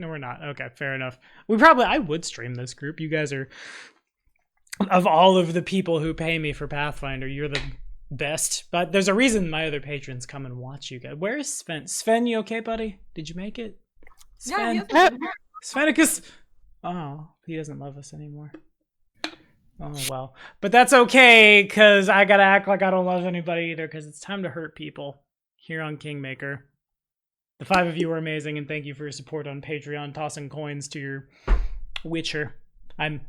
No, we're not. Okay, fair enough. I would stream this group. You guys are, of all of the people who pay me for Pathfinder, you're the best. But there's a reason my other patrons come and watch you guys. Where is Sven? Sven, you okay, buddy? Did you make it? Sven? Yeah, Svenicus. Oh, he doesn't love us anymore. Oh, well. But that's okay, because I gotta act like I don't love anybody either, because it's time to hurt people here on Kingmaker. The 5 of you are amazing, and thank you for your support on Patreon, tossing coins to your Witcher. I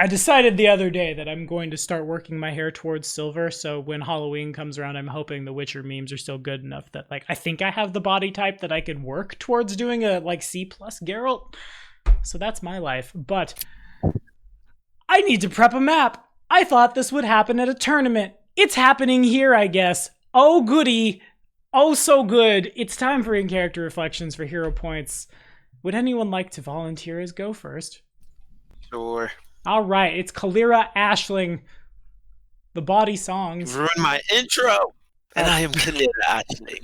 decided the other day that I'm going to start working my hair towards silver, so when Halloween comes around, I'm hoping the Witcher memes are still good enough that, like, I think I have the body type that I could work towards doing a, like, C+ Geralt. So that's my life. But I need to prep a map. I thought this would happen at a tournament. It's happening here, I guess. Oh, goody. Oh, so good. It's time for in-character reflections for hero points. Would anyone like to volunteer as go first? Sure. All right, it's Kalira Ashling. The body songs. Ruin my intro. And I am Kalira Ashling.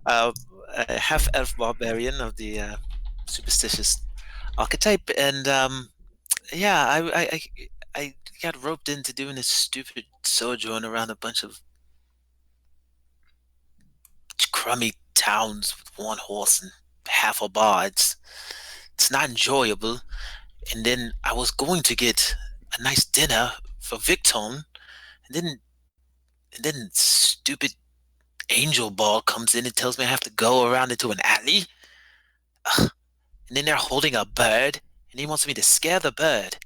A half-elf barbarian of the superstitious archetype. And yeah, I got roped into doing this stupid sojourn around a bunch of crummy towns with one horse and half a bar. It's not enjoyable. And then I was going to get a nice dinner for Victon, and then stupid angel ball comes in and tells me I have to go around into an alley. Ugh. And then they're holding a bird, and he wants me to scare the bird.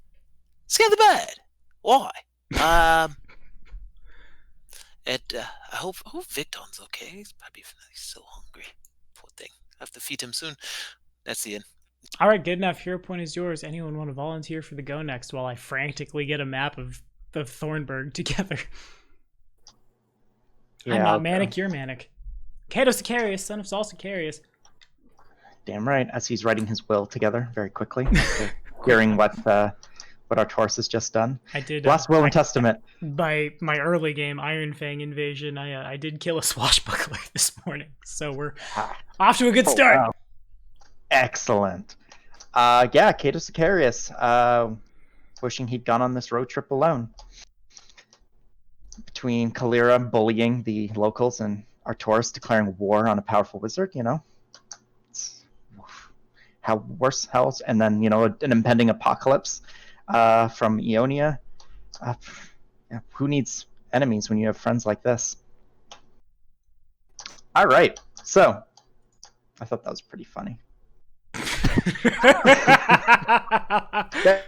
Scare the bird? Why? And I hope Victon's okay. He's so hungry. Poor thing. I have to feed him soon. That's the end. All right, good enough. Hero point is yours. Anyone want to volunteer for the go next while I frantically get a map of Thornburg together? Yeah, I'm not manic, you're manic. Cato Sicarius, son of Saul Sicarius. Damn right, as he's writing his will together very quickly, after hearing what Arcturus has just done. I did. Last will and testament. By my early game, Iron Fang Invasion, I did kill a swashbuckler this morning. So we're off to a good start. Wow. Excellent. Yeah, Cato Sicarius, wishing he'd gone on this road trip alone. Between Kalira bullying the locals and Arcturus declaring war on a powerful wizard, how worse hells, and then an impending apocalypse from Ionia. Who needs enemies when you have friends like this? All right, so I thought that was pretty funny.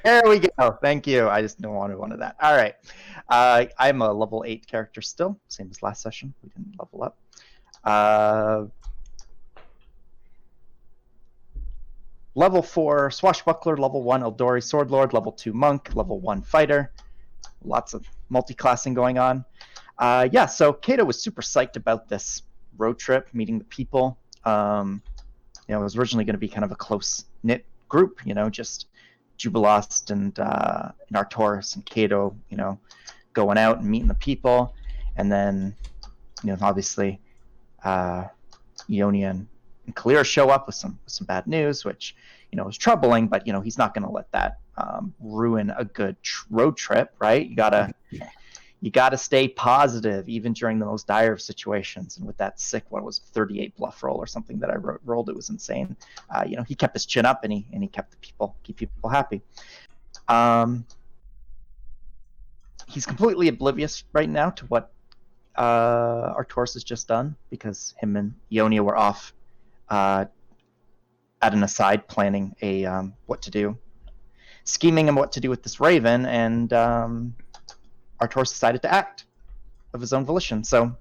There we go. Thank you. I just don't want one of that. All right. I'm a level 8 character still, same as last session. We didn't level up. Level 4 Swashbuckler, level 1 Eldori Swordlord, level 2 Monk, level 1 Fighter. Lots of multi-classing going on. Yeah, so Cato was super psyched about this road trip, meeting the people. It was originally going to be kind of a close-knit group, just Jubilost and Arcturus and Cato, going out and meeting the people. And then, obviously, Ionia and Kalira show up with some bad news, which, is troubling, but, he's not going to let that ruin a good road trip, right? You gotta stay positive even during the most dire of situations. And with that sick, 38 bluff roll or something that I rolled, it was insane. He kept his chin up and he kept keep people happy. He's completely oblivious right now to what Arcturus has just done, because him and Ionia were off at an aside planning what to do, scheming on what to do with this raven, and Arcturus decided to act of his own volition. So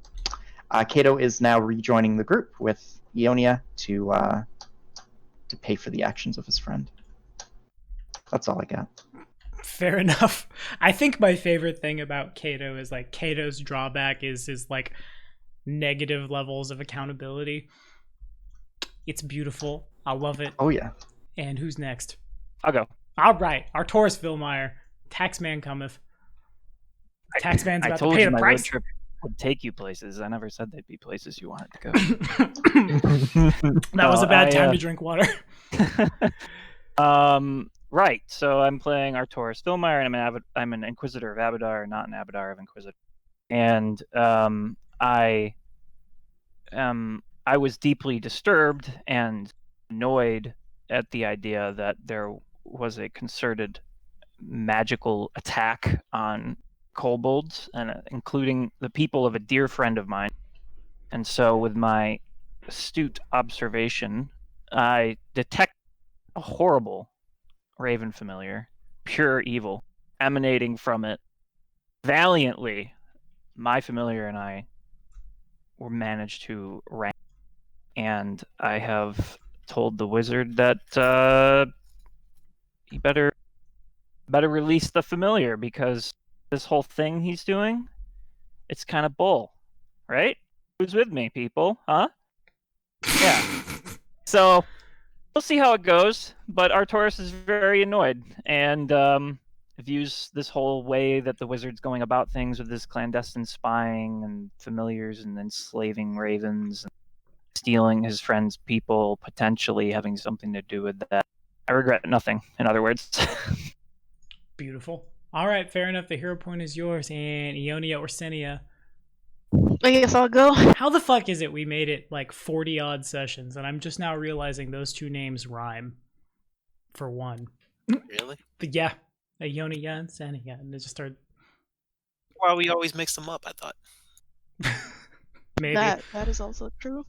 Cato is now rejoining the group with Ionia to pay for the actions of his friend. That's all I got. Fair enough. I think my favorite thing about Cato is Cato's drawback is his negative levels of accountability. It's beautiful. I love it. Oh yeah. And who's next? I'll go. All right, Arcturus Vilmeyer. Taxman cometh. Taxman's about to pay the price. would take you places. I never said they'd be places you wanted to go. That was a bad time to drink water. Right. So I'm playing Artoris Filmire, and I'm an Inquisitor of Abadar, not an Abadar of Inquisitor. And I was deeply disturbed and annoyed at the idea that there was a concerted magical attack on kobolds, and including the people of a dear friend of mine. And so with my astute observation, I detect a horrible raven familiar, pure evil, emanating from it. Valiantly, my familiar and I were managed to rank, and I have told the wizard that he better release the familiar, because this whole thing he's doing, it's kind of bull, right? Who's with me, people? Huh? Yeah. So we'll see how it goes, but Artoris is very annoyed and views this whole way that the wizard's going about things with this clandestine spying and familiars and enslaving ravens and stealing his friend's people, potentially having something to do with that. I regret nothing, in other words. Beautiful. All right, fair enough. The hero point is yours, and Ionia or Senia. I guess I'll go. How the fuck is it we made it like 40 odd sessions, and I'm just now realizing those two names rhyme for one. Really? But yeah, Ionia and Senia, and it just started. Well, we always mix them up, I thought. Maybe. That is also true.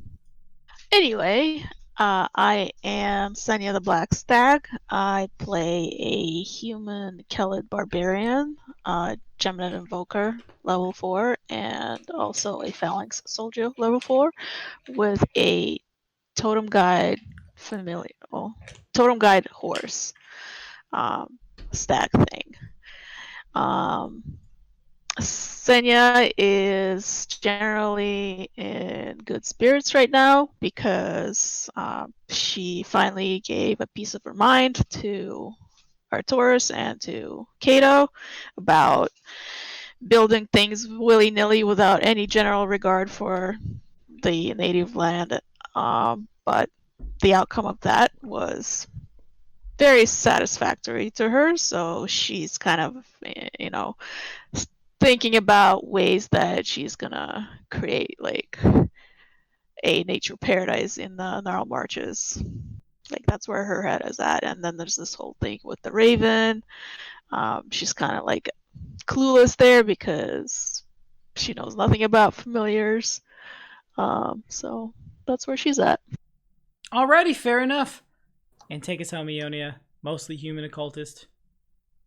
Anyway, I am Senya the Black Stag. I play a human Kelid barbarian, Geminid Invoker, level 4, and also a Phalanx Soldier, level 4, with a Totem Guide Totem Guide horse, stag thing. Senya is generally in good spirits right now because she finally gave a piece of her mind to Artoris and to Kato about building things willy-nilly without any general regard for the native land. But the outcome of that was very satisfactory to her, so she's kind of, thinking about ways that she's gonna create like a nature paradise in the Gnarl Marches. Like that's where her head is at. And then there's this whole thing with the Raven. She's kind of like clueless there because she knows nothing about familiars. So that's where she's at. Alrighty, fair enough. And take us home, Ionia. Mostly human occultist.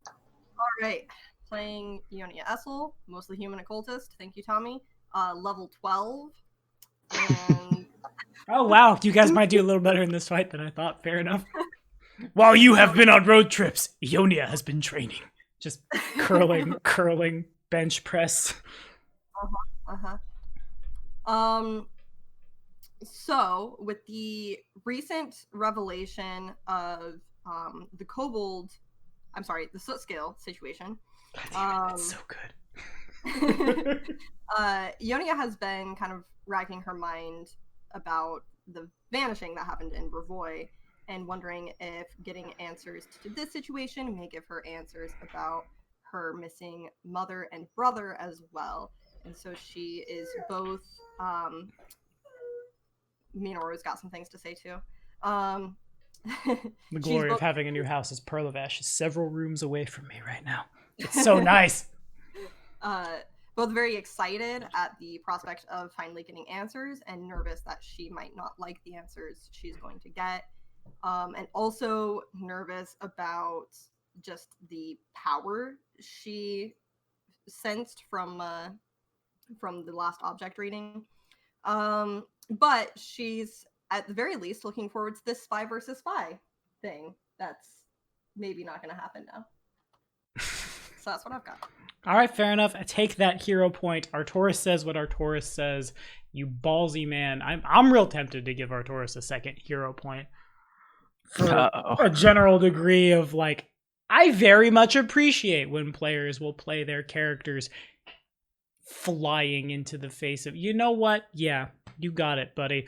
All right. Playing Ionia Essel, mostly human occultist. Thank you, Tommy. Level 12. And Oh, wow. You guys might do a little better in this fight than I thought. Fair enough. While you have been on road trips, Ionia has been training. Just curling bench press. So, with the recent revelation of the soot scale situation, It's so good. Ionia has been kind of racking her mind about the vanishing that happened in Brevoy and wondering if getting answers to this situation may give her answers about her missing mother and brother as well. And so she is both Minoru's got some things to say too. The glory of having a new house is Perlavash is several rooms away from me right now. It's so nice. Both very excited at the prospect of finally getting answers and nervous that she might not like the answers she's going to get. And also nervous about just the power she sensed from the last object reading. But she's at the very least looking forward to this spy versus spy thing. That's maybe not going to happen now. So that's what I've got. All right, fair enough. I take that hero point. Artoris says what Artoris says. You ballsy man. I'm real tempted to give Artoris a second hero point for a general degree of like, I very much appreciate when players will play their characters flying into the face of, you know what? Yeah, you got it, buddy.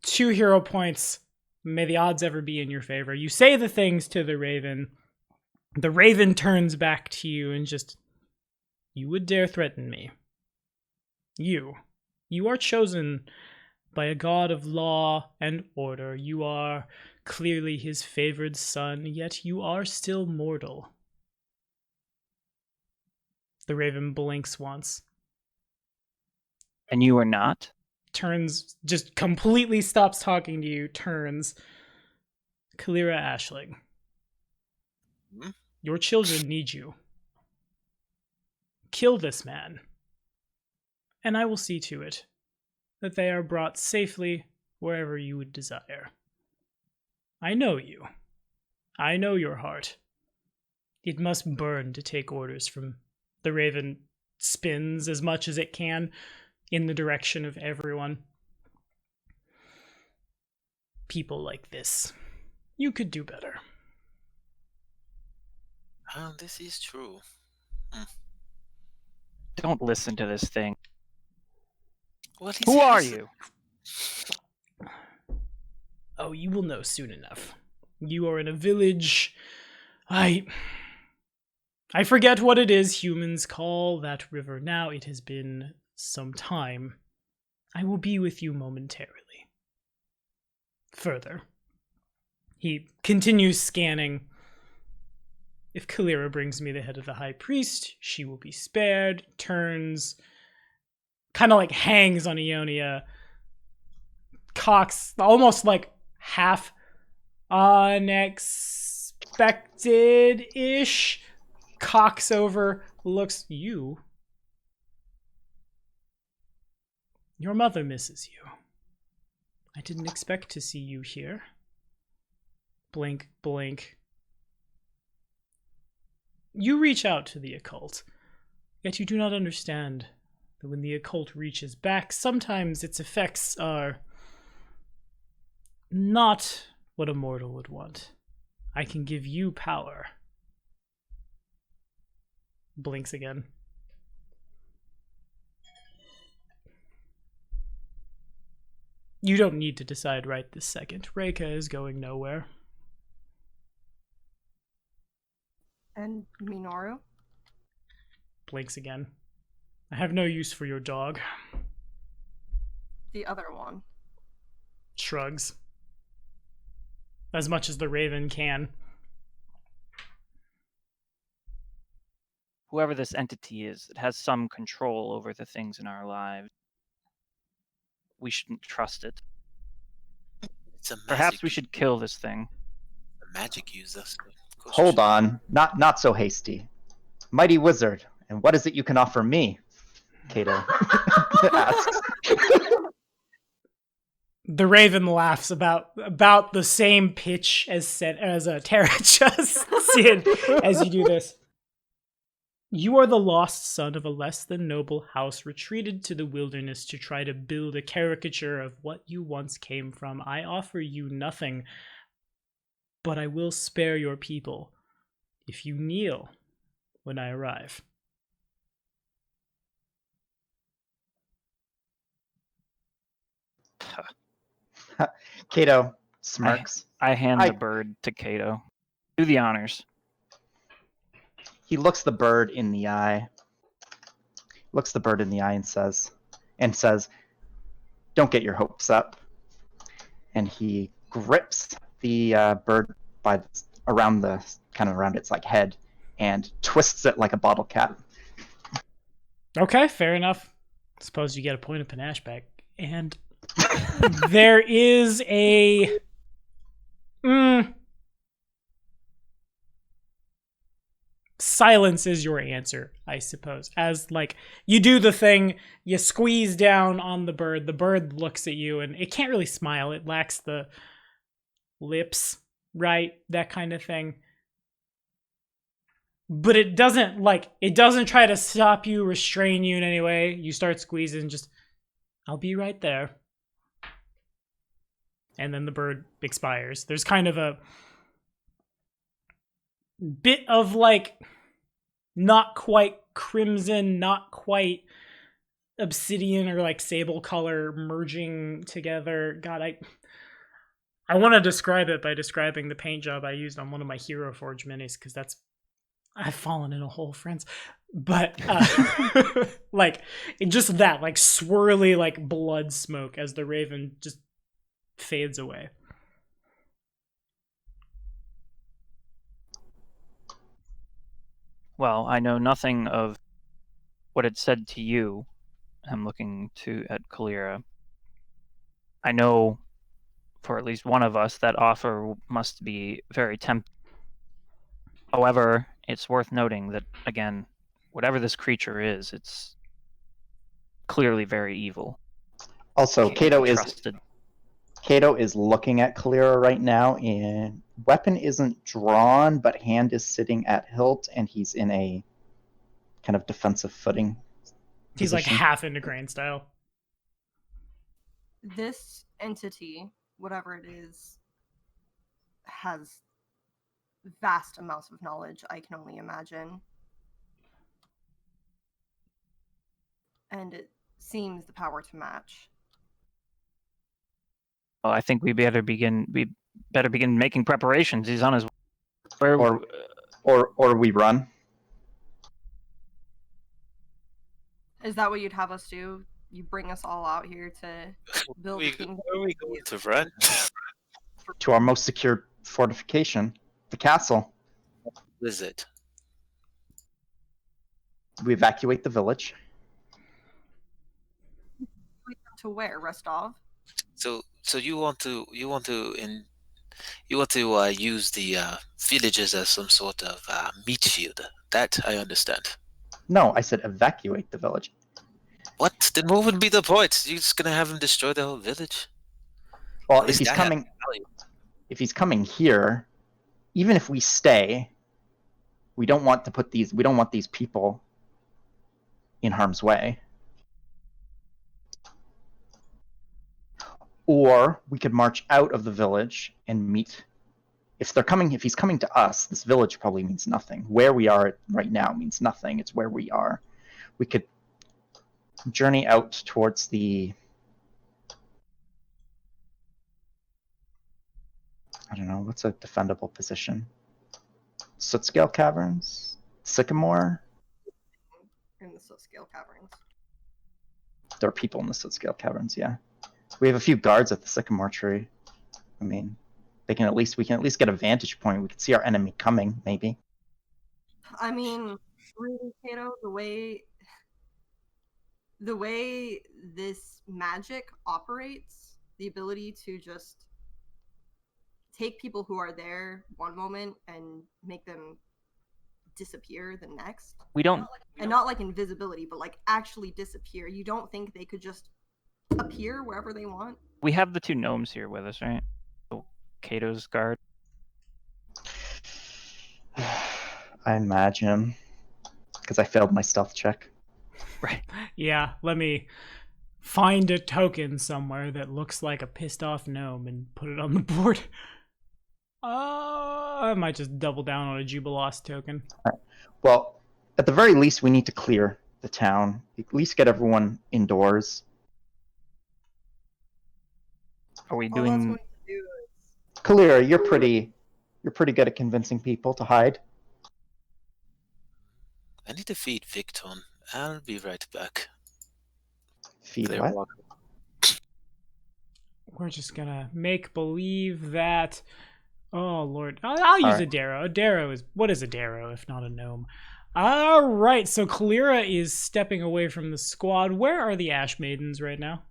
2 hero points. May the odds ever be in your favor. You say the things to the Raven. The Raven turns back to you and just, you would dare threaten me. You are chosen by a god of law and order. You are clearly his favored son, yet you are still mortal. The Raven blinks once. And you are not? Turns, just completely stops talking to you, turns. Kalira Ashling. Your children need you. Kill this man, and I will see to it that they are brought safely wherever you would desire. I know you. I know your heart. It must burn to take orders from the Raven. Spins as much as it can in the direction of everyone. People like this. You could do better. This is true. Don't listen to this thing. Well, Who are you? Oh, you will know soon enough. You are in a village. I forget what it is humans call that river now. It has been some time. I will be with you momentarily. Further. He continues scanning. If Kalira brings me the head of the high priest, she will be spared. Turns, kind of like hangs on Ionia. Cocks, almost like half unexpected-ish. Cocks over, looks, you. Your mother misses you. I didn't expect to see you here. Blink, blink. You reach out to the occult, yet you do not understand that when the occult reaches back, sometimes its effects are not what a mortal would want. I can give you power. Blinks again. You don't need to decide right this second. Reika is going nowhere. And Minoru? Blinks again. I have no use for your dog. The other one. Shrugs. As much as the Raven can. Whoever this entity is, it has some control over the things in our lives. We shouldn't trust it. It's a magic. Perhaps we should kill this thing. A magic user. Hold on. Not so hasty. Mighty wizard, and what is it you can offer me? Cato asks. The Raven laughs about the same pitch as Tara just did as you do this. You are the lost son of a less than noble house, retreated to the wilderness to try to build a caricature of what you once came from. I offer you nothing, but I will spare your people if you kneel when I arrive. Cato smirks. I hand the bird to Cato. Do the honors. He looks the bird in the eye. And says, "Don't get your hopes up." And he grips the bird around its like head and twists it like a bottle cap. Okay, fair enough. Suppose you get a point of panache back. And there is a silence is your answer, I suppose. As like you do the thing, you squeeze down on the bird looks at you and it can't really smile. It lacks the lips, right? That kind of thing. But it doesn't try to stop you, restrain you in any way. You start squeezing, just, I'll be right there. And then the bird expires. There's kind of a bit of like, not quite crimson, not quite obsidian or like sable color merging together. God, I want to describe it by describing the paint job I used on one of my Hero Forge minis, because I've fallen in a hole, friends. But like just that, like swirly, like blood smoke as the raven just fades away. Well, I know nothing of what it said to you. I'm looking at Kalira. I know for at least one of us that offer must be very tempting. However, it's worth noting that, again, whatever this creature is, it's clearly very evil. Also, Can't be Kato is looking at Kalira right now, and weapon isn't drawn, but hand is sitting at hilt, and he's in a kind of defensive footing. He's like position. half into grain style. This entity, whatever it is, has vast amounts of knowledge, I can only imagine. And it seems the power to match. Well, I think we better begin making preparations. He's on his way. Or we run. Is that what you'd have us do? You bring us all out here to build a kingdom? Where are we going to run? To our most secure fortification, the castle. What is it? We evacuate the village. To where? Rostov? So you want to use the villages as some sort of meat field. That I understand. No, I said evacuate the village. What? Then what would be the point? You're just gonna have him destroy the whole village? Well, At if least he's that has coming, value. if he's coming here, even if we stay, we don't want these people in harm's way. Or we could march out of the village and meet. If he's coming to us, this village probably means nothing. Where we are right now means nothing. It's where we are. We could journey out towards the, I don't know, what's a defendable position? Sootscale Caverns? Sycamore? In the Scale Caverns. There are people in the Sootscale Caverns, yeah. We have a few guards at the Sycamore Tree. I mean, we can at least get a vantage point. We can see our enemy coming, maybe. I mean, really, Kato, the way this magic operates, the ability to just take people who are there one moment and make them disappear the next. Not like invisibility, but like actually disappear. You don't think they could just appear wherever they want? We have the two gnomes here with us, right? So Kato's guard. I imagine. Because I failed my stealth check. Right. Yeah, let me find a token somewhere that looks like a pissed off gnome and put it on the board. I might just double down on a Jubilost token. All right. Well, at the very least, we need to clear the town. At least get everyone indoors. Are we All that's doing? going to do is Kalira, you're pretty good at convincing people to hide. I need to feed Victon. I'll be right back. Feed Clear what? water. We're just gonna make believe that. Oh Lord, I'll use right. a Darrow. A Darrow is what is a Darrow if not a gnome? All right, so Kalira is stepping away from the squad. Where are the Ash Maidens right now?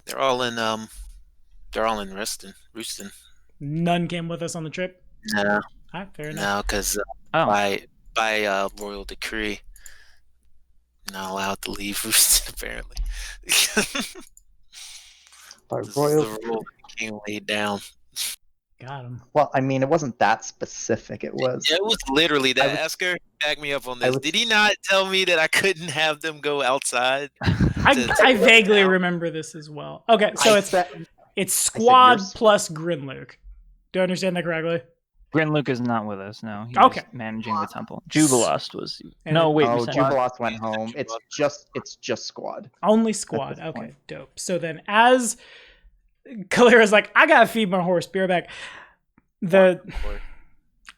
They're all in Rooston. None came with us on the trip. No, All right, fair enough. no, because by royal decree, not allowed to leave Rooston apparently. By This royal is the rule the king laid down. Got him. Well, I mean, it wasn't that specific. It was. Yeah, it was literally that. I was- Ask her, back me up on I this. was- Did he not tell me that I couldn't have them go outside? I vaguely remember this as well. Okay, so I it's said squad yours. plus Grinluke. Do I understand that correctly? Grinluke is not with us. No, he's Okay. managing the temple. Jubilost was. And No, wait. Oh, we said- Jubilost went home. It's just squad. Only squad. this Okay, point. dope. So then as Kalira's like, I gotta feed my horse, be right back.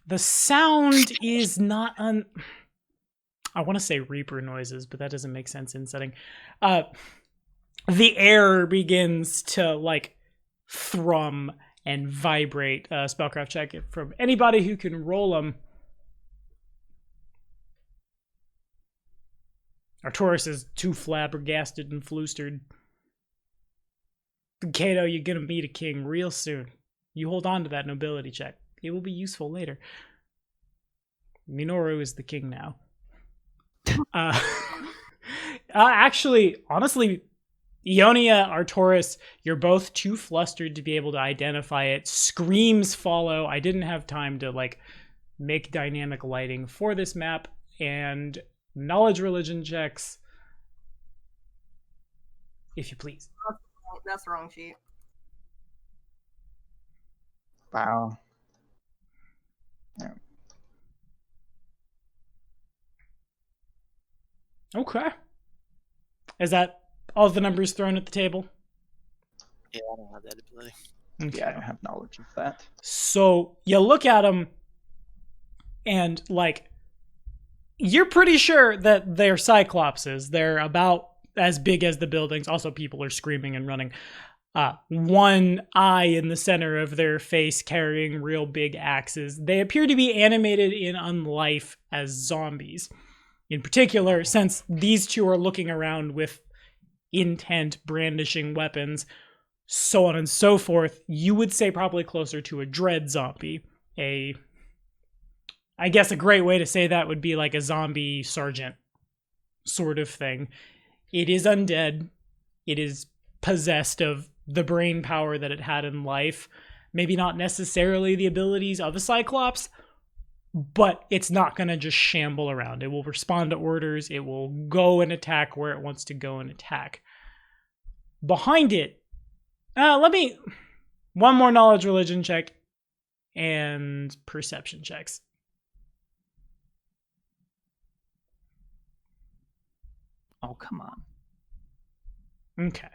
The sound is not I want to say Reaper noises, but that doesn't make sense in setting. The air begins to like thrum and vibrate. Spellcraft check from anybody who can roll them. Arcturus is too flabbergasted and flustered. Kato, you're gonna meet a king real soon. You hold on to that nobility check. It will be useful later. Minoru is the king now. Actually, honestly, Ionia, Arcturus, you're both too flustered to be able to identify it. Screams follow. I didn't have time to like make dynamic lighting for this map, and knowledge religion checks, if you please. That's the wrong sheet. Wow. Okay. Is that all the numbers thrown at the table? Yeah, I don't have that ability. Okay. Yeah, I don't have knowledge of that. So you look at them and like you're pretty sure that they're Cyclopses. They're about as big as the buildings. Also, people are screaming and running. One eye in the center of their face carrying real big axes. They appear to be animated in unlife as zombies. In particular, since these two are looking around with intent, brandishing weapons, so on and so forth, you would say probably closer to a dread zombie. I guess a great way to say that would be like a zombie sergeant sort of thing. It is undead. It is possessed of the brain power that it had in life. Maybe not necessarily the abilities of a Cyclops, but it's not going to just shamble around. It will respond to orders. It will go and attack where it wants to go and attack. Behind it, one more knowledge religion check and perception checks. Oh, come on. Okay.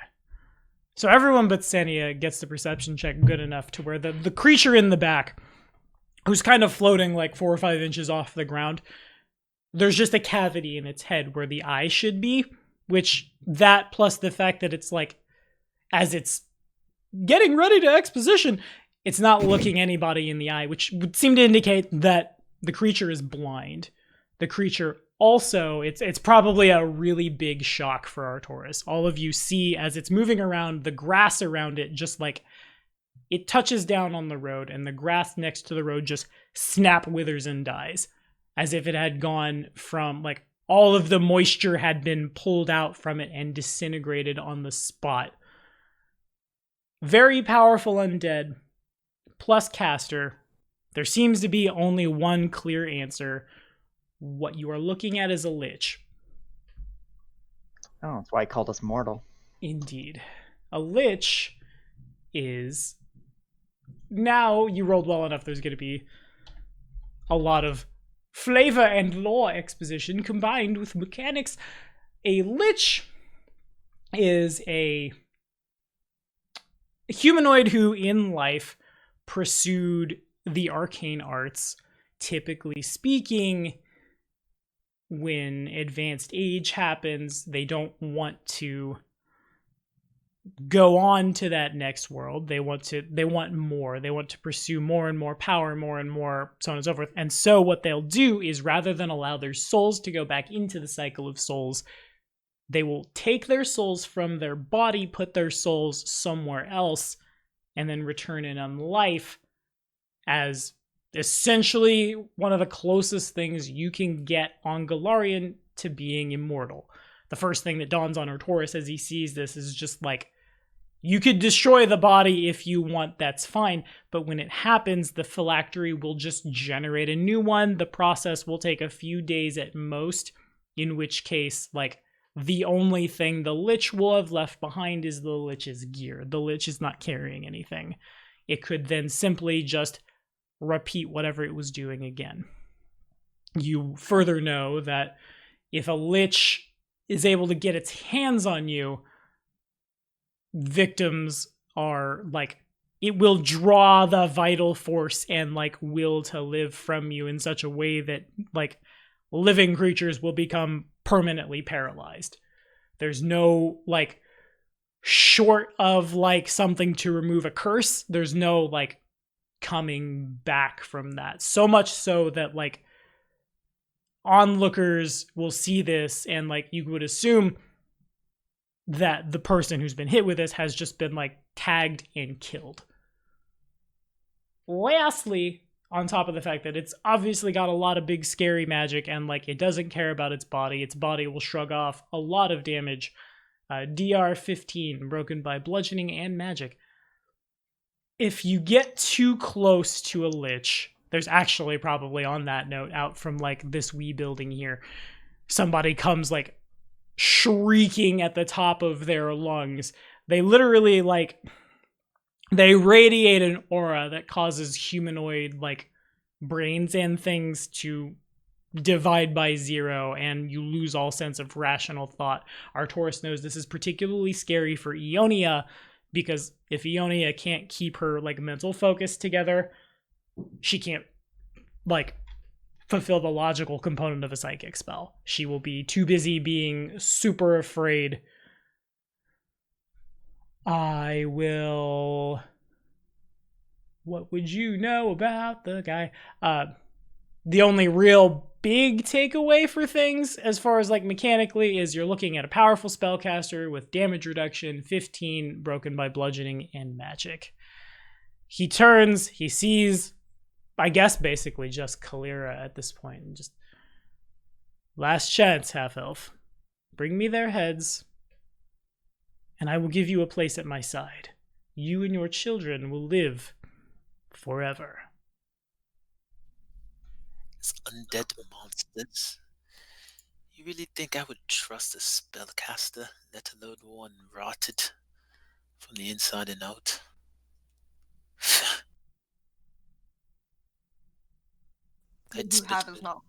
So everyone but Senia gets the perception check good enough to where the creature in the back, who's kind of floating like 4 or 5 inches off the ground, there's just a cavity in its head where the eye should be, which that plus the fact that it's like, as it's getting ready to exposition, it's not looking anybody in the eye, which would seem to indicate that the creature is blind. The creature also, it's probably a really big shock for Arcturus. All of you see as it's moving around, the grass around it just like, it touches down on the road and the grass next to the road just snap, withers, and dies. As if it had gone from, like, all of the moisture had been pulled out from it and disintegrated on the spot. Very powerful undead, plus caster. There seems to be only one clear answer. What you are looking at is a lich. Oh, that's why he called us mortal. Indeed. A lich is... Now you rolled well enough, there's going to be a lot of flavor and lore exposition combined with mechanics. A lich is a humanoid who in life pursued the arcane arts. Typically speaking, when advanced age happens, they don't want to go on to that next world. They want more. They want to pursue more and more power, more and more, so on and so forth. And so what they'll do is, rather than allow their souls to go back into the cycle of souls, they will take their souls from their body, put their souls somewhere else, and then return in on life as essentially one of the closest things you can get on Galarian to being immortal. The first thing that dawns on Arcturus as he sees this is just like, you could destroy the body if you want, that's fine, but when it happens, the phylactery will just generate a new one. The process will take a few days at most, in which case, like, the only thing the lich will have left behind is the lich's gear. The lich is not carrying anything. It could then simply just repeat whatever it was doing again. You further know that if a lich is able to get its hands on you, victims are like, it will draw the vital force and like will to live from you in such a way that like living creatures will become permanently paralyzed. There's no like, short of like something to remove a curse, there's no like coming back from that. So much so that like onlookers will see this and like you would assume that the person who's been hit with this has just been like tagged and killed. Lastly, on top of the fact that it's obviously got a lot of big scary magic and like it doesn't care about its body will shrug off a lot of damage. DR 15, broken by bludgeoning and magic. If you get too close to a lich, there's actually probably on that note out from like this wee building here, somebody comes like shrieking at the top of their lungs. They literally like, they radiate an aura that causes humanoid like brains and things to divide by 0 and you lose all sense of rational thought. Arcturus knows this is particularly scary for Ionia because if Ionia can't keep her like mental focus together, she can't like fulfill the logical component of a psychic spell. She will be too busy being super afraid. I will... What would you know about the guy? The only real big takeaway for things as far as like mechanically is you're looking at a powerful spellcaster with damage reduction 15 broken by bludgeoning and magic. He turns, he sees, I guess basically just Kalira at this point, and just last chance, half elf. Bring me their heads and I will give you a place at my side. You and your children will live forever. These undead monsters. You really think I would trust a spellcaster, let alone one rotted from the inside and out? I'd You have is not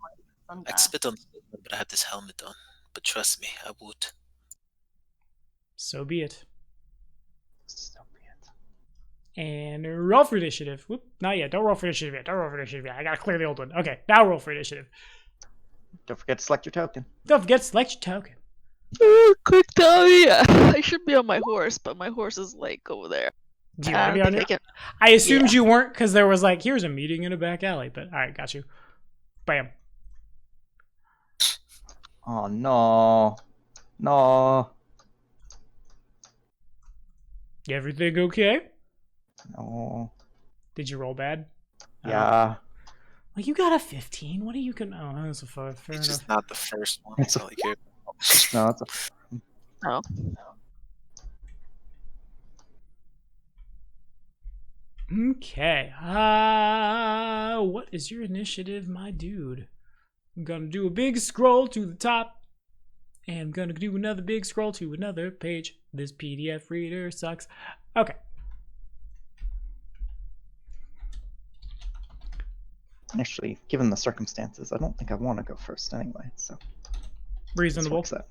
one. I'd spit on someone, but I have this helmet on. But trust me, I would. So be it. So be it. And roll for initiative. Whoop, not yet. Don't roll for initiative yet. Don't roll for initiative yet. I gotta clear the old one. Okay, now roll for initiative. Don't forget to select your token. Don't forget to select your token. Quick Tommy! I should be on my horse, but my horse is like over there. Do you want to be on your... I I assumed you weren't because there was like, here's a meeting in a back alley. But all right, got you. Bam. Oh no. No. Everything okay? No. Did you roll bad? Yeah. Like you got a 15. What are you gonna? Oh, that's a 5. Fair It's enough. just not the first one. It's It's not like you're... No, it's a... Oh. Okay. What is your initiative, my dude? I'm gonna do a big scroll to the top. And I'm gonna do another big scroll to another page. This PDF reader sucks. Okay. Actually, given the circumstances, I don't think I want to go first anyway, so... Reasonable. Works out.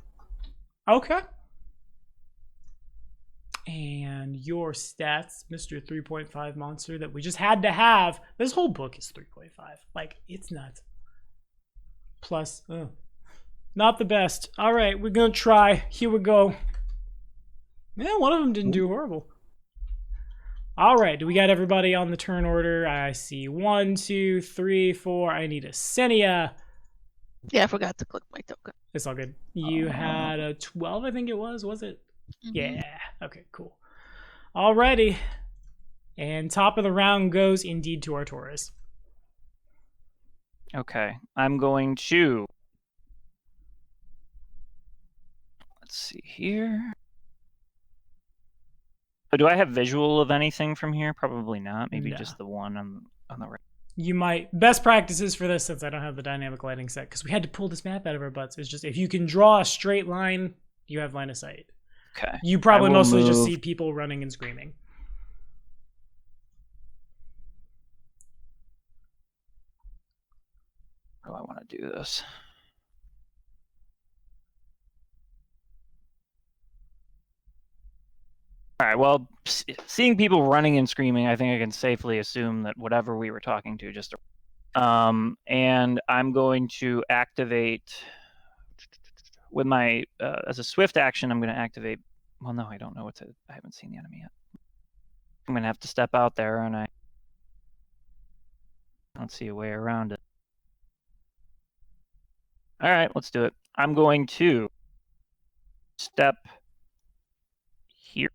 Okay. And your stats, Mr. 3.5 monster that we just had to have. This whole book is 3.5. Like, it's nuts. Plus, not the best. All right, we're going to try. Here we go. Yeah, one of them didn't do horrible. All right, do we got everybody on the turn order? I see 1, 2, 3, 4. I need a Senia. Yeah, I forgot to click my token. It's all good. You had a 12, I think it was it? Mhm. Yeah. Okay, cool. Alrighty. And top of the round goes indeed to Arcturus. Okay, I'm going to... Let's see here. So do I have visual of anything from here? Probably not. Maybe No. just the one on the right. You might... Best practices for this, since I don't have the dynamic lighting set, because we had to pull this map out of our butts, is just if you can draw a straight line, you have line of sight. Okay. You probably will mostly just move- see people running and screaming. want to do this. All right, well, seeing people running and screaming, I think I can safely assume that whatever we were talking to just... and I'm going to activate... With my... as a swift action, I'm going to activate... Well, no, I don't know I haven't seen the enemy yet. I'm going to have to step out there, and I don't see a way around it. All right, let's do it. I'm going to step here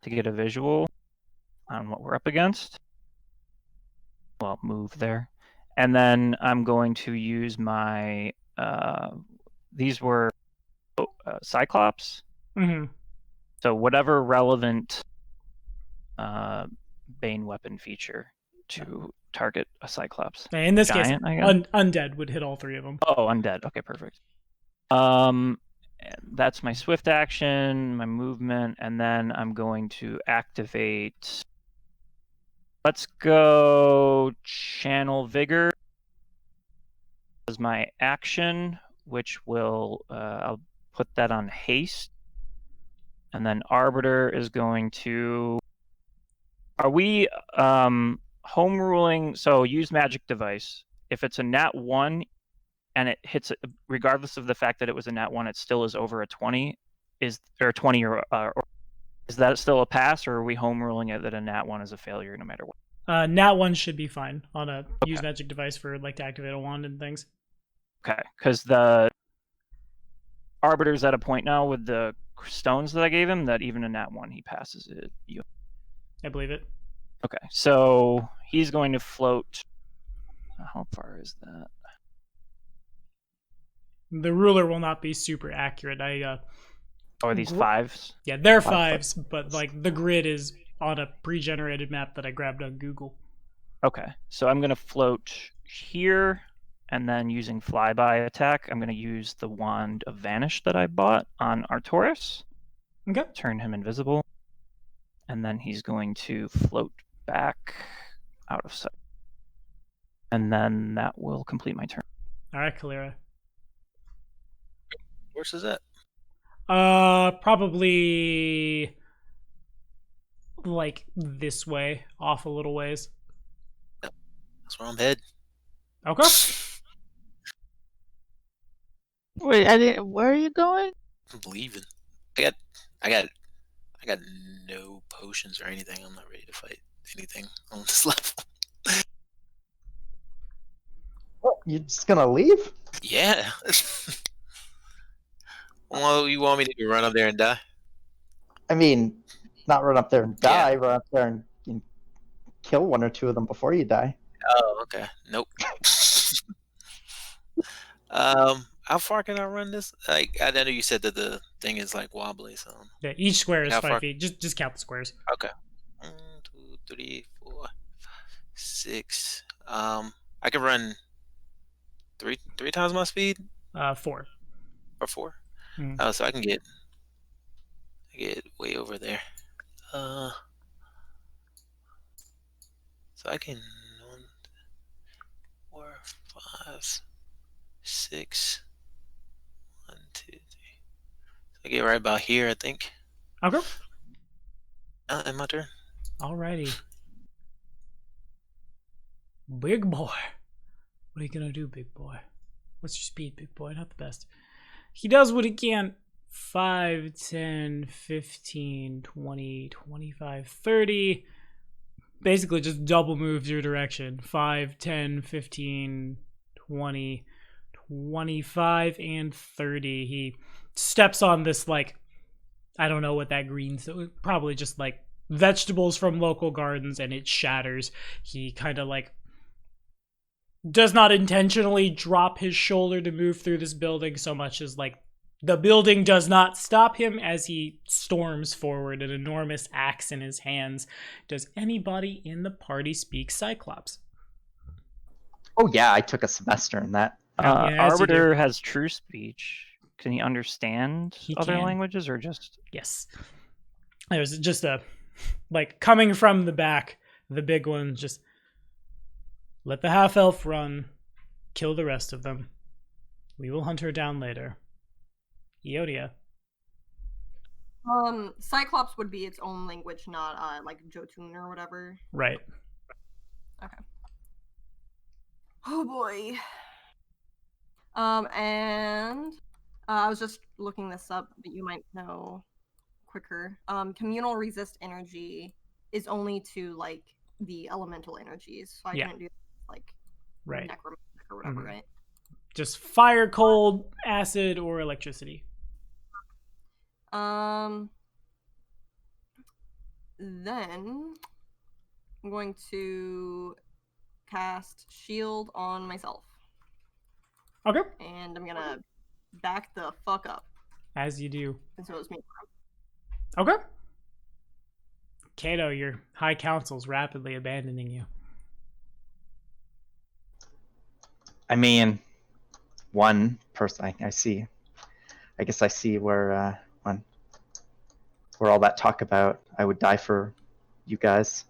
to get a visual on what we're up against. Well, move there. And then I'm going to use my... these were Cyclops. Mm-hmm. So whatever relevant Bane weapon feature to target a Cyclops. In this Giant, case, undead would hit all three of them. Oh, undead. Okay, perfect. That's my swift action, my movement, and then I'm going to activate... Let's go Channel Vigor as my action, which will... I'll put that on haste. And then Arbiter is going to... Are we home ruling? So use magic device. If it's a nat 1 and it hits, regardless of the fact that it was a nat 1, it still is over a 20. Is that still a pass, or are we home ruling it that a nat 1 is a failure no matter what? Nat 1 should be fine on a use magic device for like to activate a wand and things. Okay, because the Arbiter's at a point now with the stones that I gave him that even a nat 1 he passes it. I believe it. Okay, so he's going to float. How far is that? The ruler will not be super accurate. Are these 5s? Yeah, they're 5s, but like the grid is on a pre-generated map that I grabbed on Google. Okay, so I'm going to float here, and then using flyby attack, I'm going to use the Wand of Vanish that I bought on Arcturus. Okay. Turn him invisible. And then he's going to float back out of sight. And then that will complete my turn. All right, Kalira. Where's is that? Probably like this way, off a little ways. That's where I'm headed. Okay. Wait, I didn't. Where are you going? I'm leaving. I got no potions or anything. I'm not ready to fight anything on this level. What, you're just gonna leave? Yeah. Well, you want me to run up there and die? I mean, not run up there and die. Yeah. Run up there and kill one or two of them before you die. Oh, okay. Nope. How far can I run this? Like, I know you said that the thing is like wobbly, so. Yeah, each square is How 5 far? feet. Just count the squares. Okay. 1, 2, 3, 4, 6. I can run three times my speed 4. or 4. Mm. Oh, so I can get way over there. So I can 1, 4, 5, 6. 1, 2, 3. So I get right about here, I think. Okay. In my turn. Alrighty. Big boy. What are you gonna do, big boy? What's your speed, big boy? Not the best. He does what he can. 5, 10, 15, 20, 25, 30. Basically just double moves your direction. 5, 10, 15, 20, 25, and 30. He steps on this, like, I don't know what that green, so probably just like vegetables from local gardens, and it shatters. He kind of like does not intentionally drop his shoulder to move through this building so much as like the building does not stop him as he storms forward, an enormous axe in his hands. Does anybody in the party speak Cyclops? Oh yeah, I took a semester in that. Yeah, as you do. Arbiter has true speech. Can he understand other can. languages, or just... Yes. There's just a, like, coming from the back, the big one just, let the half-elf run. Kill the rest of them. We will hunt her down later. Iodia. Cyclops would be its own language, not like Jotun or whatever. Right. Okay. Oh boy. And I was just looking this up, but you might know quicker. Communal resist energy is only to like the elemental energies, so I couldn't do like necromantic or whatever, right? Just fire, cold, acid, or electricity. Then I'm going to cast shield on myself. Okay. And I'm gonna back the fuck up. As you do. And so it's me. Okay. Kato, your high council's rapidly abandoning you. I mean, one person I see. I guess I see where all that talk about I would die for you guys,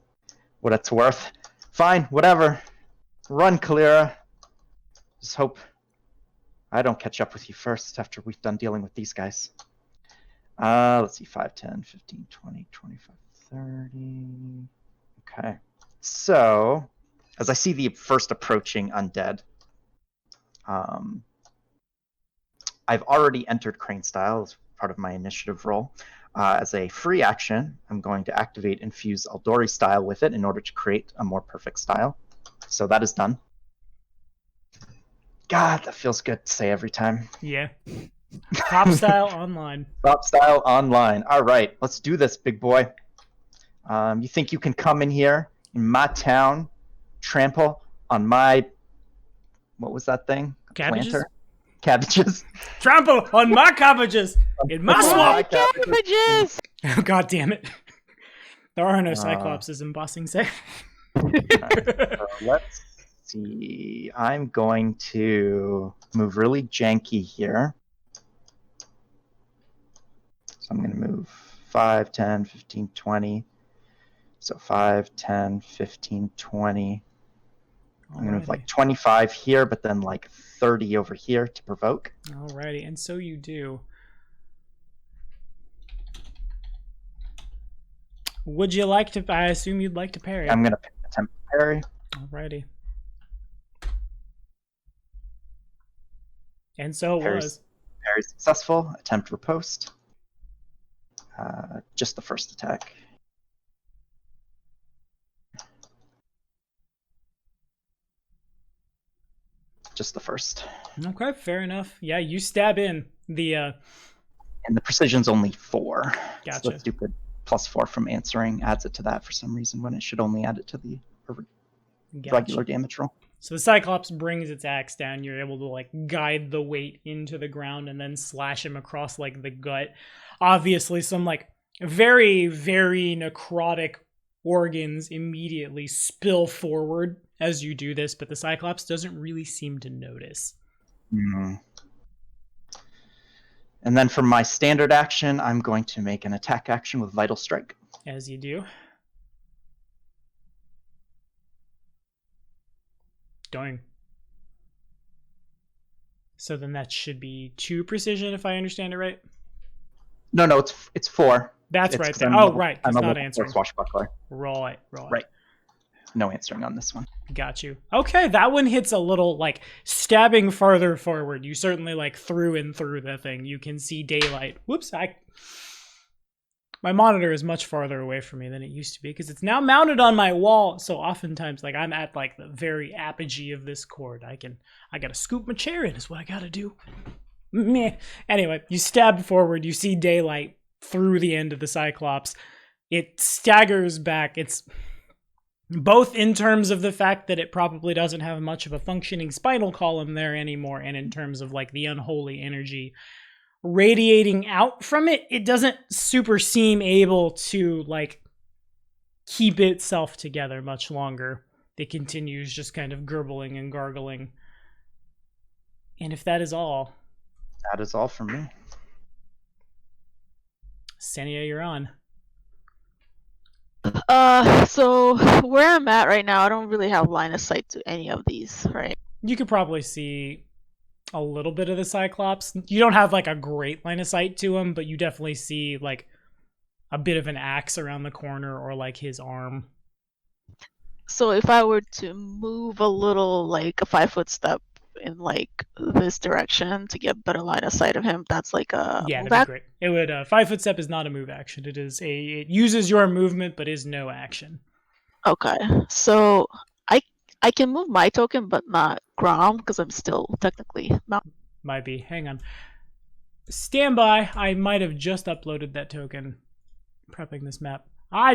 what it's worth. Fine, whatever. Run, Kalira. Just hope I don't catch up with you first after we've done dealing with these guys. Let's see, 5, 10, 15, 20, 25, 30. Okay. So, as I see the first approaching undead, I've already entered Crane Style as part of my initiative roll. As a free action, I'm going to activate Infuse Eldori Style with it in order to create a more perfect style. So that is done. God, that feels good to say every time. Yeah. Top Style Online. Top Style Online. All right, let's do this, big boy. You think you can come in here in my town, trample on my... What was that thing? Cabbages? Planter? Cabbages. Trample on my cabbages in my swamp. Cabbages! Oh, God damn it. There are no Cyclopses in Bossing Say. Right, so let's see. I'm going to move really janky here. So I'm going to move 5, 10, 15, 20. So 5, 10, 15, 20. I'm going to move like 25 here, but then like 30 over here to provoke. Alrighty, and so you do. Would you like to... I assume you'd like to parry. I'm going to attempt to parry. Alrighty. And so it was. Parry successful. Attempt riposte. Just the first attack. Just the first. Okay, fair enough. Yeah, you stab in the... And the precision's only 4. Gotcha. So the stupid +4 from answering adds it to that for some reason when it should only add it to the regular damage roll. So the Cyclops brings its axe down. You're able to like guide the weight into the ground and then slash him across like the gut. Obviously some like very, very necrotic organs immediately spill forward as you do this, but the Cyclops doesn't really seem to notice. Mm. And then for my standard action, I'm going to make an attack action with Vital Strike. As you do. Doing. So then that should be 2 precision if I understand it right. No, it's 4. That's it's right. Right. I'm He's a not level answering. 4 swashbuckler. Right. No answering on this one. Got you. Okay, that one hits a little, like, stabbing farther forward. You certainly, like, through and through the thing. You can see daylight. Whoops, my monitor is much farther away from me than it used to be, because it's now mounted on my wall, so oftentimes, like, I'm at, like, the very apogee of this cord. I gotta scoop my chair in is what I gotta do. Meh. Anyway, you stab forward, you see daylight through the end of the Cyclops. It staggers back. It's... both in terms of the fact that it probably doesn't have much of a functioning spinal column there anymore, and in terms of like the unholy energy radiating out from it, it doesn't super seem able to like keep itself together much longer. It continues just kind of gurgling and gargling. And if that is all... That is all for me. Senia, you're on. So where I'm at right now, I don't really have line of sight to any of these, right? You could probably see a little bit of the Cyclops. You don't have like a great line of sight to him, but you definitely see like a bit of an axe around the corner or like his arm. So if I were to move a little, like a 5-foot step in like this direction to get better line of sight of him, that's like a Yeah, move that'd be great. It would 5-foot step is not a move action. It uses your movement but is no action. Okay, so I can move my token, but not Grom because I'm still technically not. Might be. Hang on. Stand by. I might have just uploaded that token. Prepping this map.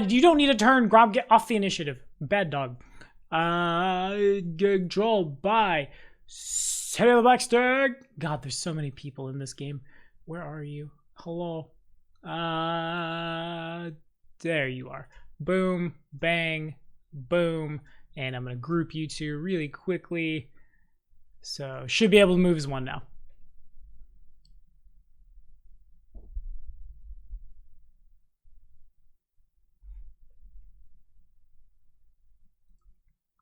You don't need a turn. Grom, get off the initiative. Bad dog. Controlled by Samuel Baxter. God, there's so many people in this game. Where are you? Hello. There you are. Boom, bang, boom. And I'm going to group you two really quickly. So, should be able to move as one now.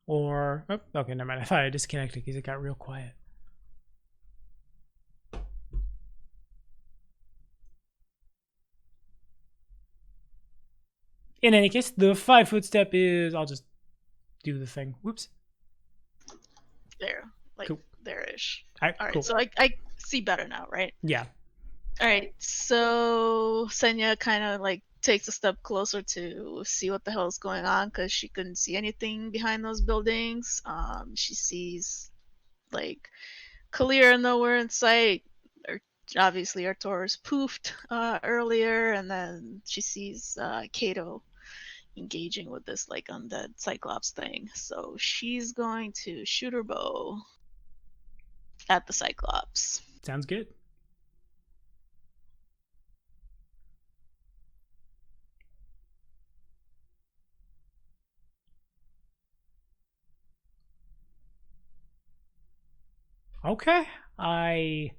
Or, oh, okay, never mind. I thought I disconnected because it got real quiet. In any case, the 5-foot step is, I'll just do the thing. Whoops. There, like Cool. there-ish. All right, All right, cool. so I see better now, right? Yeah. All right, so Senya kind of like takes a step closer to see what the hell is going on because she couldn't see anything behind those buildings. She sees like Kalir nowhere in sight. Obviously, Arturus poofed earlier, and then she sees Kato engaging with this like undead Cyclops thing. So she's going to shoot her bow at the Cyclops. Sounds good. Okay. I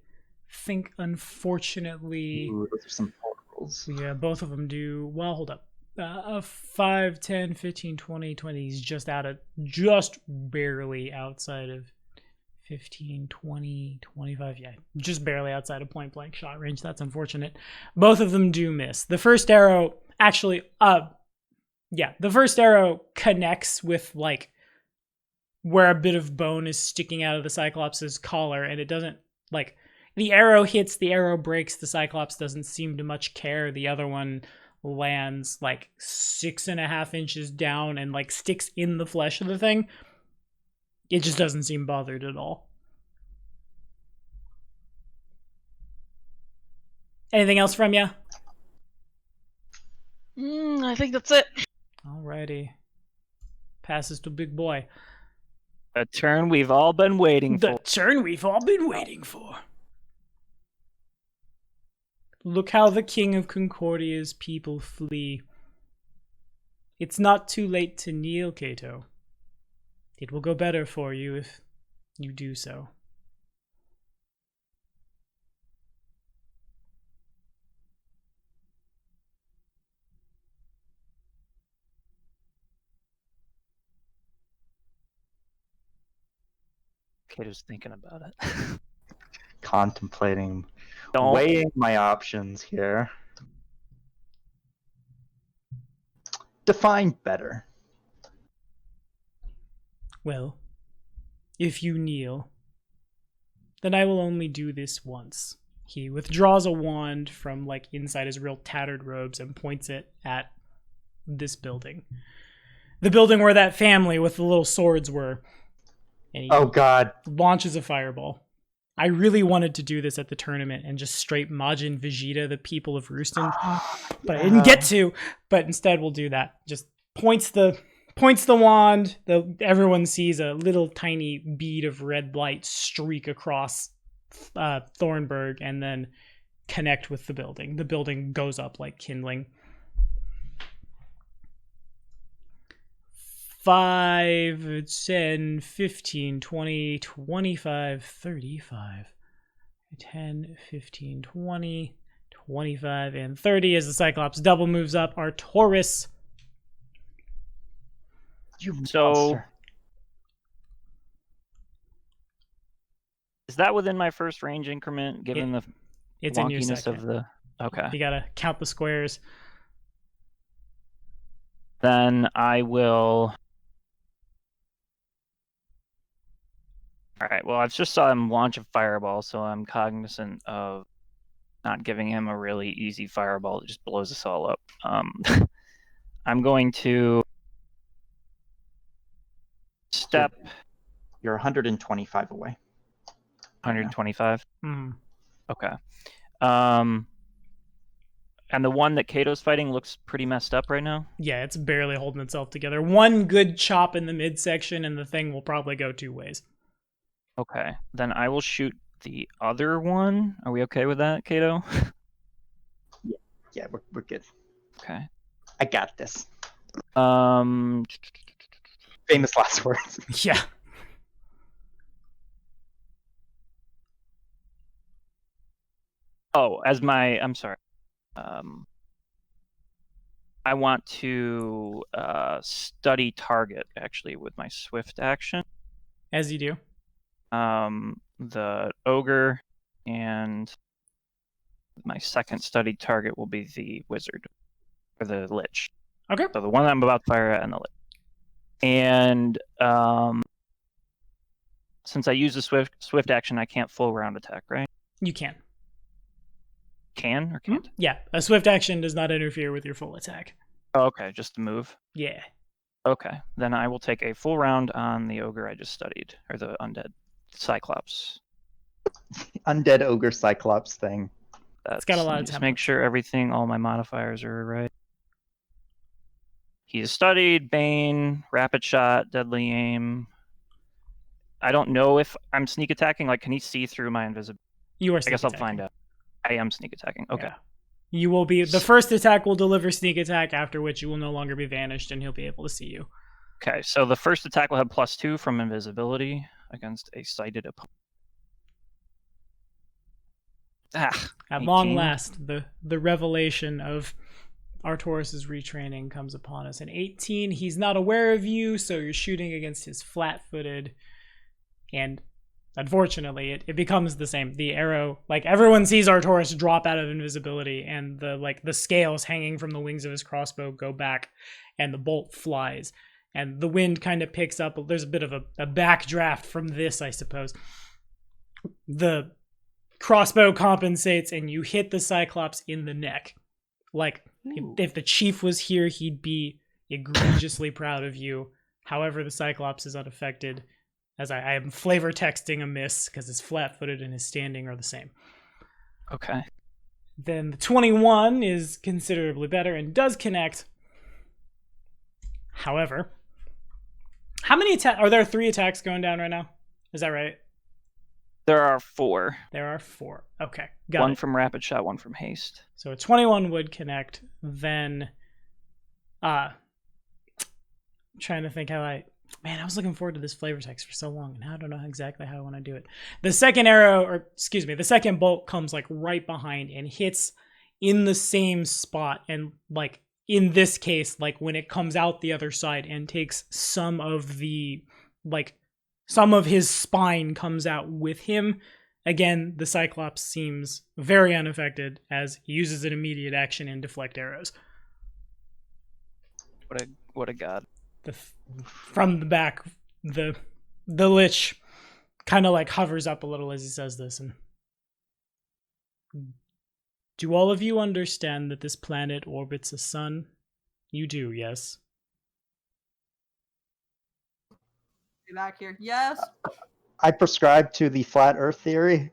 think, unfortunately, Ooh, those are some portals. yeah, both of them do. Well, hold up. 5, 10, 15, 20, 20. He's just barely outside of 15, 20, 25. Yeah, just barely outside of point blank shot range. That's unfortunate. Both of them do miss. The first arrow actually, the first arrow connects with like where a bit of bone is sticking out of the Cyclops' collar, and it doesn't, like, the arrow hits, the arrow breaks, the Cyclops doesn't seem to much care. The other one lands like 6.5 inches down and like sticks in the flesh of the thing. It just doesn't seem bothered at all. Anything else from you? I think that's it. Alrighty. Passes to big boy. A turn we've all been waiting The for. turn we've all been waiting for. Look how the King of Concordia's people flee. It's not too late to kneel, Cato. It will go better for you if you do so. Kato's thinking about it. Contemplating, Don't. weighing my options here. Define better. Well, if you kneel, then I will only do this once. He withdraws a wand from like inside his real tattered robes and points it at this building. The building where that family with the little swords were. And he Oh God. launches a fireball. I really wanted to do this at the tournament and just straight Majin Vegeta the people of Rooston, but I didn't get to. But instead we'll do that. Just points the wand. Everyone sees a little tiny bead of red light streak across Thornburg and then connect with the building. The building goes up like kindling. 5, 10, 15, 20, 25, 35, 10, 15, 20, 25, and 30 as the Cyclops double moves up. Arcturus. You So- monster. that within my first range increment, given the It's in your wonkiness second. of the... Okay. You gotta count the squares. Then I will... Alright, well, I've just saw him launch a fireball, so I'm cognizant of not giving him a really easy fireball that just blows us all up. I'm going to step You're 125 away. 125. Mm. Okay. And the one that Kato's fighting looks pretty messed up right now. Yeah, it's barely holding itself together. One good chop in the midsection, and the thing will probably go 2 ways. Okay. Then I will shoot the other one. Are we okay with that, Kato? Yeah, we're good. Okay. I got this. Um. Famous last words. Yeah. Oh, I'm sorry. I want to study target actually with my swift action. As you do. The ogre, and my second studied target will be the wizard or the lich. Okay. So the one that I'm about to fire at and the lich. And since I use the swift action, I can't full round attack, right? You can. Can or can't? Yeah, a swift action does not interfere with your full attack. Oh, okay, just a move. Yeah. Okay, then I will take a full round on the ogre I just studied, or the undead Cyclops. Undead ogre Cyclops thing. That's, got a lot let me of just templates. make sure all my modifiers are right. He's studied Bane, rapid shot, deadly aim. I don't know if I'm sneak attacking. Like, can he see through my invisibility? You are I sneak guess I'll attacking. find out. I am sneak attacking. Okay. Yeah. You will be... The first attack will deliver sneak attack, after which you will no longer be vanished, and he'll be able to see you. Okay, so the first attack will have +2 from invisibility against a sighted opponent. At long 18. last, the revelation of Artoris' retraining comes upon us. An 18, he's not aware of you, so you're shooting against his flat-footed, and unfortunately, it becomes the same. The arrow, like, everyone sees Artoris drop out of invisibility, and the scales hanging from the wings of his crossbow go back, and the bolt flies. And the wind kind of picks up. There's a bit of a backdraft from this, I suppose. The crossbow compensates, and you hit the Cyclops in the neck. Like, if the chief was here, he'd be egregiously proud of you. However, the Cyclops is unaffected, as I am flavor texting a miss, because his flat-footed and his standing are the same. Okay. Then the 21 is considerably better and does connect. However, how many attacks? Are there 3 attacks going down right now? Is that right? There are 4. There are 4. Okay, got One it. from rapid shot, one from haste. So a 21 would connect. Then, I'm trying to think how I was looking forward to this flavor text for so long, and I don't know exactly how I want to do it. The second the second bolt comes like right behind and hits in the same spot, and like in this case, like when it comes out the other side and takes some of his spine comes out with him. Again, the Cyclops seems very unaffected as he uses an immediate action and deflect arrows. What a god. From the back, the Lich kind of like hovers up a little as he says this. And do all of you understand that this planet orbits a sun? You do, yes? Be back here. Yes. I prescribe to the flat Earth theory.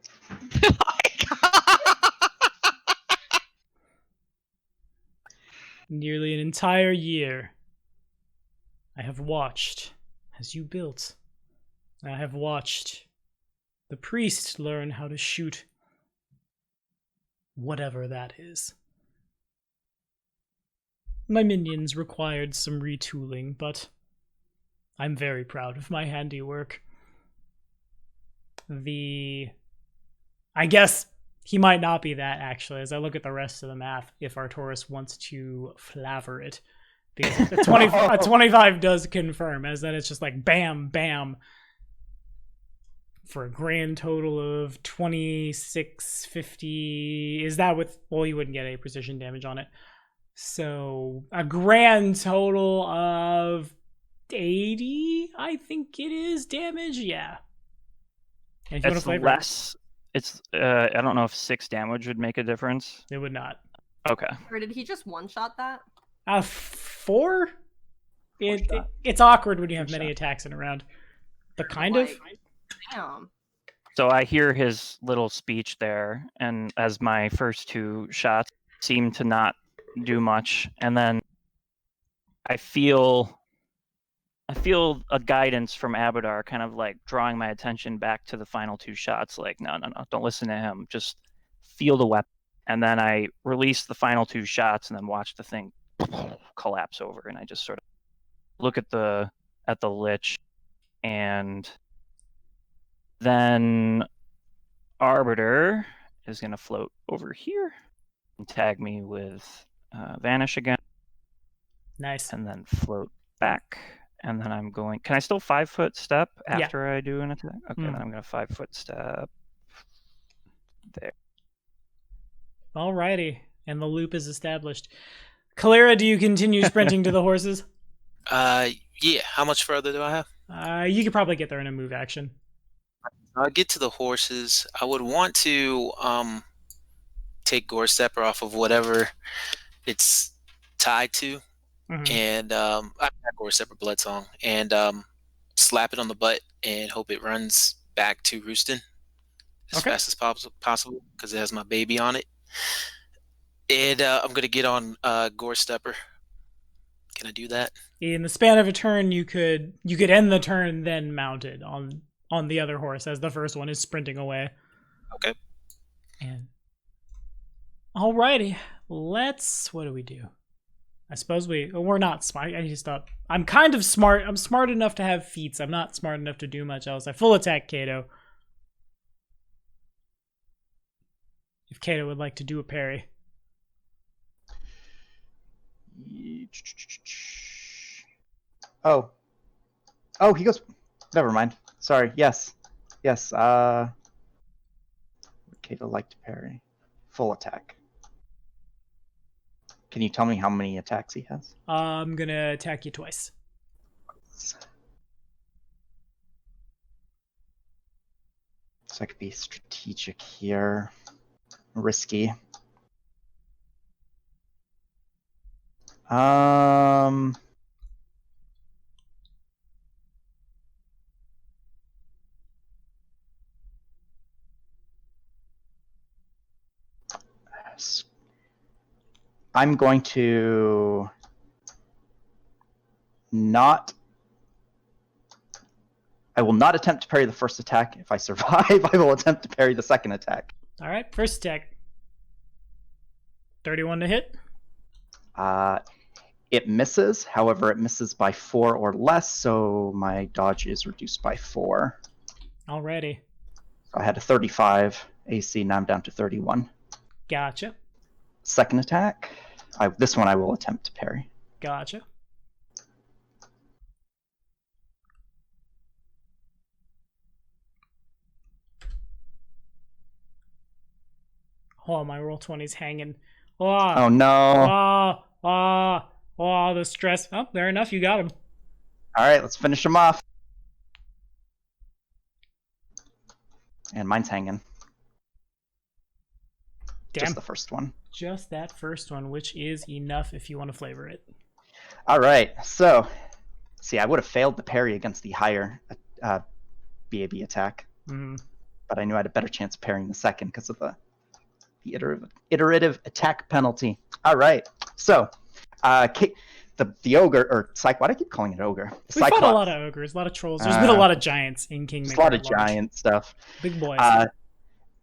Nearly an entire year, I have watched as you built. I have watched the priest learn how to shoot whatever that is. My minions required some retooling, but I'm very proud of my handiwork. I guess he might not be that, actually, as I look at the rest of the math, if Artoris wants to flavor it. Because a 25 does confirm, as then it's just like bam, bam. for a grand total of 2650. Is that with, well, you wouldn't get any precision damage on it. So a grand total of 80, I think it is, damage. Yeah. And if you want to It's flavor less. It's I don't know if 6 damage would make a difference. it would not. Okay. Or did he just one-shot that? 4? shot. It's awkward when you have Four many shot. attacks in a round. But kind of. Like, damn. So I hear his little speech there, and as my first 2 shots seem to not do much, and then I feel a guidance from Abadar kind of like drawing my attention back to the final 2 shots, like, no, don't listen to him, just feel the weapon. And then I release the final 2 shots and then watch the thing collapse over, and I just sort of look at the lich, and then Arbiter is going to float over here and tag me with Vanish again, Nice. and then float back. And then I'm going... Can I still 5-foot step after I do an attack? Okay, then I'm going to 5-foot step there. Alrighty. And the loop is established. Kalera, do you continue sprinting to the horses? Yeah. How much further do I have? You could probably get there in a move action. I'll get to the horses. I would want to take Gore Stepper off of whatever it's tied to, and I've got Gore Stepper Blood Song, and slap it on the butt and hope it runs back to Rooston as fast as possible because it has my baby on it. And I'm gonna get on Gore Stepper. Can I do that? In the span of a turn, you could end the turn then mounted on the other horse as the first one is sprinting away. Okay. And alrighty, what do we do? I suppose we're not smart. I just thought I'm kind of smart. I'm smart enough to have feats. I'm not smart enough to do much else. I full attack Kato. If Kato would like to do a parry. Oh, he goes. Never mind. Sorry. Yes. Kato like to parry. Full attack. Can you tell me how many attacks he has? I'm gonna attack you twice. So I could be strategic here. Risky. I'm going to not... I will not attempt to parry the first attack. If I survive, I will attempt to parry the second attack. All right, first attack. 31 to hit. It misses. However, it misses by 4 or less, so my dodge is reduced by 4. Alrighty. So I had a 35 AC, now I'm down to 31. Gotcha. Second attack. This one I will attempt to parry. Gotcha. Oh, my roll 20's hanging. Oh no. The stress. Oh, there enough. You got him. All right, let's finish him off. And mine's hanging. Damn. Just the first one. Just that first one, which is enough if you want to flavor it. All right, so see, I would have failed the parry against the higher BAB attack, but I knew I had a better chance of parrying the second because of the iterative attack penalty. All right, so the ogre, or why do I keep calling it ogre? We fought a lot of ogres, a lot of trolls. There's been a lot of giants in Kingmaker. A lot of giant stuff. Big boys.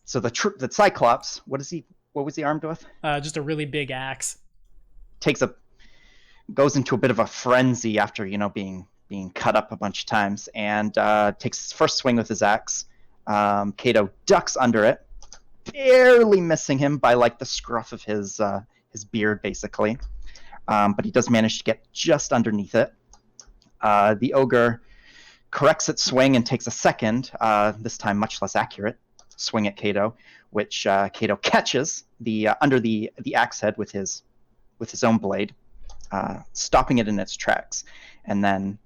So the Cyclops, what was he armed with? Just a really big axe. Goes into a bit of a frenzy after being cut up a bunch of times, and takes his first swing with his axe. Kato ducks under it, barely missing him by like the scruff of his beard, basically. But he does manage to get just underneath it. The ogre corrects its swing and takes a second, this time much less accurate, swing at Kato, which Kato catches under the axe head with his own blade, stopping it in its tracks. And then,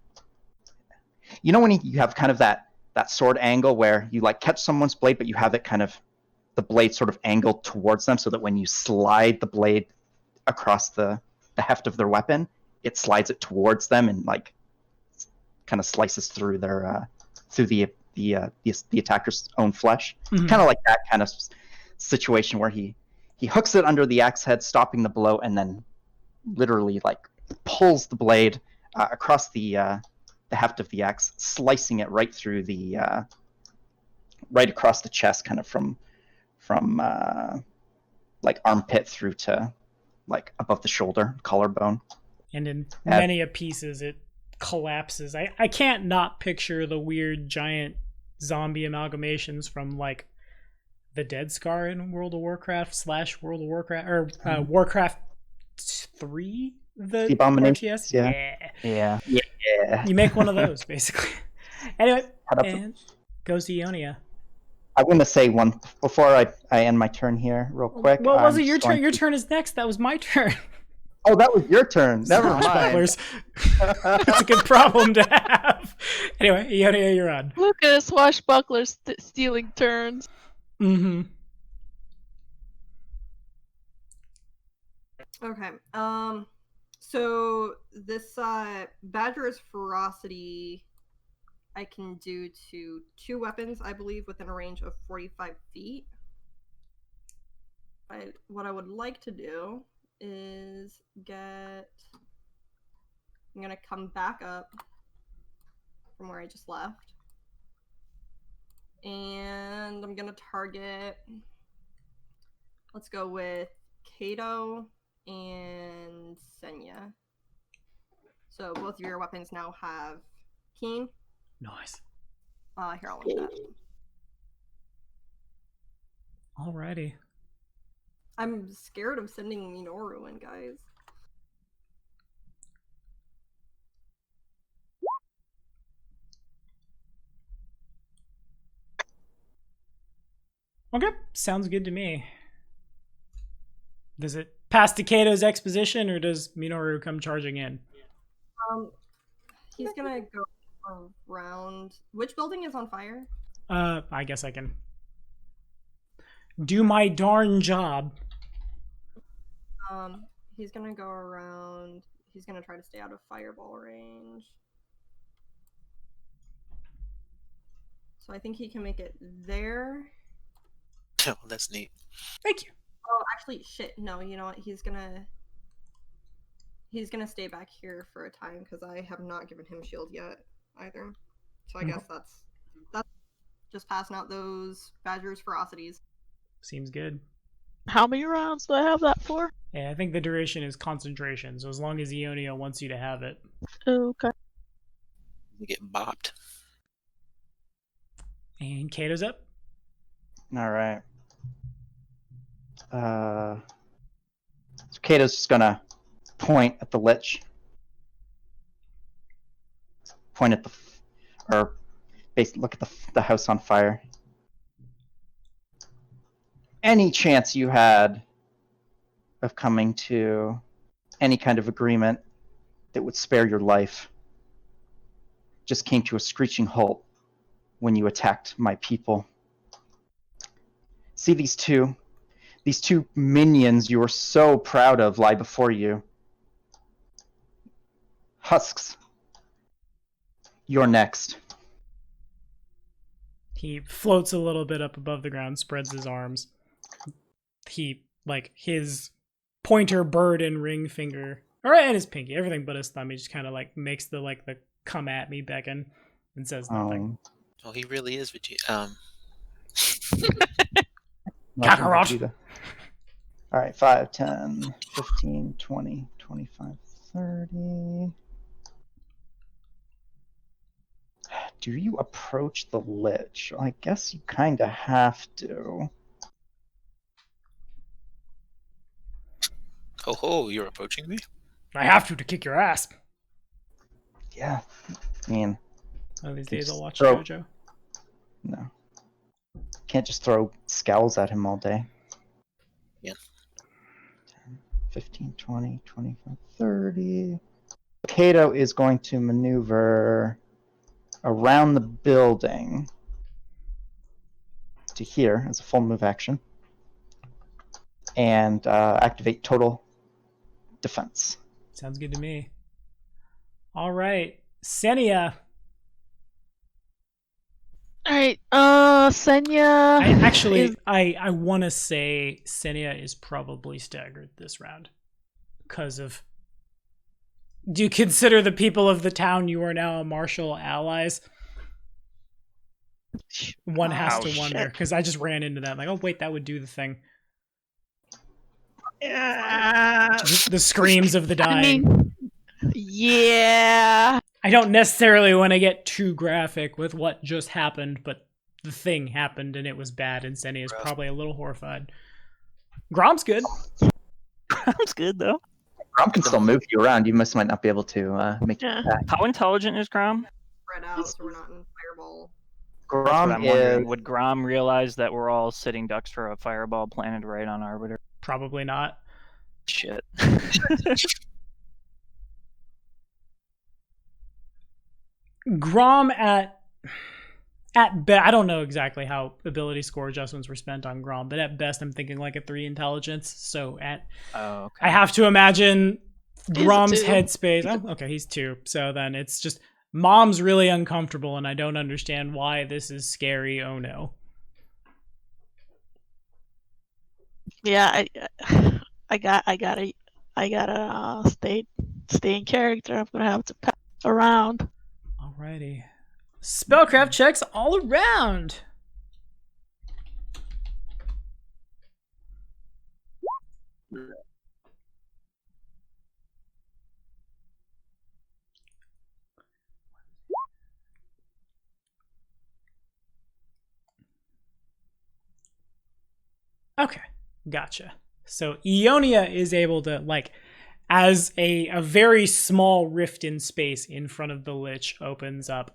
you know when you have kind of that sword angle where you like catch someone's blade, but you have it kind of, the blade sort of angled towards them, so that when you slide the blade across the heft of their weapon, it slides it towards them and like kind of slices through their through the attacker's own flesh. Mhm. Kind of like that kind of situation where he hooks it under the axe head, stopping the blow, and then literally like pulls the blade across the heft of the axe, slicing it right through the right across the chest, kind of from like armpit through to like above the shoulder, collarbone. And in many a pieces, it collapses. I can't not picture the weird giant zombie amalgamations from like the Dead Scar in World of Warcraft / World of Warcraft or Warcraft 3. The Abomination. RTS. Yeah. You make one of those basically. Anyway, and goes to Ionia. I'm going to say one before I end my turn here real quick. Well, was it your turn? Your turn is next. That was my turn. Oh, that was your turn. Never mind. Swashbucklers. That's a good problem to have. Anyway, Ionia, you're on. Look at swashbucklers stealing turns. Mm-hmm. Okay. So this Badger's Ferocity I can do to 2 weapons, I believe, within a range of 45 feet. What I would like to do is I'm going to come back up from where I just left. And I'm going to target, let's go with Kato and Senya. So both of your weapons now have Keen. Nice. Here, I'll launch that. Alrighty. I'm scared of sending Minoru in, guys. Okay, sounds good to me. Does it pass to Kato's exposition, or does Minoru come charging in? He's gonna go around. Which building is on fire? I guess I can do my darn job. He's gonna go around. He's gonna try to stay out of fireball range. So I think he can make it there. Oh, that's neat. Thank you. Oh, actually, shit. No, you know what? He's gonna stay back here for a time because I have not given him shield yet either. So I guess that's just passing out those Badger's Ferocities. Seems good. How many rounds do I have that for? Yeah, I think the duration is concentration, so as long as Ionia wants you to have it. Okay. You get bopped. And Kato's up. All right. So Kato's just gonna point at the lich. Point at or basically look at the house on fire. Any chance you had of coming to any kind of agreement that would spare your life just came to a screeching halt when you attacked my people. See these two minions you were so proud of lie before you. Husks, you're next. He floats a little bit up above the ground, spreads his arms. He, like, his pointer, bird, and ring finger, and his pinky, everything but his thumb, he just kind of, like, makes the come at me beckon and says nothing. Oh, he really is Kakarot! All right, 5, 10, 15, 20, 25, 30. Do you approach the lich? I guess you kind of have to. Oh, you're approaching me? I have to kick your ass. Yeah, I mean, One of these Can days I'll just watch throw- JoJo. No. Can't just throw scowls at him all day. Yeah. 10, 15, 20, 25, 30. Kato is going to maneuver around the building to here as a full move action. And activate total defense. Sounds good to me. All right, Senia. All right, Senya. I want to say Senia is probably staggered this round because of. Do you consider the people of the town you are now a martial allies? One has to wonder because I just ran into that. Like, oh wait, that would do the thing. The screams of the dying. I mean, yeah. I don't necessarily want to get too graphic with what just happened, but the thing happened and it was bad, and Senia is probably a little horrified. Grom's good. Grom's good though. Grom can still move you around. You might not be able to make it back. How intelligent is Grom? Spread out so we're not in fireball. That's what Grom I'm wondering. is. Would Grom realize that we're all sitting ducks for a fireball planted right on Arbiter? Probably not. Shit. Grom at best, I don't know exactly how ability score adjustments were spent on Grom, but at best I'm thinking like a 3 intelligence. So I have to imagine Grom's headspace. Oh, okay, he's 2. So then it's just Mom's really uncomfortable and I don't understand why this is scary. Oh no. Yeah, I gotta stay in character. I'm gonna have to pass around. Alrighty. Spellcraft checks all around. Okay, gotcha. So Ionia is able to, like, as a very small rift in space in front of the Lich opens up,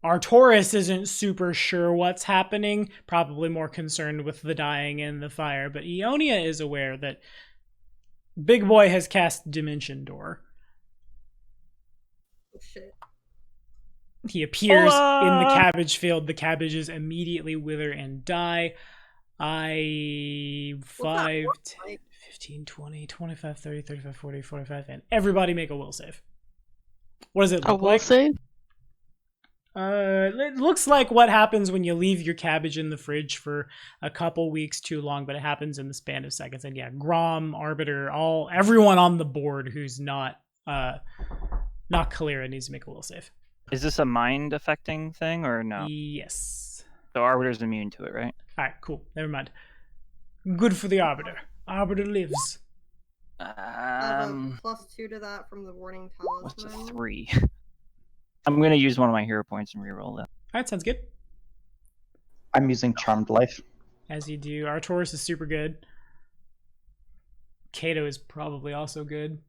Arcturus isn't super sure what's happening, probably more concerned with the dying and the fire, but Ionia is aware that Big Boy has cast Dimension Door. Oh, shit. He appears in the cabbage field. The cabbages immediately wither and die. 5, 10, 15, 20, 25, 30, 35, 40, 45, and everybody make a will save. What does it look like? Will save? It looks like what happens when you leave your cabbage in the fridge for a couple weeks too long, but it happens in the span of seconds. And yeah, Grom, Arbiter, everyone on the board who's not Kalira needs to make a will save. Is this a mind affecting thing or no? Yes. So Arbiter's immune to it, right? Alright, cool. Never mind. Good for the Arbiter. Arbiter lives. +2 to that from the warning What's a talisman. 3? I'm gonna use one of my hero points and reroll that. Alright, sounds good. I'm using Charmed Life. As you do. Arcturus is super good. Kato is probably also good.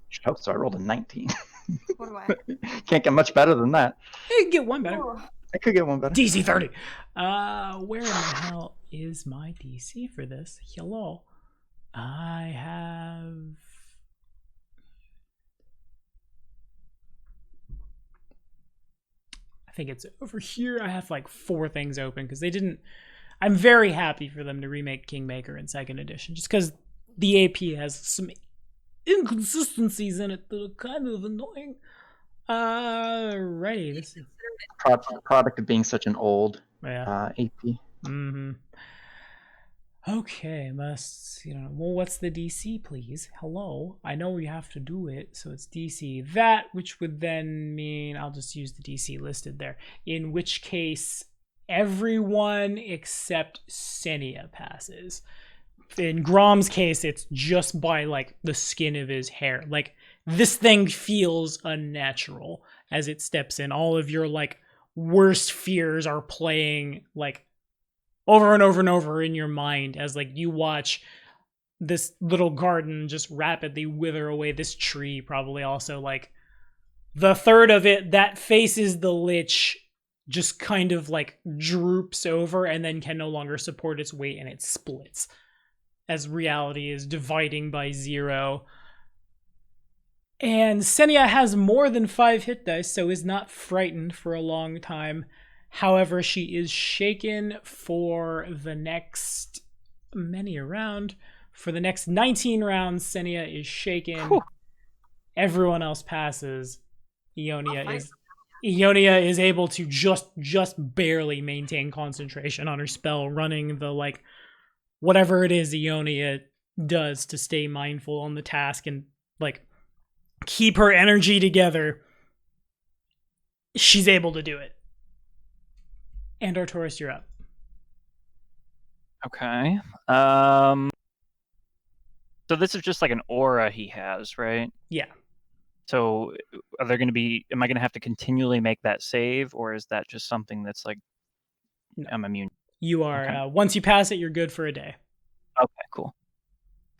Should hope so. I rolled a 19. What do I? Can't get much better than that. You can get one better. Oh, I could get one better. DC 30. Where in the hell is my DC for this? Hello. I have... I think it's over here. I have like 4 things open because they didn't... I'm very happy for them to remake Kingmaker in 2nd edition just because the AP has some inconsistencies in it that are kind of annoying. Alrighty. This is... Product of being such an old Yeah. AP. Mm-hmm. Okay, well, what's the DC, please? Hello. I know we have to do it, so it's DC that, which would then mean I'll just use the DC listed there. In which case, everyone except Senia passes. In Grom's case, it's just by, like, the skin of his hair. Like, this thing feels unnatural as it steps in. All of your, like, worst fears are playing, like, over and over and over in your mind as, like, you watch this little garden just rapidly wither away. This tree probably also, like, The third of it that faces the Lich just kind of like droops over and then can no longer support its weight, and it splits as reality is dividing by 0. And Senya has more than 5 hit dice, so is not frightened for a long time. However, she is shaken for the next many around. For the next 19 rounds, Senya is shaken. Whew. Everyone else passes. Ionia is able to just barely maintain concentration on her spell, running the like whatever it is Ionia does to stay mindful on the task and like keep her energy together. She's able to do it. And Arcturus, you're up. Okay. So this is just like an aura he has, right? Yeah. So are there going to be? Am I going to have to continually make that save, or is that just something that's like No. I'm immune? You are. Okay. Once you pass it, you're good for a day. Okay, cool.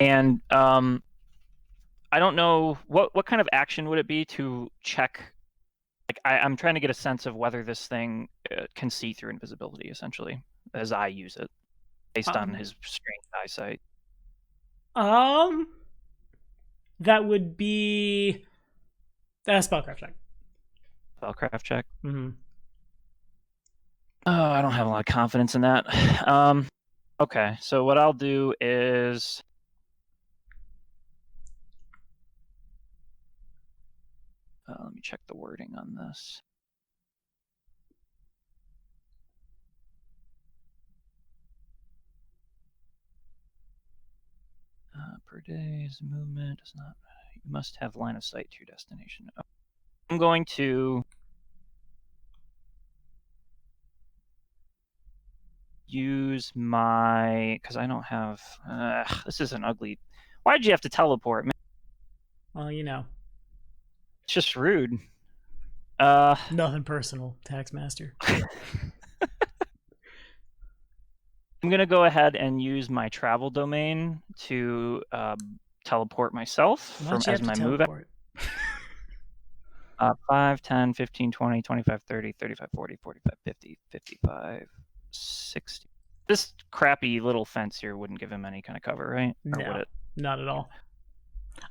And I don't know what kind of action would it be to check. Like I'm trying to get a sense of whether this thing can see through invisibility, essentially, as I use it, based on his strange eyesight. That would be a spellcraft check. Spellcraft check. Mm-hmm. Oh, I don't have a lot of confidence in that. Okay, so what I'll do is let me check the wording on this. Per day's movement does not. You must have line of sight to your destination. I'm going to use my because I don't have. This is an ugly. Why'd you have to teleport, man? Well, you know. It's just rude. Nothing personal, Taxmaster. I'm going to go ahead and use my travel domain to teleport myself as my move. 5, 10, 15, 20, 25, 30, 35, 40, 45, 50, 55, 60. This crappy little fence here wouldn't give him any kind of cover, right? Or would No, it? not at all.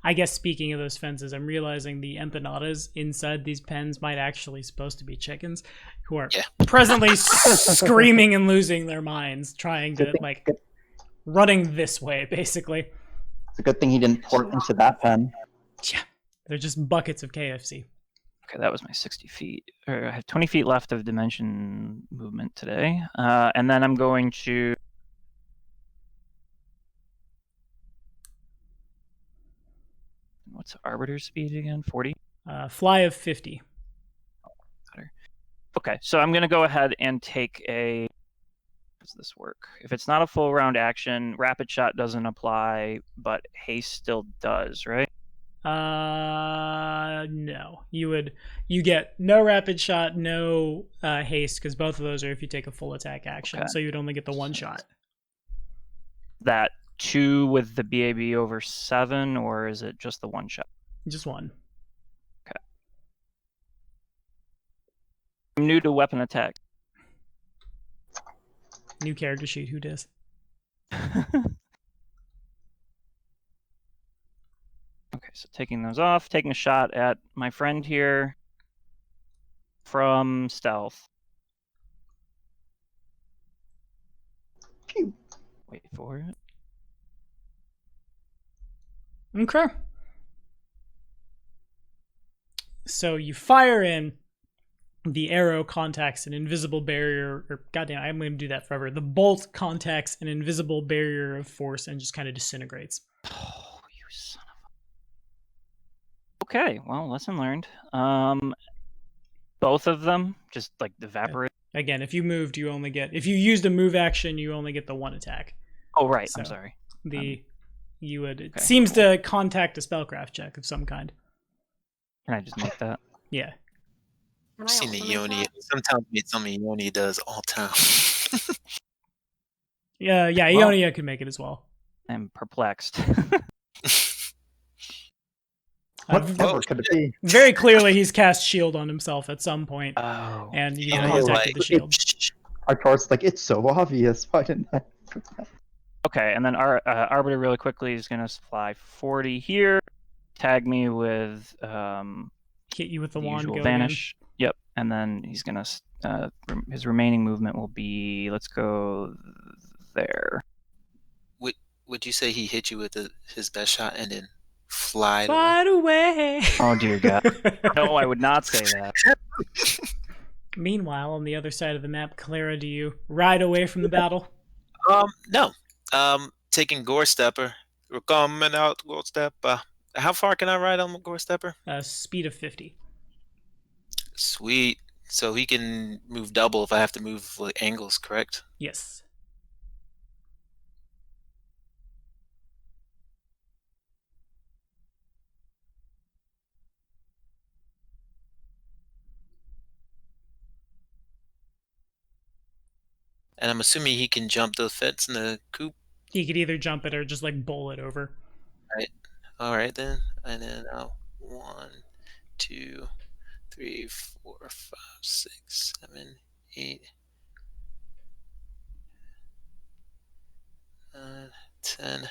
I guess speaking of those fences, I'm realizing the empanadas inside these pens might actually supposed to be chickens who are presently screaming and losing their minds, trying to running this way, basically. It's a good thing he didn't port into that pen. Yeah, they're just buckets of KFC. Okay, that was my 60 feet. I have 20 feet left of dimension movement today. And then I'm going to... What's Arbiter's speed again? 40? Fly of 50. Okay, so I'm going to go ahead and take a... How does this work? If it's not a full round action, Rapid Shot doesn't apply, but Haste still does, right? No. You get no Rapid Shot, no Haste, because both of those are if you take a full attack action, Okay. so you'd only get the one shot. That 2 with the BAB over 7, or is it just the one shot? Just one. Okay. I'm new to weapon attack. New character sheet, who does? Okay, so taking those off, taking a shot at my friend here from stealth. Pew. Wait for it. Okay. So you fire in, the arrow contacts an invisible barrier, or goddamn, I'm going to do that forever. The bolt contacts an invisible barrier of force and just kind of disintegrates. Oh, you son of a... Okay, well, lesson learned. Both of them just like evaporate. Again, if you moved, you only get, if you used a move action, you only get the one attack. Oh, right. So I'm sorry. You would, it Okay, seems cool. to contact a spellcraft check of some kind. Can I just make that? Yeah. Can I I've seen also the make Yoni. that? Sometimes it's something Yoni does all the time. Yeah, Well- Ionia could make it as well. I'm perplexed. Whatever could it be? Very clearly, he's cast shield on himself at some point, Oh. and you Yeah, contacted the shield. Arcturus is like, it's so obvious. Why didn't I? Okay, and then our Arbiter really quickly is going to fly 40 here, tag me with Hit you with the wand, usual go vanish. Yep, and then he's going to his remaining movement will be, let's go there. Would you say he hit you with his best shot and then fly again. away? Fight away! Oh dear God. No, I would not say that. Meanwhile, on the other side of the map, Clara, do you ride away from the battle? No. Taking Gore Stepper. We're coming out, Gore Stepper. How far can I ride on Gore Stepper? Speed of 50. Sweet. So he can move double if I have to move like angles, correct? Yes. And I'm assuming he can jump the fence in the coop. He could either jump it or just like bowl it over. All right then. And then 1, 2, 3, 4, 5, 6, 7, 8, 9, 10.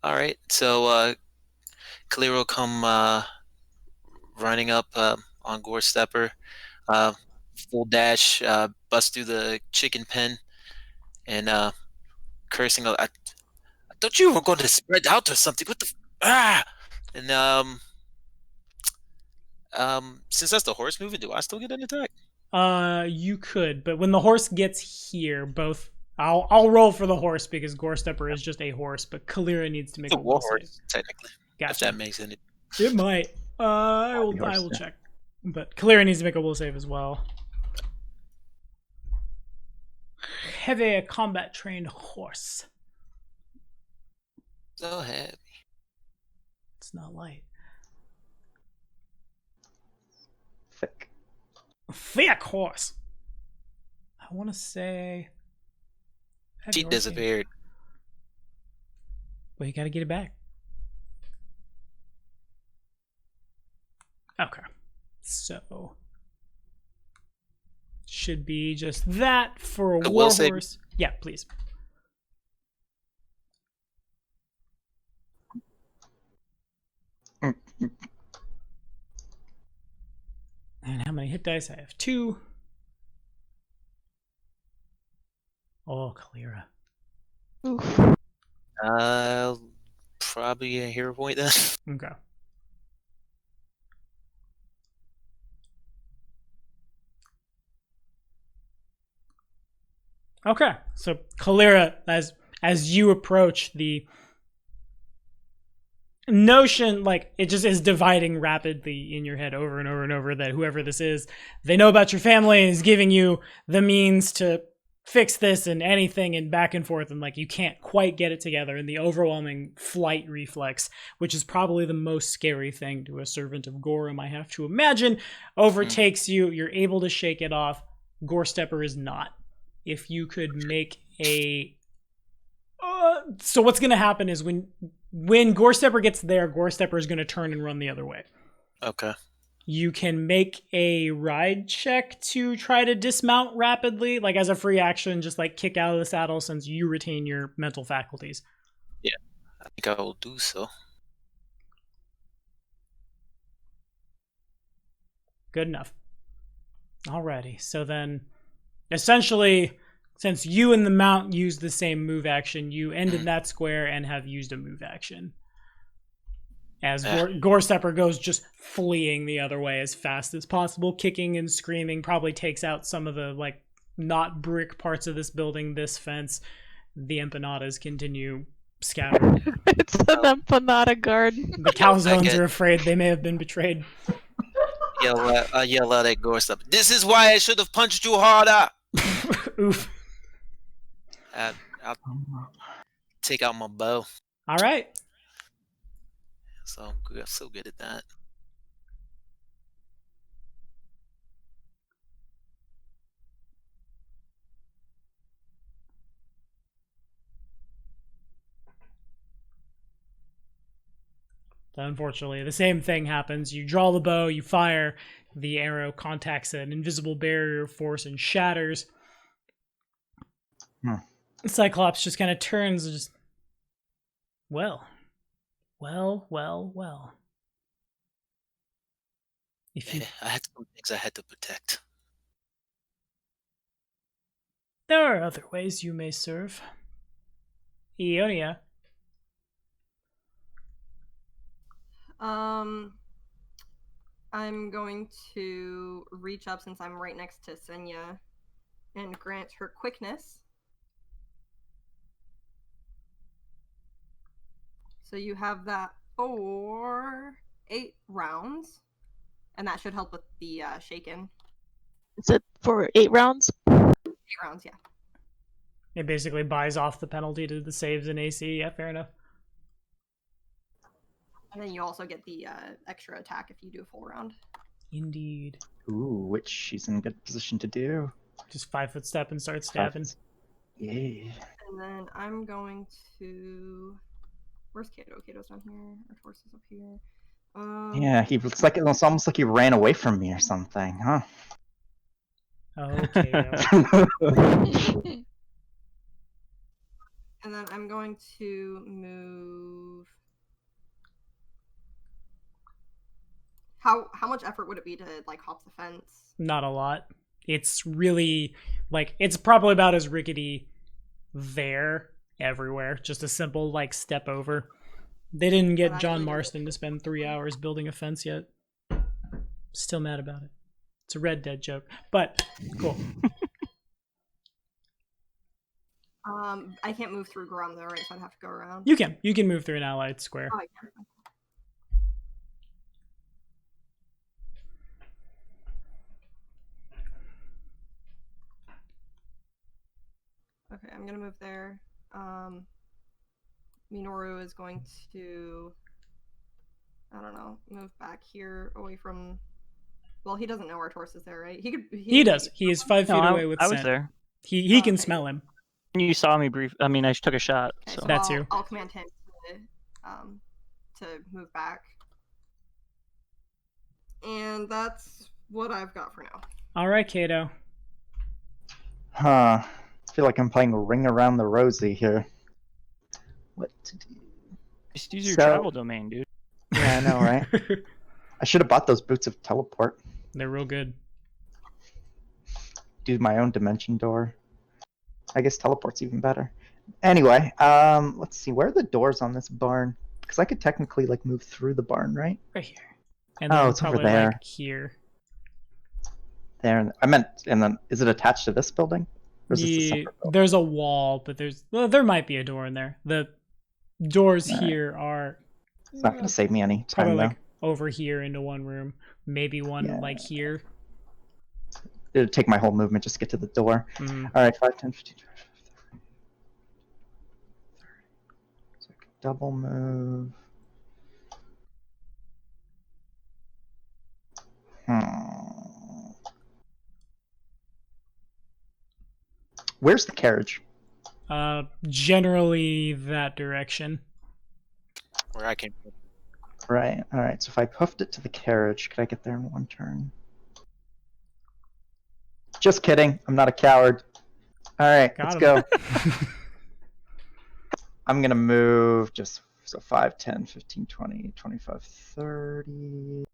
All right. So Clear will come running up on Gore Stepper. Full dash, bust through the chicken pen, and cursing. I thought you were going to spread out or something. What the? And since that's the horse moving, do I still get an attack? You could, but when the horse gets here, both I'll roll for the horse because Gore Stepper is just a horse, but Kalira needs to make It's a a war will horse, save. technically. If Gotcha. that makes any. It might. I will horse, check. But Kalira needs to make a will save as well. Heavy combat trained horse. So heavy. It's not light. Thick. Thick horse. I want to say. She Arcane. disappeared. Well, you gotta get it back. Okay. So. Should be just that for a The war will save- horse. Yeah, please. And how many hit dice? I have 2. Oh, Kalira. Oof. Probably a hero point then. Okay. Okay, so Kalira, as you approach, the notion, like, it just is dividing rapidly in your head over and over and over that whoever this is, they know about your family and is giving you the means to fix this and anything and back and forth, and like you can't quite get it together, and the overwhelming flight reflex, which is probably the most scary thing to a servant of Gorum, I have to imagine, overtakes you. You're able to shake it off. Gore Stepper is not. If you could make a so what's going to happen is when Gore Stepper gets there, Gore Stepper is going to turn and run the other way. Okay. You can make a ride check to try to dismount rapidly, like as a free action, just like kick out of the saddle since you retain your mental faculties. Yeah, I think I will do so. Good enough. Alrighty, so then essentially, since you and the mount use the same move action, you end in that square and have used a move action. As Gore Stepper goes just fleeing the other way as fast as possible, kicking and screaming, probably takes out some of the like not brick parts of this building, this fence. The empanadas continue scattering. It's an empanada garden. The calzones get- are afraid they may have been betrayed. Yell out at Gore Stepper. This is why I should have punched you harder. Oof. I'll take out my bow. All right. So I'm so good at that. Unfortunately, the same thing happens. You draw the bow, you fire, the arrow contacts an invisible barrier of force and shatters. Cyclops just kind of turns and just, well. If you, I had some things I had to protect. there are other ways you may serve. Ionia. I'm going to reach up since I'm right next to Senya and grant her quickness. So you have that for 8 rounds, and that should help with the shaken. Is it for 8 rounds? 8 rounds, yeah. It basically buys off the penalty to the saves and AC. Yeah, fair enough. And then you also get the extra attack if you do a full round. Indeed. Ooh, which she's in good position to do. Just 5-foot step and start stabbing. Yeah. And then I'm going to... Where's Kato? Kato's down here. Our torso is up here. Yeah, he looks like it's almost like he ran away from me or something, huh? Okay. And then I'm going to move... How much effort would it be to like hop the fence? Not a lot. It's really like it's probably about as rickety there everywhere. Just a simple like step over. They didn't get John Marston to spend 3 hours building a fence yet. Still mad about it. It's a Red Dead joke, but cool. I can't move through Grum though, right? So I'd have to go around. You can move through an allied square. Oh, I can. Okay, I'm gonna move there. Minoru is going to, I don't know, move back here away from. Well, he doesn't know our torso is there, right? He could. He does. He is 5 feet away with I was scent. there. He can Okay. smell him. You saw me brief. I mean, I took a shot. Okay, So so That's I'll, you. I'll command him to move back. And that's what I've got for now. All right, Kato. Huh. I feel like I'm playing a ring around the rosy here. What to do? just use your So- travel domain, dude. Yeah, I know, right? I should have bought those boots of teleport. They're real good. Do my own dimension door. I guess teleport's even better. Anyway, let's see. Where are the doors on this barn? Because I could technically like move through the barn, right? Right here. And Oh, then it's over probably there. like here. There. I meant, and then is it attached to this building? Or is this a Yeah, separate building? there's a wall, but there might be a door in there. The doors Alright. here are It's not going to save me any probably time though. like over here into one room, maybe one Yeah. like here. It'll take my whole movement just to get to the door. Mhm. All right, 5, 10, 15, 20, 30. So I can double move. Where's the carriage? Generally that direction. Where I came from. Right. All right. So if I hoofed it to the carriage, could I get there in one turn? Just kidding. I'm not a coward. All right. Got Let's him. go. I'm going to move just so 5, 10, 15, 20, 25, 30.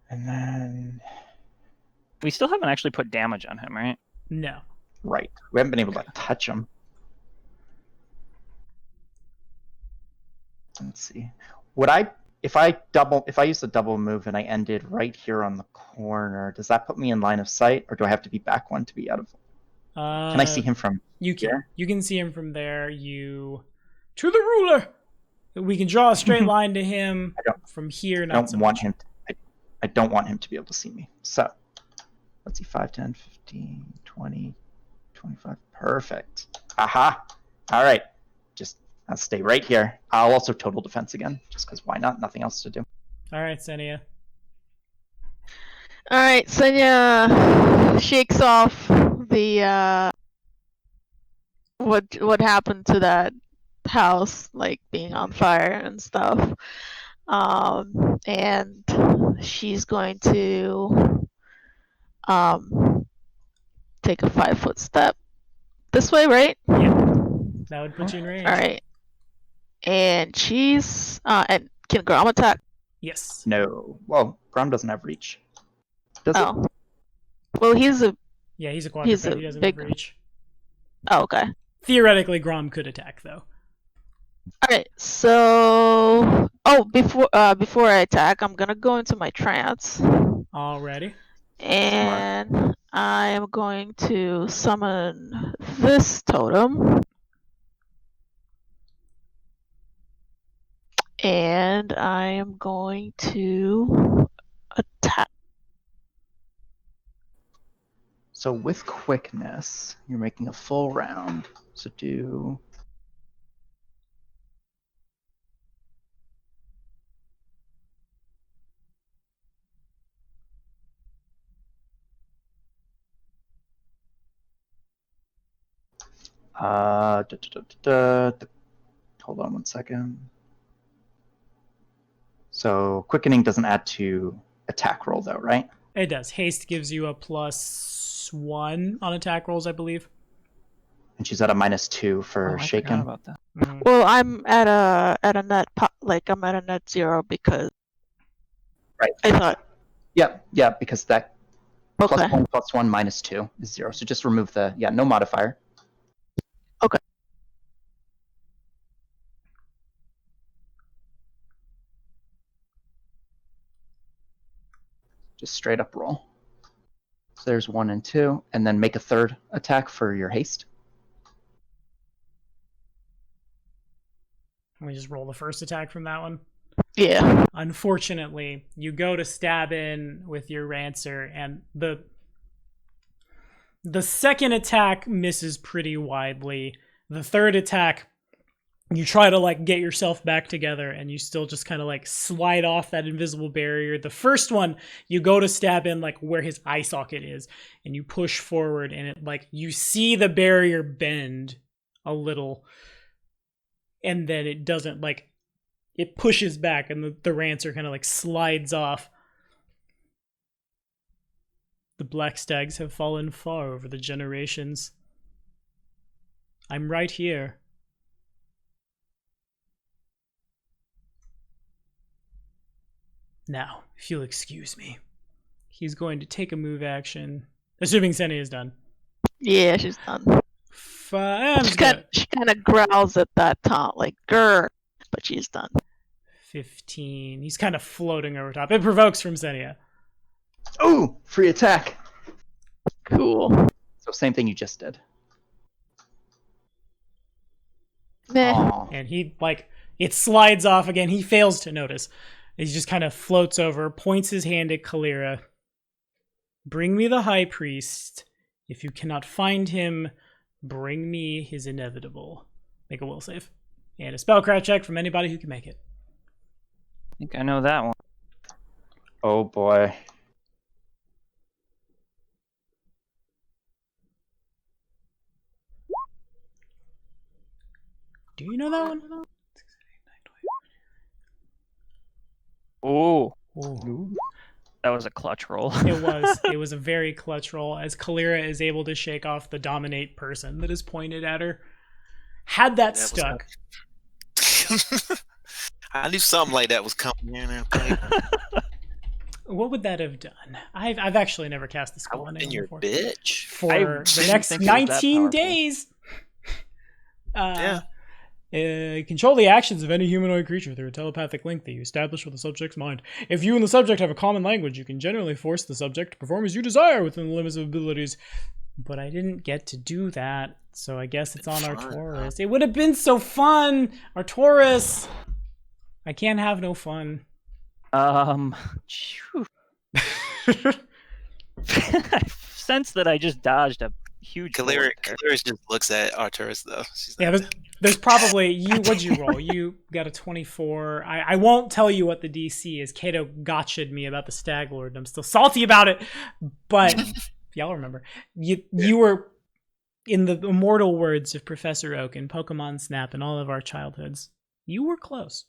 And then, We still haven't actually put damage on him, right? No. right. We haven't been able to touch him. Let's see. Would I, if I use the double move and I ended right here on the corner, does that put me in line of sight, or do I have to be back one to be out of? Can I see him from You can. here? You can see him from there. You to the ruler. We can draw a straight line to him I don't- from here. I Not don't so want much. him. I don't want him to be able to see me. So, let's see. 5, 10, 15, 20, 25. Perfect. Aha. All right. Just I'll stay right here. I'll also total defense again, just because why not? Nothing else to do. All right, Senia. All right, Senya shakes off the what happened to that house like being on fire and stuff. And she's going to take a 5-foot step this way, right? That would put you in range. All right. And she's and can Grom attack? Yes. No. Well, Grom doesn't have reach. Does it? Oh. Well, he's a Yeah, he's a quadruped. a He doesn't big- have reach. oh, okay. Theoretically, Grom could attack though. All right. So, before I attack, I'm gonna go into my trance, Already. and I am going to summon this totem, and I am going to attack. So with quickness, you're making a full round. So do. Hold on 1 second. So quickening doesn't add to attack roll though, right? It does. Haste gives you a +1 on attack rolls, I believe. And she's at a -2 Oh, for I forgot shaken. about that. Well, I'm at a net I'm at a net 0 because Right. I thought Yeah, because that okay. +1 +1 -2 is 0. So just remove the no modifier. Okay. Just straight up roll. So there's 1 and 2, and then make a third attack for your haste. Let me just roll the first attack from that one. Yeah. Unfortunately, you go to stab in with your Rancer, and the second attack misses pretty widely. The third attack, you try to like get yourself back together, and you still just kind of like slide off that invisible barrier. The first one, you go to stab in like where his eye socket is, and you push forward, and it like you see the barrier bend a little, and then it doesn't like it pushes back, and the Rancer kind of like slides off. The black stags have fallen far over the generations. I'm right here. Now, if you'll excuse me, he's going to take a move action, assuming Senny is done. Yeah, she's done. She kind of growls at that taunt, like grr, but she's done. 15. He's kind of floating over top. It provokes from Xenia. Ooh, free attack. Cool. So same thing you just did. Meh. Aw. And he, like, it slides off again. He fails to notice. He just kind of floats over, points his hand at Kalira. Bring me the High Priest. If you cannot find him, bring me his inevitable. Make a will save. And a spellcraft check from anybody who can make it. I think I know that one. Oh boy. Do you know that one? Oh, Ooh. that was a clutch roll. It was a very clutch roll, as Kalira is able to shake off the dominate person that is pointed at her. Had that stuck. I knew something like that was coming in and play. What would that have done? I've actually never cast the I spell on in anyone your before. bitch. For I the didn't next think it was that 19 powerful. days. Yeah. Control the actions of any humanoid creature through a telepathic link that you establish with the subject's mind. If you and the subject have a common language, you can generally force the subject to perform as you desire within the limits of abilities. But I didn't get to do that, so I guess it's on Fun, Arcturus. It would have been so fun! Arcturus! I can't have no fun. Phew. I sense that I just dodged a huge Kalira bullet there. just looks at Arcturus though. She's Yeah, like, there's probably what'd you roll? You got a 24. I won't tell you what the DC is. Kato gotcha'd me about the Stag Lord, and I'm still salty about it. But y'all remember. You were in the immortal words of Professor Oak in Pokemon Snap and all of our childhoods, you were close.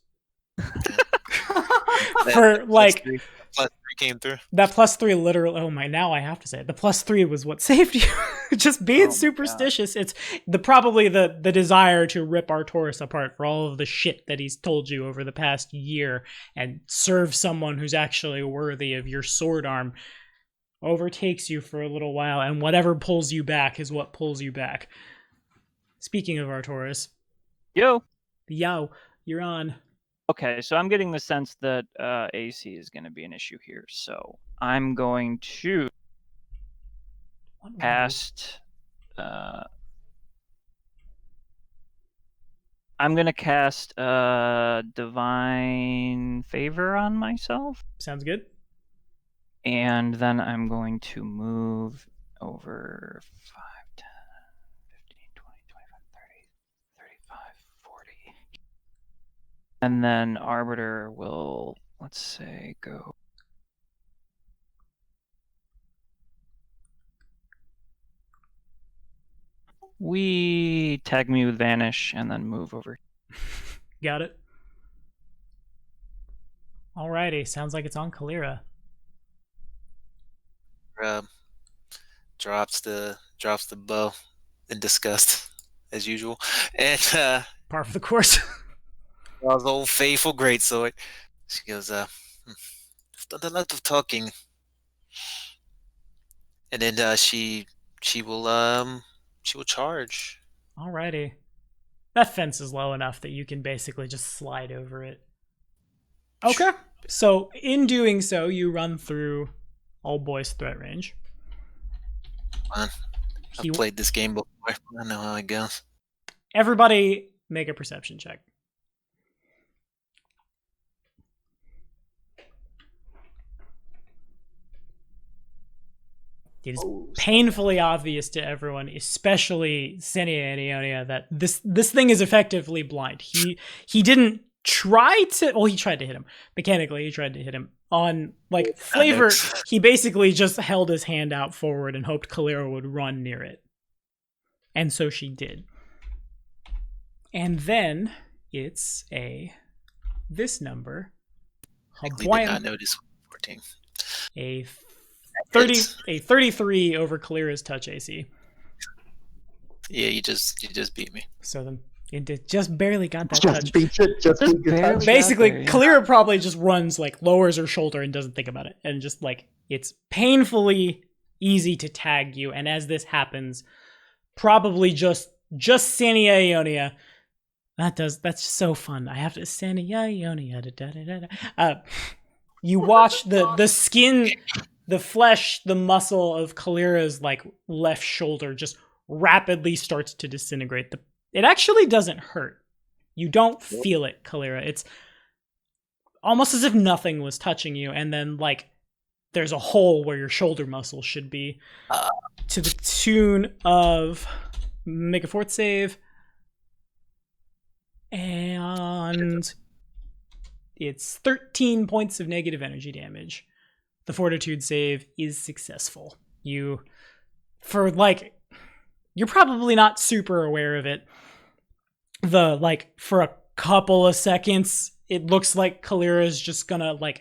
For like plus three came through. that +3 literally, oh my, now I have to say it. The +3 was what saved you. Just being superstitious. It's probably the desire to rip Arcturus apart for all of the shit that he's told you over the past year and serve someone who's actually worthy of your sword arm overtakes you for a little while, and whatever pulls you back is what pulls you back. Speaking of Arcturus, Yo. you're on. Okay, so I'm getting the sense that AC is going to be an issue here. So I'm going to cast. I'm going to cast Divine Favor on myself. Sounds good. And then I'm going to move over 5, 10, 15, 20, 25, 30, 35, 40. And then Arbiter will, let's say, go. We tag me with Vanish and then move over. Got it. Alrighty, sounds like it's on Kalira. Drops the bow in disgust as usual, and Par for the course. the old faithful greatsword. She goes, "I've done a lot of talking," and then she will charge. Alrighty. That fence is low enough that you can basically just slide over it. Okay. So in doing so, you run through Old Boy's threat range. I've played this game before. I know how it goes. Everybody make a perception check. It is painfully obvious to everyone, especially Senia and Ionia, that this thing is effectively blind. He didn't try to... Well, he tried to hit him. Mechanically, he tried to hit him. On, like, flavor, he basically just held his hand out forward and hoped Kalira would run near it. And so she did. And then it's this number. I did not notice 14. A 33 over Kalira's touch AC. Yeah, you just beat me. So then it just barely got that Just touch. beat it. Just beat your barely. touch. Basically, there, yeah. Kalira probably just runs, like, lowers her shoulder and doesn't think about it. And just, like, it's painfully easy to tag you. And as this happens, probably just Sania Ionia. That's so fun. I have to Sania Ionia. You watch the skin, the flesh, the muscle of Kalira's, like, left shoulder just rapidly starts to disintegrate. It actually doesn't hurt. You don't feel it, Kalira. It's almost as if nothing was touching you, and then, like, there's a hole where your shoulder muscle should be. To the tune of... Make a fourth save. And it's 13 points of negative energy damage. The fortitude save is successful. You're probably not super aware of it. For a couple of seconds, it looks like Kalira's just gonna, like...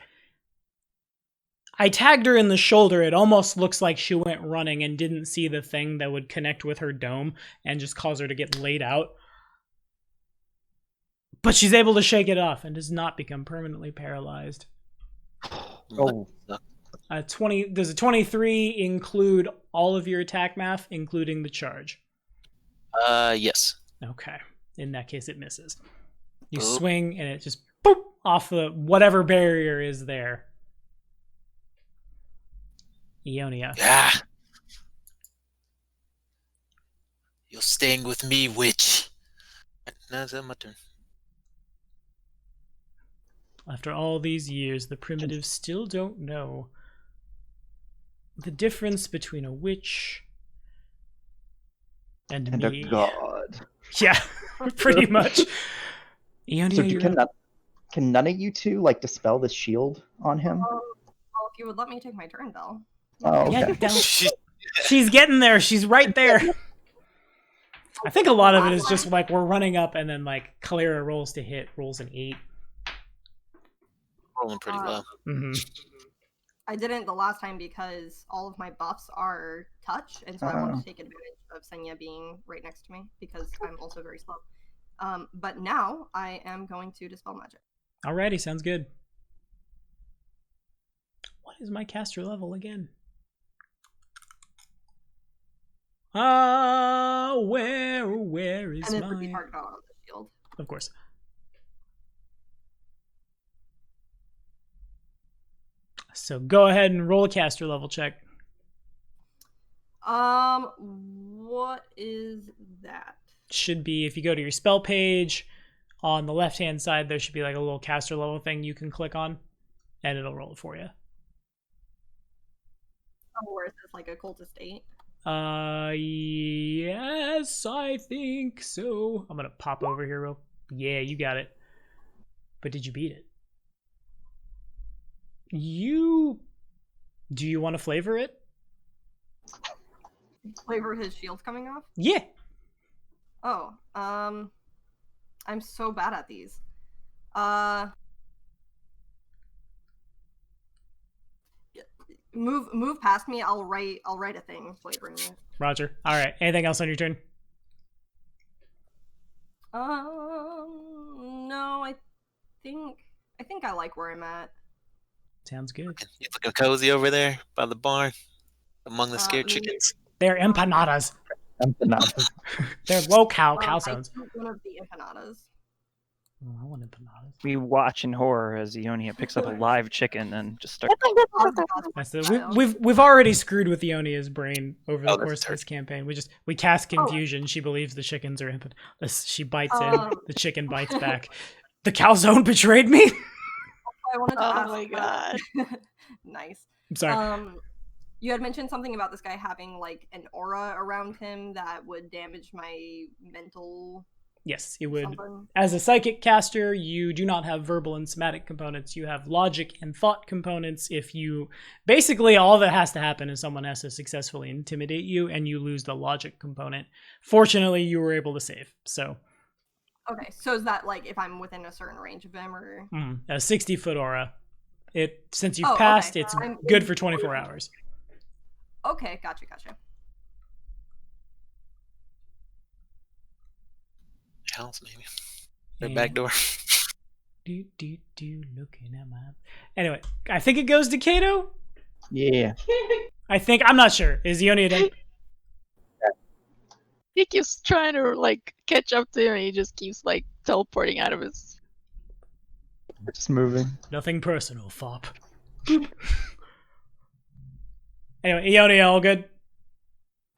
I tagged her in the shoulder. It almost looks like she went running and didn't see the thing that would connect with her dome and just cause her to get laid out. But she's able to shake it off and does not become permanently paralyzed. Oh. Does a 23 include all of your attack math, including the charge? Yes. Okay. In that case, it misses. You swing and it just boop off the whatever barrier is there. Ionia. Yeah. You're staying with me, witch. Now it's my turn. After all these years, the primitives still don't know the difference between a witch and me. A god. Yeah, pretty much. Ionia, So can none of you two, like, dispel the shield on him? Well, if you would let me take my turn, Belle. Oh, okay. Yeah, she's getting there. She's right there. I think a lot of it is just like we're running up and then like Kalera rolls to hit, rolls an 8. Rolling pretty well. Mm-hmm. I didn't the last time because all of my buffs are touch, and so I wanted to take advantage of Senya being right next to me because I'm also very slow. But now I am going to Dispel Magic. Alrighty, sounds good. What is my caster level again? Where is And it would be my... targeted on the shield. Of course. So go ahead and roll a caster level check. What is that? Should be, if you go to your spell page, on the left-hand side, there should be like a little caster level thing you can click on, and it'll roll it for you. Oh, where is this, like a cultist 8? Yes, I think so. I'm gonna pop over here real. Yeah, you got it. But did you beat it? Do you want to flavor it? Flavor his shield's coming off? Yeah. Oh, I'm so bad at these. Move past me. I'll write a thing flavoring it. Roger. All right. Anything else on your turn? No, I think I like where I'm at. Sounds good. You looking cozy over there by the barn, among the scared me- chickens. They're empanadas. Empanadas. They're low-cal I calzones. took one of the empanadas. Oh, I want empanadas. We watch in horror as Ionia picks up a live chicken and just starts. That's we've already screwed with Ionia's brain over the Oh, that's course of this campaign. We cast confusion. She believes the chickens are empanadas. She bites in. The chicken bites back. The calzone betrayed me. I wanted to Oh ask, my god. Nice. I'm sorry. You had mentioned something about this guy having like an aura around him that would damage my mental Yes, it would. something. As a psychic caster, you do not have verbal and somatic components. You have logic and thought components. If you basically all that has to happen is someone has to successfully intimidate you, and you lose the logic component. Fortunately, you were able to save. So Okay, so is that like if I'm within a certain range of him, or a 60-foot aura. Since you've Oh, passed, okay. it's I'm good in- for 24 hours. okay, gotcha. House maybe. The Yeah. back door. Looking at my... Anyway, I think it goes to Kato. Yeah. I'm not sure. Is Ionia done? He keeps trying to like catch up to him and he just keeps like teleporting out of his. Just moving. Nothing personal, fop. Anyway, Ionia, all good?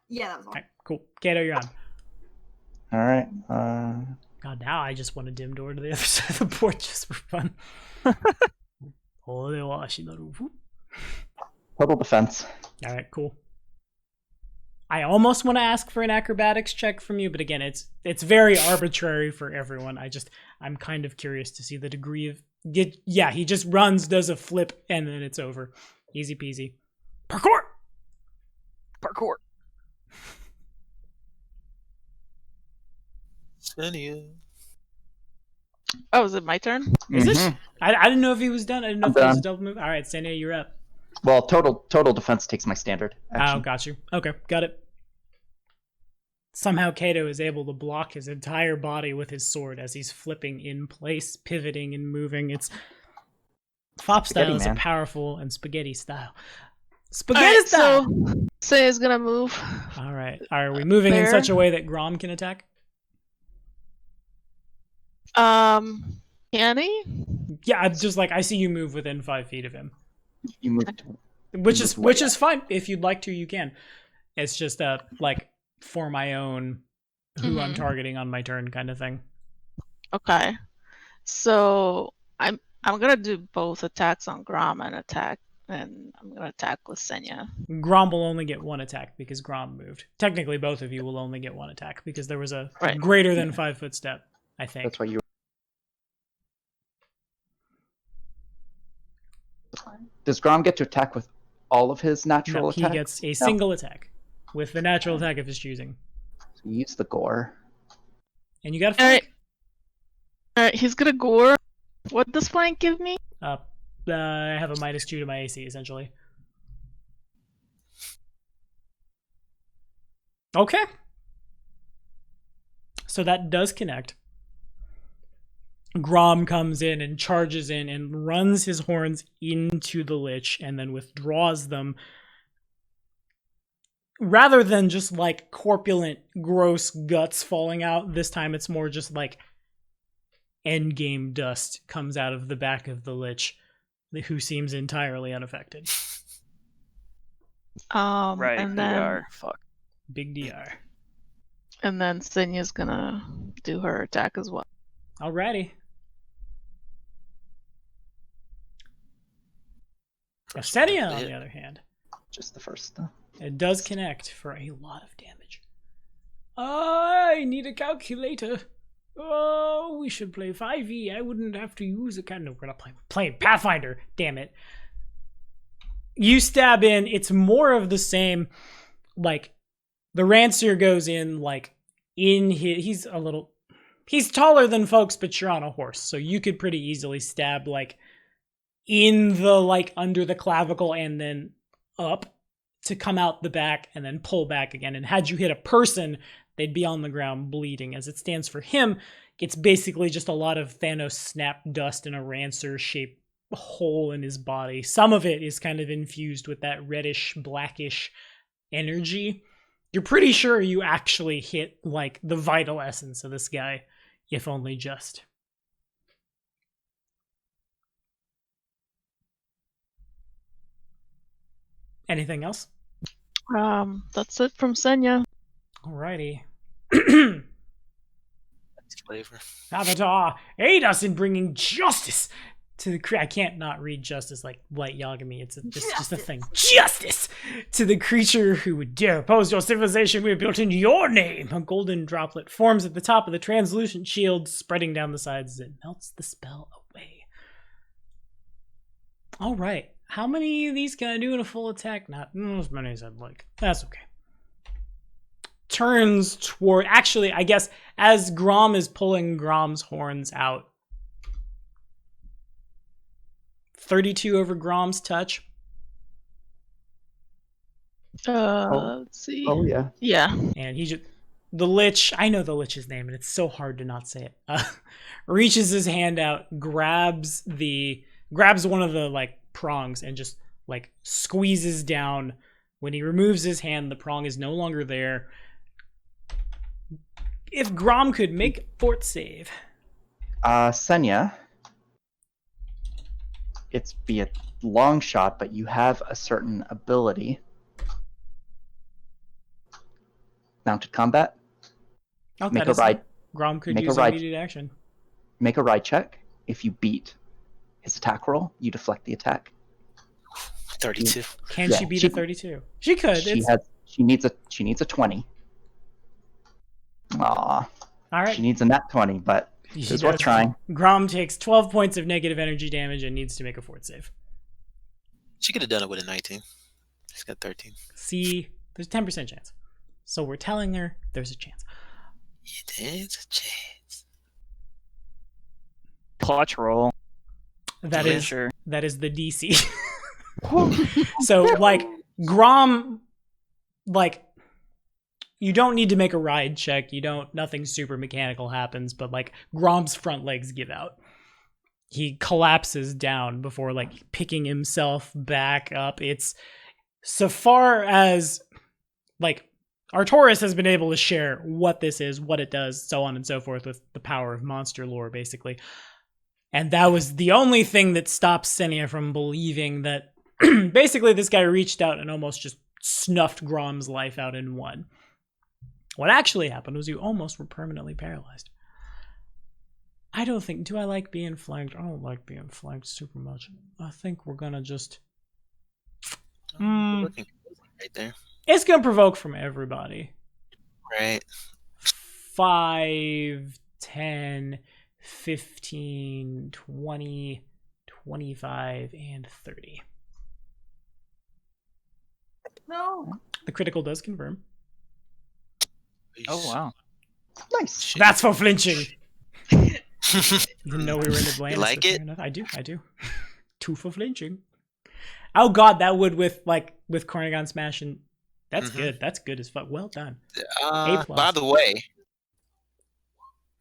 Yeah, that was all. Alright, cool. Kato, you're on. All right. God, now I just want to dim door to the other side of the board just for fun. Total defense. Alright, cool. I almost want to ask for an acrobatics check from you, but again, it's very arbitrary for everyone. I'm kind of curious to see the degree of... Yeah, he just runs, does a flip, and then it's over. Easy peasy. Parkour! Parkour. Senia. Oh, is it my turn? Is it? Mhm. I didn't know if he was done. I didn't know I'm if it was a done. double move. All right, Senya, you're up. Well, total defense takes my standard Oh, action. got you. Okay, got it. Somehow Kato is able to block his entire body with his sword as he's flipping in place, pivoting and moving. It's Fop style Spaghetti, is a man. powerful and spaghetti style. Spaghetti Alright, style. so Saya's gonna move. All right. Are we moving in There. such a way that Grom can attack? Can he? Yeah, I'm just like I see you move within 5 feet of him, You moved. which Move is fine. If you'd like to, you can. It's just like for my own who I'm Mhm. targeting on my turn kind of thing. Okay. So I'm gonna do both attacks on Grom and I'm gonna attack with Senya. Grom will only get one attack because Grom moved. Technically, both of you will only get one attack because there was a Right. greater than 5 foot step, I think. That's why you. Does Grom get to attack with all of his natural No, attacks? he gets a single attack with the natural attack of his choosing. Use the gore. And you got a Alright. flank. Alright, he's gonna gore. What does flank give me? I have a -2 to my AC, essentially. Okay. So that does connect. Grom comes in and charges in and runs his horns into the Lich and then withdraws them. Rather than just like corpulent, gross guts falling out, this time it's more just like endgame dust comes out of the back of the Lich, who seems entirely unaffected. Right, And then DR. Fuck. Big DR. and then Senya's gonna do her attack as well. Alrighty. Asenia, on the other hand, Just the first, though. it does connect for a lot of damage. I need a calculator. Oh, we should play 5e. I wouldn't have to use a kind of. We're not playing Pathfinder. Damn it. You stab in. It's more of the same. Like the Rancier goes in like in his. He's taller than folks, but you're on a horse, so you could pretty easily stab like in the like under the clavicle and then up to come out the back and then pull back again. And had you hit a person, they'd be on the ground bleeding. As it stands for him, it's basically just a lot of Thanos snap dust in a Rancer shaped hole in his body. Some of it is kind of infused with that reddish, blackish energy. You're pretty sure you actually hit like the vital essence of this guy, if only just. Anything else? That's it from Senya. Alrighty. Flavor. Avatar, aid us in bringing justice to the I can't not read justice like Light Yagami. It's just a thing. Justice to the creature who would dare oppose your civilization we have built in your name. A golden droplet forms at the top of the translucent shield, spreading down the sides as it melts the spell away. All right. How many of these can I do in a full attack? Not as many as I'd like. That's okay. Turns toward... Actually, I guess as Grom is pulling Grom's horns out, 32 over Grom's touch. Let's see. Oh, yeah. Yeah. And he just... The Lich... I know the Lich's name, and it's so hard to not say it. Reaches his hand out, grabs one of the, like, prongs and just, like, squeezes down. When he removes his hand, the prong is no longer there. If Grom could make a fort save. Senya, it's be a long shot, but you have a certain ability. Mounted combat. Oh, Make a ride. Grom could make a use ride. immediate action. Make a ride check. If you beat his attack roll, you deflect the attack. 32. Can Yeah, she beat a 32? She could. She needs a 20. Aw. All right. She needs a nat 20, but it's worth trying. Grom takes 12 points of negative energy damage and needs to make a fort save. She could have done it with a 19. She's got 13. See, there's a 10% chance. So we're telling her there's a chance. It is a chance. Clutch roll. That Yeah, is sure. that is the DC. So like Grom, like you don't need to make a ride check. Nothing super mechanical happens, but like Grom's front legs give out. He collapses down before like picking himself back up. It's so far as like Arcturus has been able to share what this is, what it does, so on and so forth with the power of monster lore, basically. And that was the only thing that stopped Senya from believing that basically this guy reached out and almost just snuffed Grom's life out in one. What actually happened was you almost were permanently paralyzed. Do I like being flanked? I don't like being flanked super much. I think we're gonna just... Looking right there. It's gonna provoke from everybody. Right. 5, 10, 15, 20, 25, and 30. No. The critical does confirm. Are you Oh wow. Nice. Shit. That's for flinching. Didn't know we were in Atlantis. You like but fair it? enough. I do. 2 for flinching. Oh god, that would with Cornigon Smash, and that's Mhm. good. That's good as fuck. Well done. By A+. the way,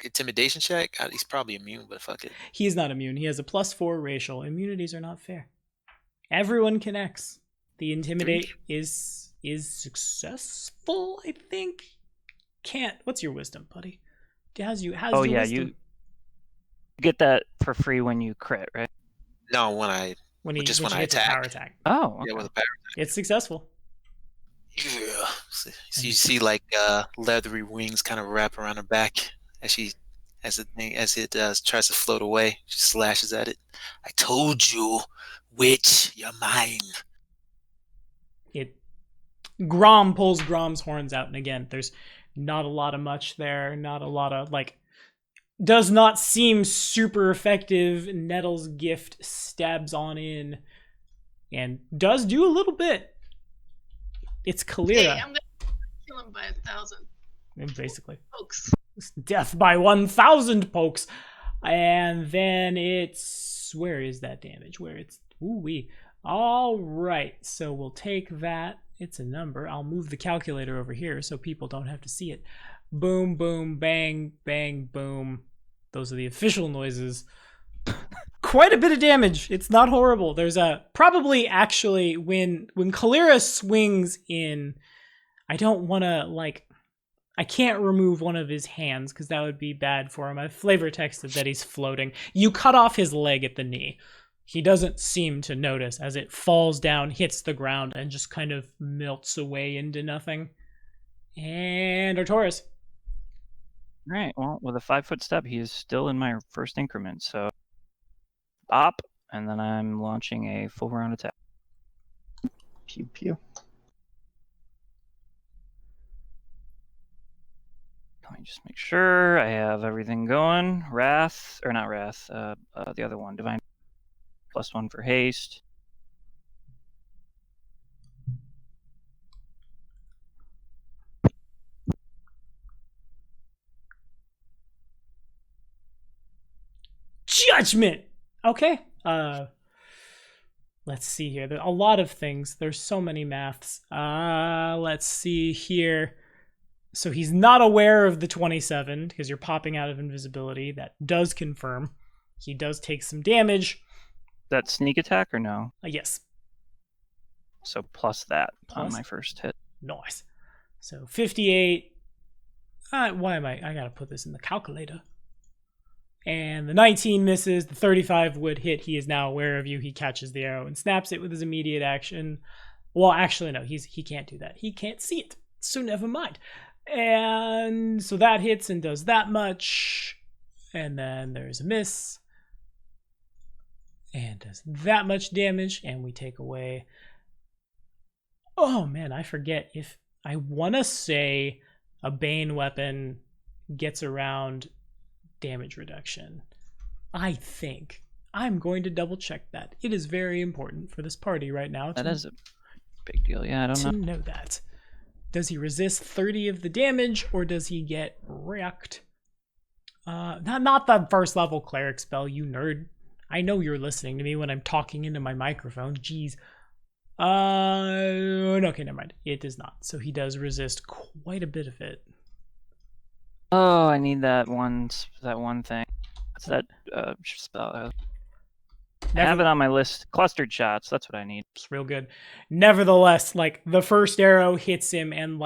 intimidation check. He's probably immune, but fuck it. He's not immune. He has a +4 racial. Immunities are not fair. Everyone connects. The intimidate is successful, I think. Can't. What's your wisdom, buddy? How's your wisdom? You get that for free when you crit, right? No, when I when he just when when he I hits a power attack. attack. Oh, okay. Yeah, with a power. It's successful. Yeah. So you see like leathery wings kind of wrap around her back as it tries to float away. She slashes at it. I told you, witch, you're mine. Grom pulls Grom's horns out, and again, there's not a lot of much there. Not a lot of does not seem super effective. Nettle's gift stabs on in and does do a little bit. It's Kalira. Hey, I'm gonna kill him by 1,000 basically. pokes. Death by 1,000 pokes. And then it's... Where is that damage? Where it's... Ooh-wee. All right. So we'll take that. It's a number. I'll move the calculator over here so people don't have to see it. Boom, boom, bang, bang, boom. Those are the official noises. Quite a bit of damage. It's not horrible. There's probably actually when Kalira swings in, I don't want to I can't remove one of his hands because that would be bad for him. I flavor texted that he's floating. You cut off his leg at the knee. He doesn't seem to notice as it falls down, hits the ground, and just kind of melts away into nothing. And Artoris. All right. Well, with a 5-foot step, he is still in my first increment. So, bop, and then I'm launching a full round attack. Pew pew. Let me just make sure I have everything going. Wrath, or not Wrath, the other one, Divine +1 for haste. Judgment! Okay. Let's see here. There are a lot of things. There's so many maths. Let's see here. So he's not aware of the 27 because you're popping out of invisibility. That does confirm. He does take some damage. Is that sneak attack or no? Yes. So plus that on Plus? my first hit. Nice. So 58. Why am I gotta put this in the calculator. And the 19 misses. The 35 would hit. He is now aware of you. He catches the arrow and snaps it with his immediate action. Well, actually, no. He can't do that. He can't see it. So never mind. And so that hits and does that much. And then there's a miss. And does that much damage. And we take away... Oh, man, I forget. If I want to say a Bane weapon gets around damage reduction. I think. I'm going to double check that. It is very important for this party right now. That is a big deal. Yeah, I don't know. That. Does he resist 30 of the damage, or does he get wrecked? Not the first level cleric spell, you nerd. I know you're listening to me when I'm talking into my microphone. Jeez. Okay, never mind. It does not. So he does resist quite a bit of it. Oh, I need that one thing. What's that spell? I have it on my list. Clustered shots. That's what I need. It's real good. Nevertheless, the first arrow hits him, and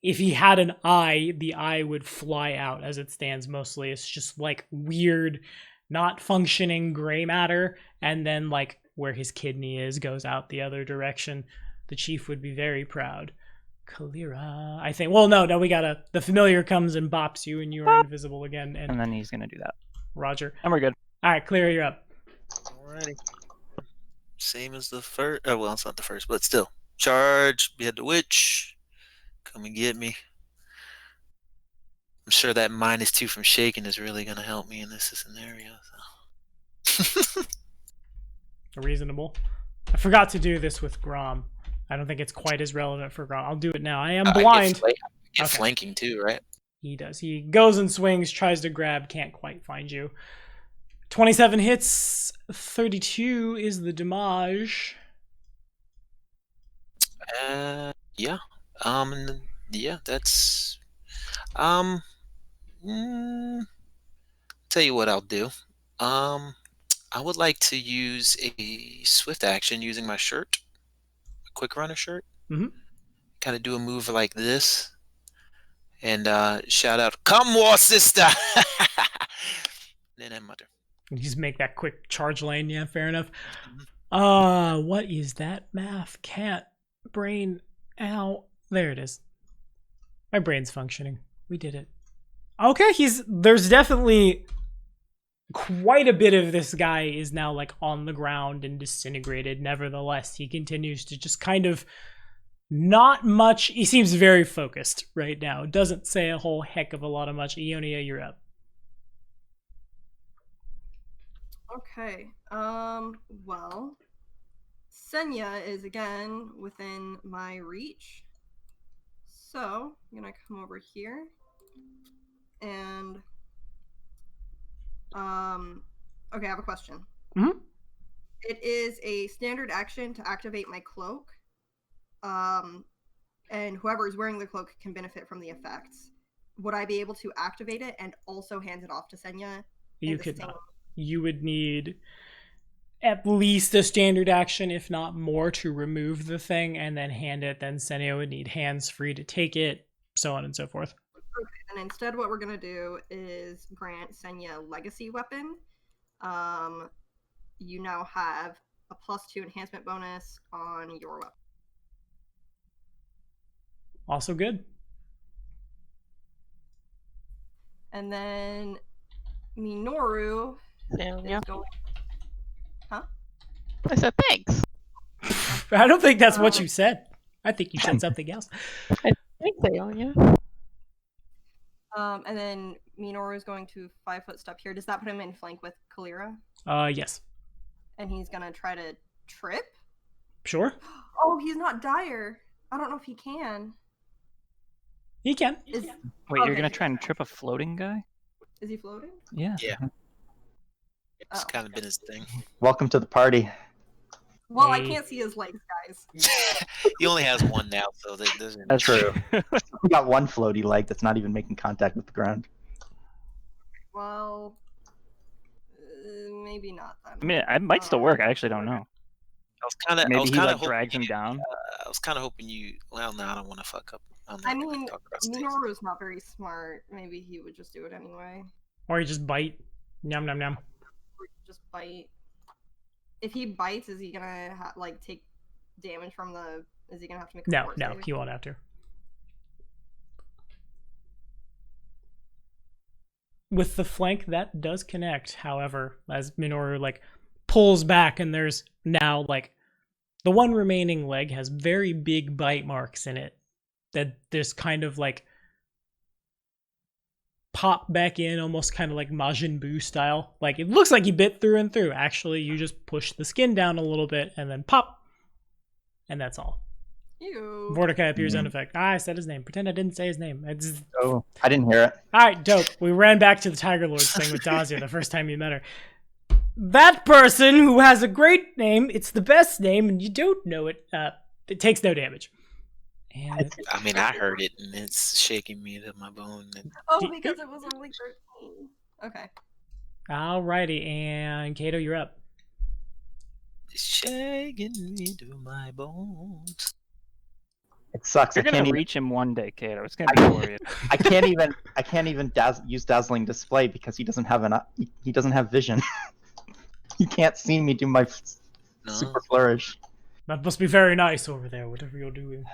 if he had an eye, the eye would fly out. As it stands, mostly it's just weird, not functioning gray matter, and then where his kidney is goes out the other direction. The chief would be very proud. Kalira, I think. Well, no, we gotta. The familiar comes and bops you, and you are invisible again. And then he's gonna do that. Roger. And we're good. All right, Kalira, you're up. Alrighty. Same as the first. Oh, well, it's not the first, but still. Charge, behead the witch. Come and get me. I'm sure that -2 from shaking is really going to help me in this scenario. So. Reasonable. I forgot to do this with Grom. I don't think it's quite as relevant for Grom. I'll do it now. I am blind. Get Okay. flanking too, right? He does. He goes and swings, tries to grab, can't quite find you. 27 hits, 32 is the damage. Yeah. Yeah, that's mm, tell you what I'll do. I would like to use a swift action using my shirt, a quick runner shirt. Mhm. Kind of do a move like this, and shout out, "Come, war sister!" Then end my turn. You just make that quick charge lane. Yeah, fair enough. Mhm. What is that math? Can't brain out. There it is. My brain's functioning. We did it. Okay, there's definitely quite a bit of this guy is now like on the ground and disintegrated. Nevertheless, he continues to just kind of not much. He seems very focused right now. Doesn't say a whole heck of a lot of much. Ionia, you're up. Okay. Well, Senya is again within my reach. So I'm gonna come over here and okay, I have a question. Mhm. It is a standard action to activate my cloak. And whoever is wearing the cloak can benefit from the effects. Would I be able to activate it and also hand it off to Senya? You could not. You would need at least a standard action, if not more, to remove the thing and then hand it. Then Senio would need hands free to take it, so on and so forth. Okay, and instead what we're going to do is grant Senya Legacy Weapon. You now have a +2 enhancement bonus on your weapon. Also good. And then Minoru Yeah. is going... Huh? I said thanks. I don't think that's what you said. I think you said something else. Thanks, Ionia. And then Minoru is going to 5-foot step here. Does that put him in flank with Kalira? Yes. And he's gonna try to trip? Sure. Oh, he's not dire. I don't know if he can. He can. Wait, Okay. you're gonna try and trip a floating guy? Is he floating? Yeah. Yeah. It's Oh, kind of okay. been his thing. Welcome to the party. Well, I Hey. can't see his legs, guys. He only has one now, so that doesn't. That's true. We got one floaty leg that's not even making contact with the ground. Well, maybe not then. I mean, it might still work. I actually don't know. I was kind of. Maybe he like drags him down. I was kind of hoping you. Well, no, I don't want to fuck up. I'm I not gonna mean, talk about stakes. Minoru's not very smart. Maybe he would just do it anyway. Or you just bite. Yum, yum, yum. Or just bite. If he bites, is he gonna like take damage from the? Is he gonna have to make a No, fort no, save? he won't have to. With the flank, that does connect. However, as Minoru like pulls back, and there's now like the one remaining leg has very big bite marks in it that there's kind of like pop back in, almost kind of like Majin Buu style. Like it looks like he bit through and through. Actually, you just push the skin down a little bit and then pop, and that's all. Ew. Mordecai appears in effect. I said his name. Pretend I didn't say his name. It's... Oh, I didn't hear it. All right, dope. We ran back to the Tiger Lords thing with Dazia the first time you met her. That person who has a great name, it's the best name, and you don't know it, it takes no damage. And I mean, I heard it, and it's shaking me to my bone. And Oh, because it was only 13. Okay. alrighty, and Kato, you're up. it's shaking me to my bones. It sucks. You're I can't gonna even. reach him one day, Kato. It's gonna be glorious. I can't even use dazzling display because he doesn't have he doesn't have vision. He can't see me do my No. super flourish. That must be very nice over there, whatever you're doing.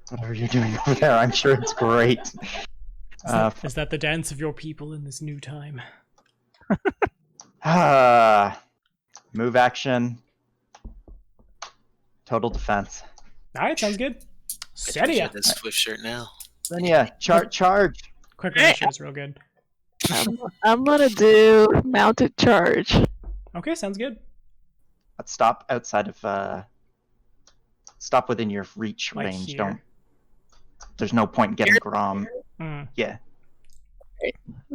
Whatever you're doing over there, I'm sure it's great. Is that the dance of your people in this new time? Move action. Total defense. Alright, sounds good. I Setia. this Swift shirt now. Then yeah, charge. Quick reaction is real good. I'm gonna do mounted charge. Okay, sounds good. Let's stop outside of stop within your reach Like range. here. Don't there's no point in getting Grom. Mm. Yeah.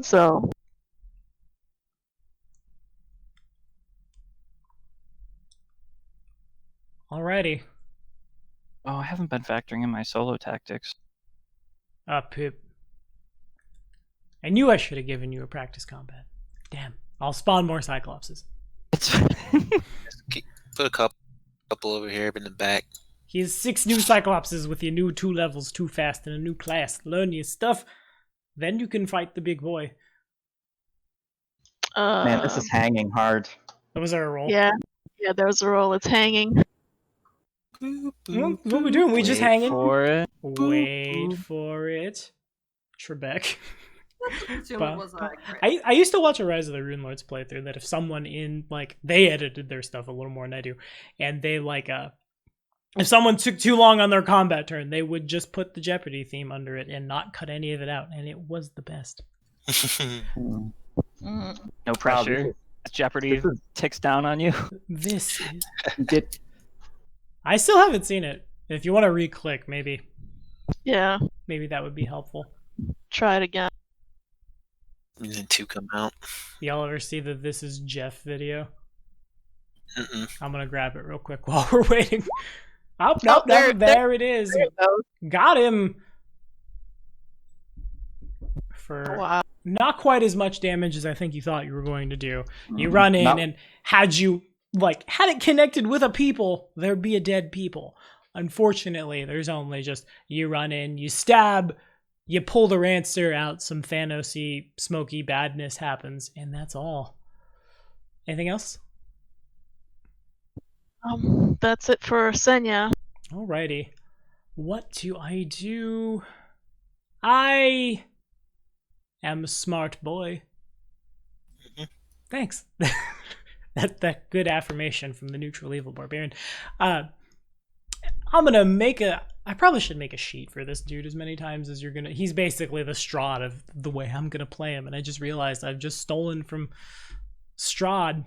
So Alrighty. Oh, I haven't been factoring in my solo tactics. Poop. I knew I should have given you a practice combat. Damn. I'll spawn more Cyclopses. It's Put a couple over here in the back. He has 6 new Cyclopses with your new 2 levels too fast and a new class. Learn your stuff. Then you can fight the big boy. Man, this is hanging hard. That was our roll. yeah, there's a roll. It's hanging. What we doing? We just Wait hanging? for it. Wait for it. Trebek. Assume But- it was a crit. I used to watch a Rise of the Rune Lords playthrough that if someone in, like, they edited their stuff a little more than I do, and they, like, if someone took too long on their combat turn, they would just put the Jeopardy theme under it and not cut any of it out, and it was the best. Mm. No pressure. Jeopardy This is- ticks down on you. This is... Did, I still haven't seen it. If you want to re-click, maybe Yeah, that would be helpful. try it again. And then 2 come out. Y'all ever see the This Is Jeff video? Mm-mm. I'm gonna grab it real quick while we're waiting. Oh, no, there it is. There it goes. Got him. For Wow. not quite as much damage as I think you thought you were going to do. You run in, and had it connected with a people, there'd be a dead people. Unfortunately, there's only just, you run in, you stab, you pull the Rancer out, some Thanos-y, smoky badness happens, and that's all. Anything else? That's it for Senya. Alrighty. What do I do? I am a smart boy. Thanks. that good affirmation from the neutral evil barbarian. I'm gonna make I probably should make a sheet for this dude as many times as you're gonna. He's basically the Strahd of the way I'm gonna play him, and I just realized I've just stolen from Strahd.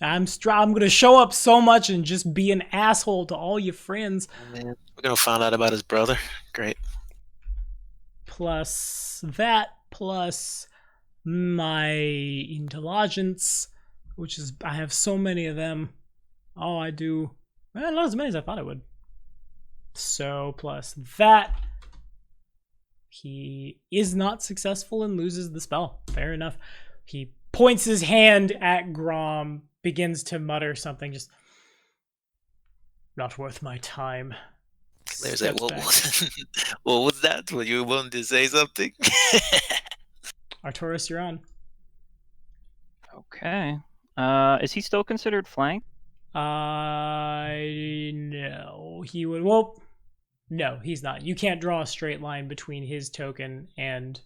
I'm gonna show up so much and just be an asshole to all your friends. Oh, man. We're gonna find out about his brother. Great. Plus that, plus my intelligence, which is, I have so many of them. Oh, I do. Well, not as many as I thought I would. So, plus that. He is not successful and loses the spell. Fair enough. He points his hand at Grom, begins to mutter something, just, not worth my time. There's Steps that. back. What was that? Were you wanting to say something? Arcturus, you're on. Okay. Is he still considered flanked? No. He would. Well, no, he's not. You can't draw a straight line between his token and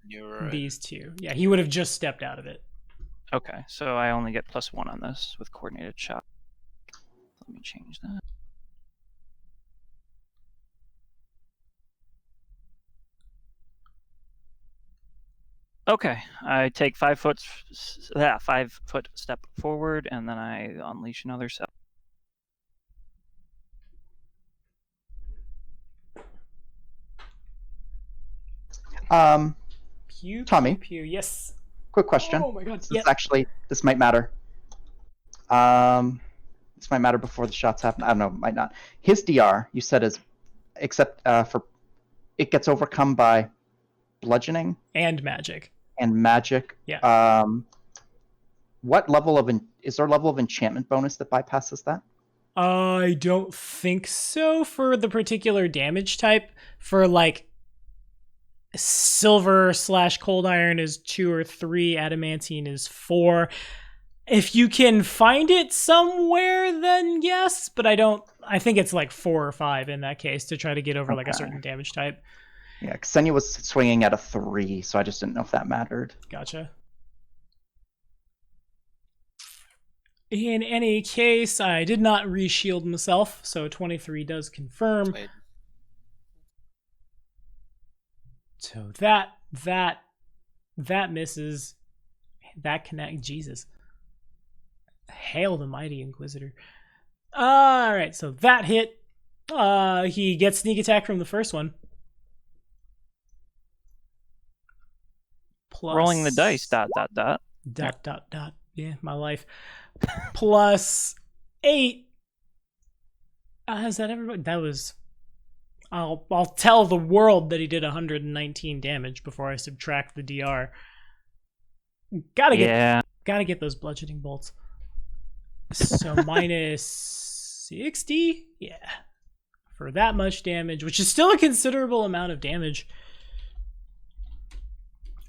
You're right. these two. Yeah, he would have just stepped out of it. Okay, so I only get +1 on this with coordinated shot. Let me change that. Okay, I take 5 foot step forward, and then I unleash another cell. Pew, Tommy? pew, pew. Yes. Quick question. Oh my god. This Yeah. is actually, this might matter. This might matter before the shots happen. I don't know, might not. His DR, you said, is except for it gets overcome by bludgeoning And magic. and magic. Yeah. What level of is there a level of enchantment bonus that bypasses that? I don't think so for the particular damage type. For like silver / cold iron is 2 or 3, adamantine is 4. If you can find it somewhere, then yes, but I think it's like 4 or 5 in that case to try to get over like a Okay. certain damage type. Yeah, Ksenia was swinging at a 3, so I just didn't know if that mattered. Gotcha. In any case, I did not reshield myself, so 23 does confirm. Wait. So that misses. That connect. Jesus. Hail the mighty Inquisitor. All right, so that hit. He gets sneak attack from the first one. Plus, Rolling the dice. ... Yeah, my life. Plus 8. Is that everybody? That was. I'll tell the world that he did 119 damage before I subtract the DR. Gotta get those bludgeoning bolts. So minus 60? Yeah. For that much damage, which is still a considerable amount of damage.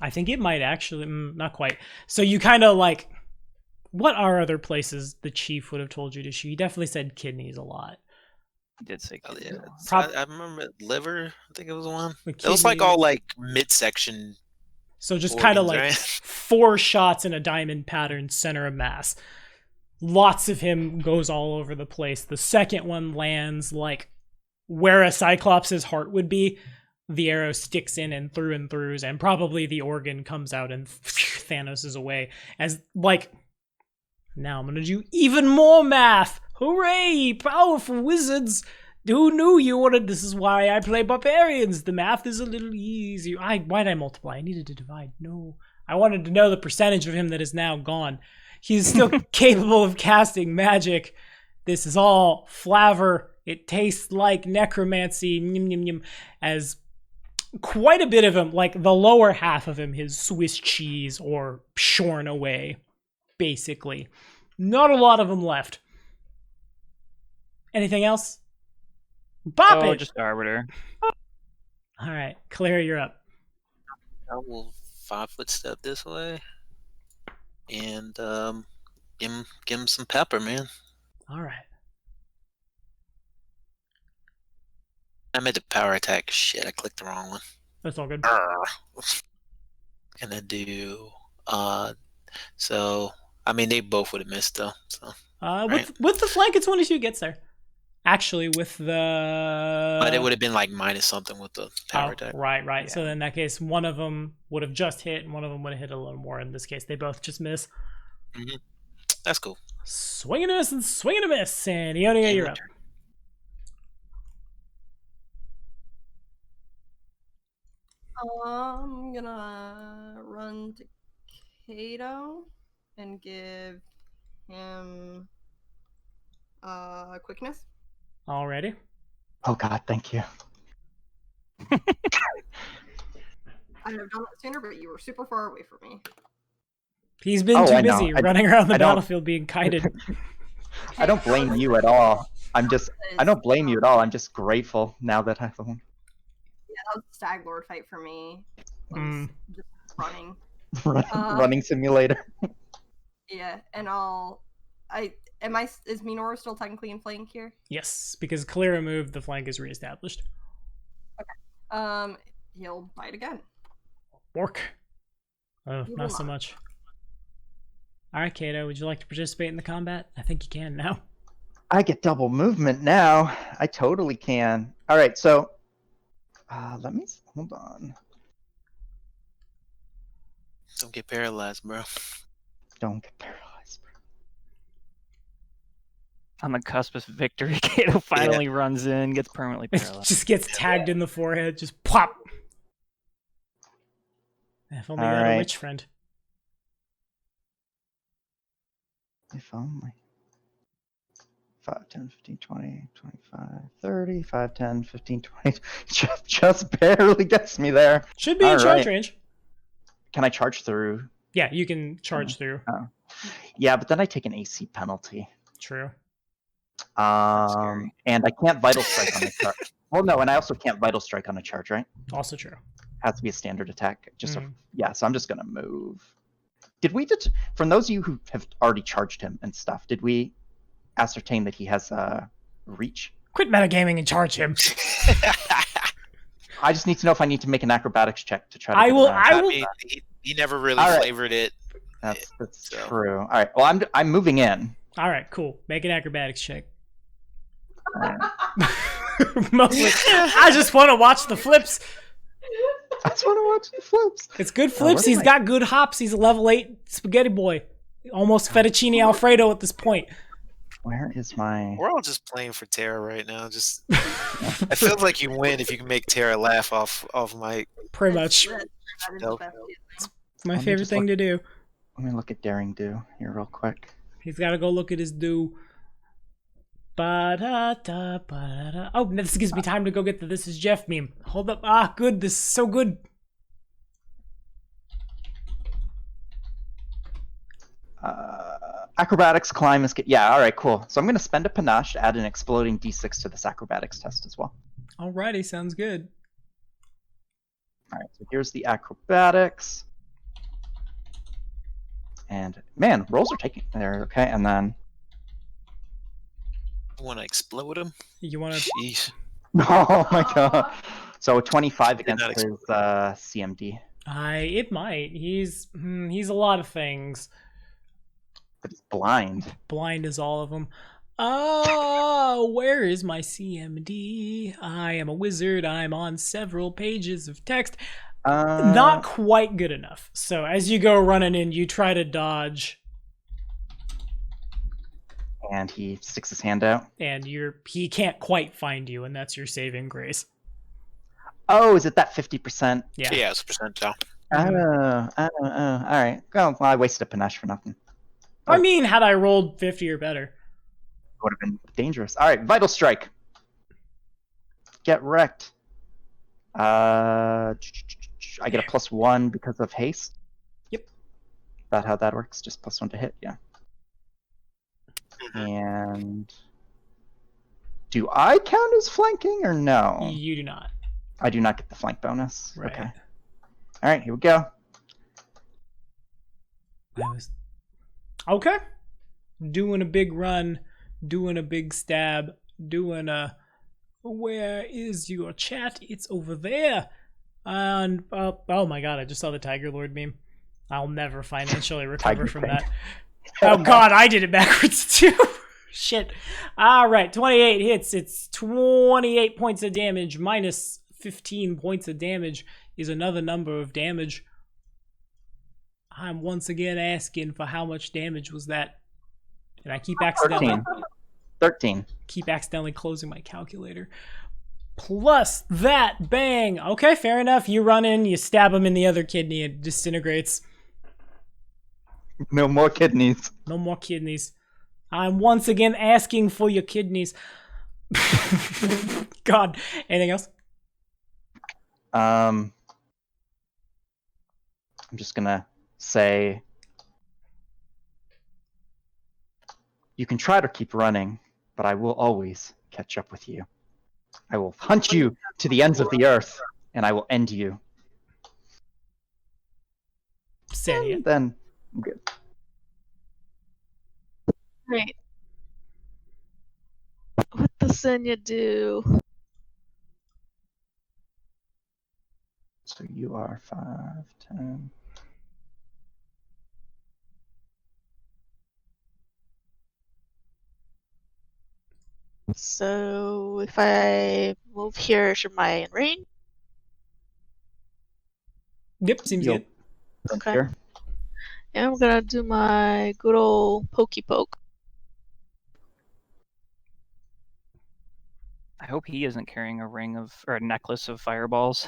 I think it might actually, not quite. So you kind of like, what are other places the chief would have told you to shoot? He definitely said kidneys a lot. He did say Oh, kidneys. yeah. I remember liver. I think it was one. It It was like all like midsection. So just kind of organs, like right? 4 shots in a diamond pattern, center of mass. Lots of him goes all over the place. The second one lands like where a Cyclops' heart would be. The arrow sticks in and throughs, and probably the organ comes out and Thanos is away. As like, now I'm gonna do even more math. Hooray! Powerful wizards. Who knew you wanted? This is why I play barbarians. The math is a little easier. Why'd I multiply? I needed to divide. No, I wanted to know the percentage of him that is now gone. He's still capable of casting magic. This is all flavor. It tastes like necromancy. Nyum, nyum, nyum. As quite a bit of him, like the lower half of him, his Swiss cheese or shorn away, basically. Not a lot of them left. Anything else? Bop it! Just Arbiter. All right, Clara, you're up. I will 5-foot step this way, and give him some pepper, man. All right. I made the power attack. Shit, I clicked the wrong one. That's all good. Gonna do so I mean they both would have missed though. So with the flank, it's 22 gets there. Actually, with the but it would have been like minus something with the power attack. Right. Yeah. So in that case, one of them would have just hit, and one of them would have hit a little more. In this case, they both just miss. Mm-hmm. That's cool. Swing and a miss and swing and a miss, and Ionia, you're up. I'm gonna run to Kato and give him quickness. Already. Oh God, thank you. I would have done that sooner, but you were super far away from me. He's been too I know. busy running around the I don't- battlefield being kited. I don't blame you at all. I don't blame you at all. I'm just grateful now that I have the one. Yeah, that was a Stag Lord fight for me. Was just running. Running simulator. Yeah, and is Minoru still technically in flank here? Yes, because Clara moved, the flank is reestablished. He'll bite again. Work. Oh, He not will so not. much. All right, Kato, would you like to participate in the combat? I think you can now. I get double movement now. I totally can. All right, so let me hold on. Don't get paralyzed, bro. Don't get paralyzed. On the cusp of victory, Kato finally runs in, gets permanently It paralyzed. just gets tagged in the forehead, just pop. If only you had a witch friend. If only. 5, 10, 15, 20, 25, 30, 5, 10, 15, 20. Just barely gets me there. Should be in All charge right. range. Can I charge through? Yeah, you can charge through. Oh. Yeah, but then I take an AC penalty. True. scary. And I can't vital strike on a charge. Well, no, and I also can't vital strike on a charge, right? Also true. Has to be a standard attack. Yeah, so I'm just gonna move. Did we from those of you who have already charged him and stuff, did we ascertain that he has reach? Quit metagaming and charge him. I just need to know if I need to make an acrobatics check to try to I get will- around I that. will- mean, he never really All right. flavored it. That's So. true. All right. Well, I'm moving in. All right, cool. Make an acrobatics check. All right. Mostly, I just want to watch the flips. I just want to watch the flips. It's good flips. what He's am I- got good hops. He's a level 8 spaghetti boy. Almost fettuccine Alfredo at this point. Where is my? We're all just playing for Tara right now. Just I feel like you win if you can make Tara laugh off mic. Pretty much. That is the Nope. best feeling. My Let me favorite just thing look- to do. Let me look at Daring Do here real quick. He's got to go look at his do. Ba-da-da, ba-da-da. Oh, this gives me time to go get the This Is Jeff meme. Hold up. Ah, good. This is so good. Acrobatics, climb, escape. Yeah, all right, cool. So I'm going to spend a panache to add an exploding d6 to this acrobatics test as well. Alrighty, sounds good. All right, so here's the acrobatics. And man, rolls are taking there. Okay, and then Want to explode him? You want to... Jeez. oh my god. So 25 Did not against his CMD. It might. He's a lot of things. But it's blind. Blind as all of them. Oh, where is my CMD? I am a wizard. I'm on several pages of text. Not quite good enough. So as you go running in, you try to dodge, And he sticks his hand out. and he can't quite find you, and that's your saving grace. Oh, is it that 50%? Yeah. Yeah, it's a percentile. All right. Well, I wasted a panache for nothing. I mean, had I rolled 50 or better. Would have been dangerous. All right, Vital Strike. Get wrecked. I get a +1 because of haste. Yep. Is that how that works? Just +1 to hit, yeah. And do I count as flanking or no? You do not. I do not get the flank bonus. Right. Okay. All right, here we go. Okay. Doing a big run, doing a big stab, doing a... Where is your chat? It's over there. And, oh my god, I just saw the Tiger Lord meme. I'll never financially recover Tiger from King. that. Oh god, I did it backwards too. Shit. Alright, 28 hits. It's 28 points of damage minus 15 points of damage is another number of damage. I'm once again asking for how much damage was that. And I keep accidentally 13. closing my calculator. Plus that, bang. Okay, fair enough. You run in, you stab him in the other kidney, it disintegrates. No more kidneys. No more kidneys. I'm once again asking for your kidneys. God. Anything else? I'm just gonna say you can try to keep running, but I will always catch up with you. I will hunt you to the ends of the earth, and I will end you. Sanya. And then I'm good. Right. What does Senya do? So you are 5, 10. So if I move here, should my in range? Yep, seems Yo. good. Okay. Here. Yeah, I'm gonna do my good old pokey poke. I hope he isn't carrying a ring of or a necklace of fireballs.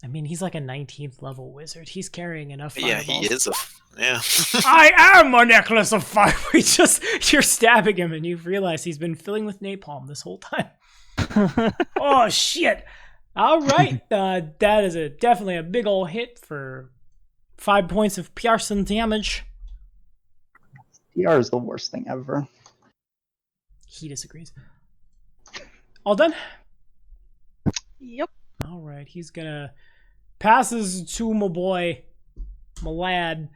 I mean, he's like a 19th level wizard. He's carrying enough Yeah, fireballs. he is yeah. I am a necklace of fire. You're stabbing him and you realize he's been filling with napalm this whole time. Oh, shit. All right. That is definitely a big ol' hit for 5 points of piercing damage. PR is the worst thing ever. He disagrees. All done? Yep. All right. He's gonna passes to my boy, my lad,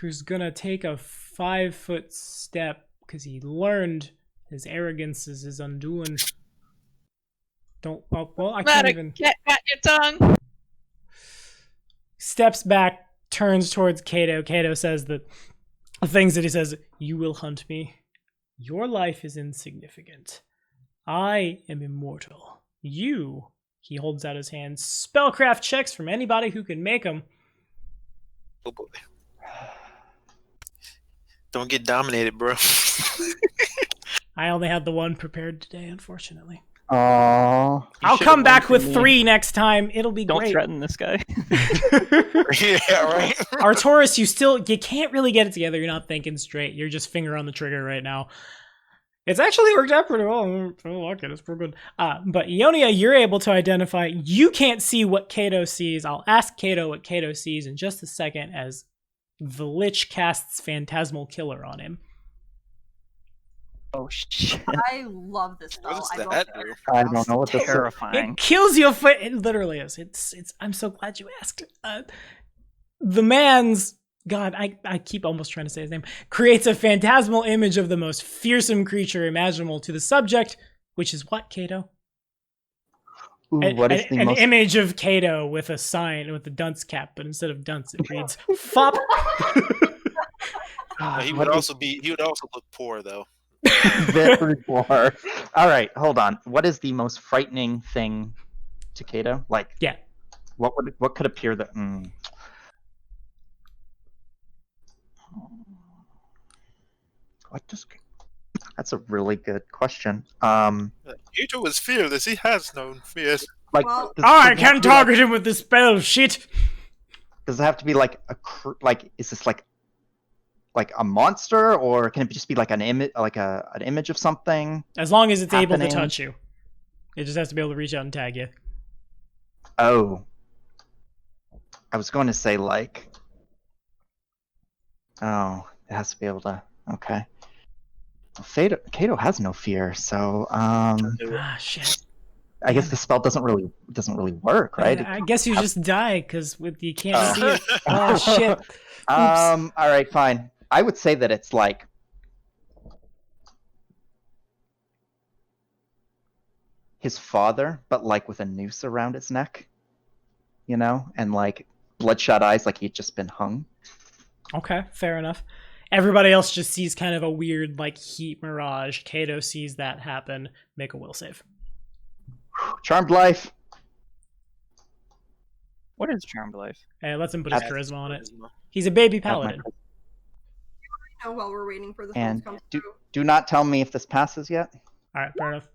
who's gonna take a 5-foot step because he learned his arrogance is his undoing. Don't. Oh, well, I can't even. Get at your tongue. Steps back, turns towards Kato. Kato says the things that he says. You will hunt me. Your life is insignificant. I am immortal. You. He holds out his hand. Spellcraft checks from anybody who can make them. Oh boy. Don't get dominated, bro. I only had the one prepared today, unfortunately. Aww. I'll should've come back went for with me. 3 next time. It'll be Don't great. threaten this guy. Yeah, right. Arcturus, you can't really get it together. You're not thinking straight. You're just finger on the trigger right now. It's actually worked out pretty well. I like it. It's pretty good. But Ionia, you're able to identify. You can't see what Kato sees. I'll ask Kato what Kato sees in just a second as the Lich casts Phantasmal Killer on him. Oh shit! I love this spell. What does I don't that know. do? I don't know what this is. Terrifying. It kills your foot. It literally is. It's. I'm so glad you asked. The man's God. I keep almost trying to say his name. Creates a phantasmal image of the most fearsome creature imaginable to the subject, which is what, Kato? Ooh, what is the an most... image of Kato with a sign with a dunce cap, but instead of dunce, it reads "fop." He What would is- also look poor though. Very poor. All right, hold on. What is the most frightening thing to Kato? Like, Yeah. what could appear that? What does? That's a really good question. Kato is fearless. He has no fears. Like, Well- I can't target him with this spell. Shit. Does it have to be like is this like a monster, or can it just be like an image, like an image of something? As long as it's able to Happening. touch you, it just has to be able to reach out and tag you. Oh, I was going to say like, oh, it has to be able to. Okay. Well, Kato has no fear, so Ah, shit. I guess the spell doesn't really work, right? I guess you just die because you can't Oh. see it. Oh shit. Oops. All right, fine. I would say that it's like his father, but like with a noose around his neck, and like bloodshot eyes, like he'd just been hung. Okay, fair enough. Everybody else just sees kind of a weird like heat mirage. Kato sees that happen. Make a will save. Charmed life. What is Charmed Life? Hey, let's him put his That's- charisma on it. He's a baby That's my paladin. While we're waiting for the And phone to come do not tell me if this passes yet. All right, fair enough.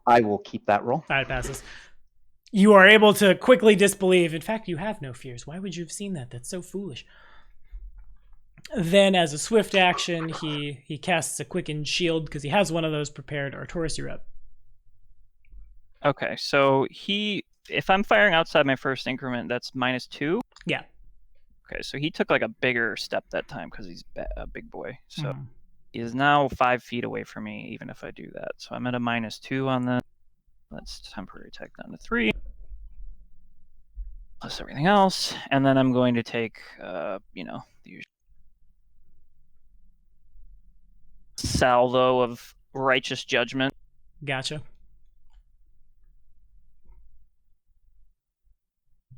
I will keep that roll. All right, passes. You are able to quickly disbelieve. In fact, you have no fears. Why would you have seen that? That's so foolish. Then, as a swift action, he casts a quickened shield because he has one of those prepared. Arcturus, you're up. Okay, so if I'm firing outside my first increment, that's -2. Yeah. Okay, so he took like a bigger step that time because he's a big boy. So Mhm. he is now 5 feet away from me, even if I do that. So I'm at a -2 on this. That's temporary attack down to 3. Plus everything else. And then I'm going to take, the usual salvo of righteous judgment. Gotcha.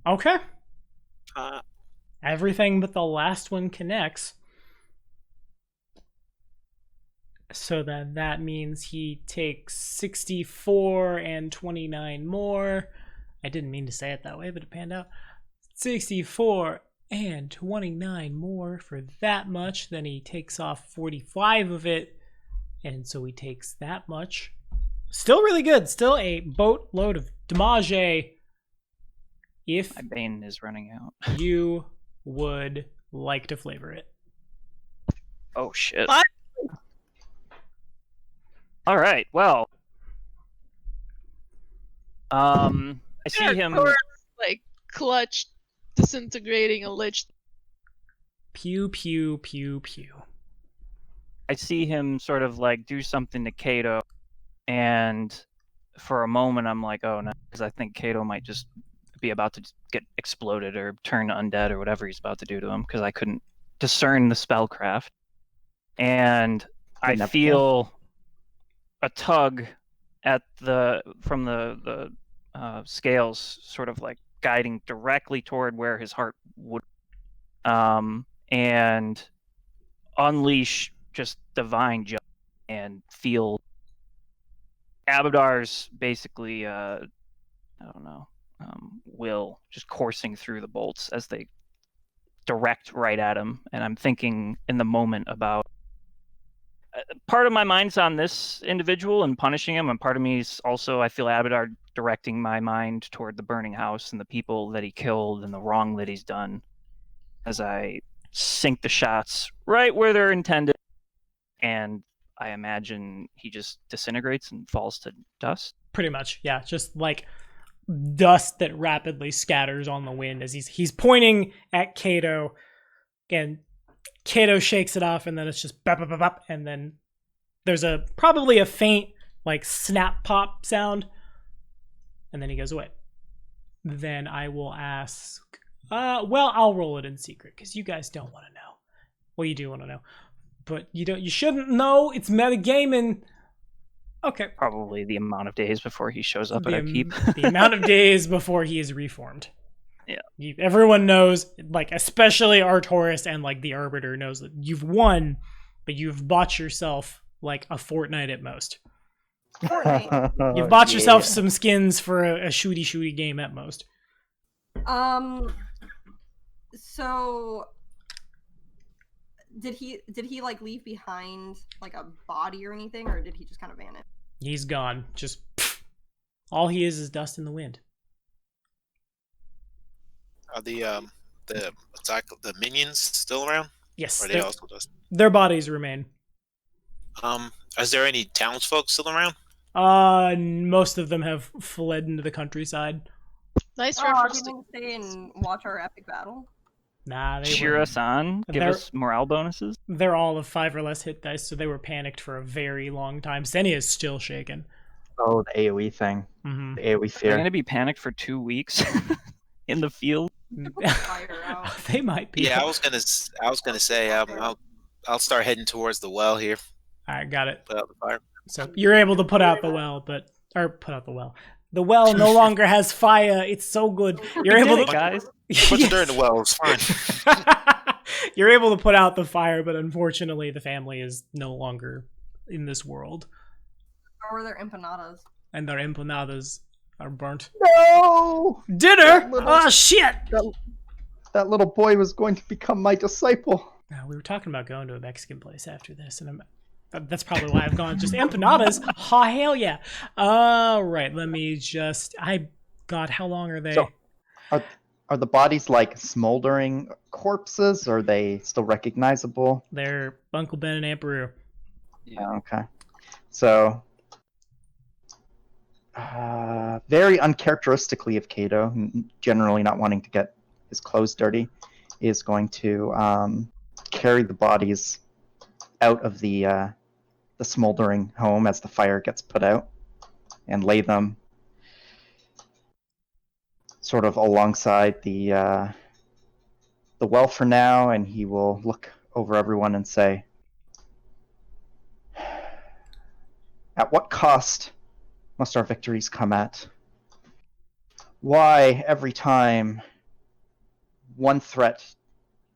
Okay. Everything but the last one connects. So that means he takes 64 and 29 more. I didn't mean to say it that way, but it panned out. 64 and 29 more for that much. Then he takes off 45 of it. And so he takes that much. Still really good. Still a boatload of damage. If My bane is running out. you would like to flavor it. Oh shit. What? All right. Well, I see him. Arcturus, like clutch disintegrating a lich. Pew, pew, pew, pew. I see him sort of like do something to Kato, and for a moment I'm like, oh no, because I think Kato might just be about to get exploded or turn undead or whatever he's about to do to him, because I couldn't discern the spellcraft, and I never feel a tug from the scales, sort of like guiding directly toward where his heart would, and unleash just divine judgment and feel Abadar's basically will just coursing through the bolts as they direct right at him, and I'm thinking in the moment about part of my mind's on this individual and punishing him, and part of me is also, I feel, Abadar directing my mind toward the burning house and the people that he killed and the wrong that he's done, as I sink the shots right where they're intended, and I imagine he just disintegrates and falls to dust. Pretty much, yeah. Just like dust that rapidly scatters on the wind as he's pointing at Kato, and Kato shakes it off, and then it's just bop, bop, bop, bop, and then there's probably a faint like snap pop sound, and then he goes away. Then I will ask, well, I'll roll it in secret because you guys don't want to know. Well, you do want to know, but you shouldn't know. It's metagaming. Okay. Probably the amount of days before he shows up at our keep. The amount of days before he is reformed. Yeah. Everyone knows, like, especially Arcturus and, like, the Arbiter knows that you've won, but you've bought yourself, like, a fortnight at most. Fortnite. You've bought yourself some skins for a shooty game at most. So did he like leave behind like a body or anything, or did he just kind of vanish? He's gone. Just all he is dust in the wind. Are the minions still around? Yes, Or are they also dust? their bodies remain. Is there any townsfolk still around? Most of them have fled into the countryside. Nice Oh, reference. they didn't stay and watch our epic battle. Nah, they Cheer were. us on, give They're- us morale bonuses. They're all of 5 or less hit dice, so they were panicked for a very long time. Senia is still shaken. Oh, the AoE thing. Mm-hmm. The AoE They're fear. going to be panicked for 2 weeks in the field. Fire out. They might be. Yeah, I was gonna say I'll start heading towards the well here. All right, got it. Put out the fire. So you're able to put out the well, put out the well. The well no longer has fire. It's so good. You're We able did to it, guys. Put the dirt in the well. It's fine. You're able to put out the fire, but unfortunately, the family is no longer in this world, Or were there empanadas? and their empanadas are burnt. No! Dinner? Little- Oh shit! That little boy was going to become my disciple. We were talking about going to a Mexican place after this, and that's probably why I've gone just empanadas. Oh, hell yeah. All right, let me just... God, how long are they? So, are the bodies like smoldering corpses? Or are they still recognizable? They're Uncle Ben and Aunt Beru. Yeah, okay. So, very uncharacteristically of Kato, generally not wanting to get his clothes dirty, is going to carry the bodies out of the smoldering home as the fire gets put out, and lay them sort of alongside the well for now, and he will look over everyone and say, "At what cost must our victories come at? Why, every time one threat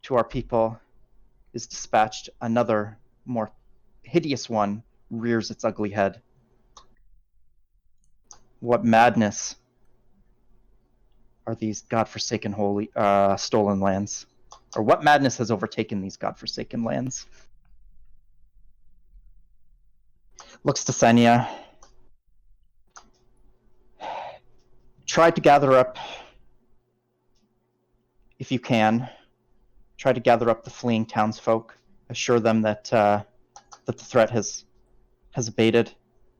to our people is dispatched, another, more hideous one rears its ugly head? What madness are these godforsaken holy stolen lands? Or what madness has overtaken these godforsaken lands?" Looks to Senya. Try to gather up, if you can, try to gather up the fleeing townsfolk, assure them that that the threat has abated,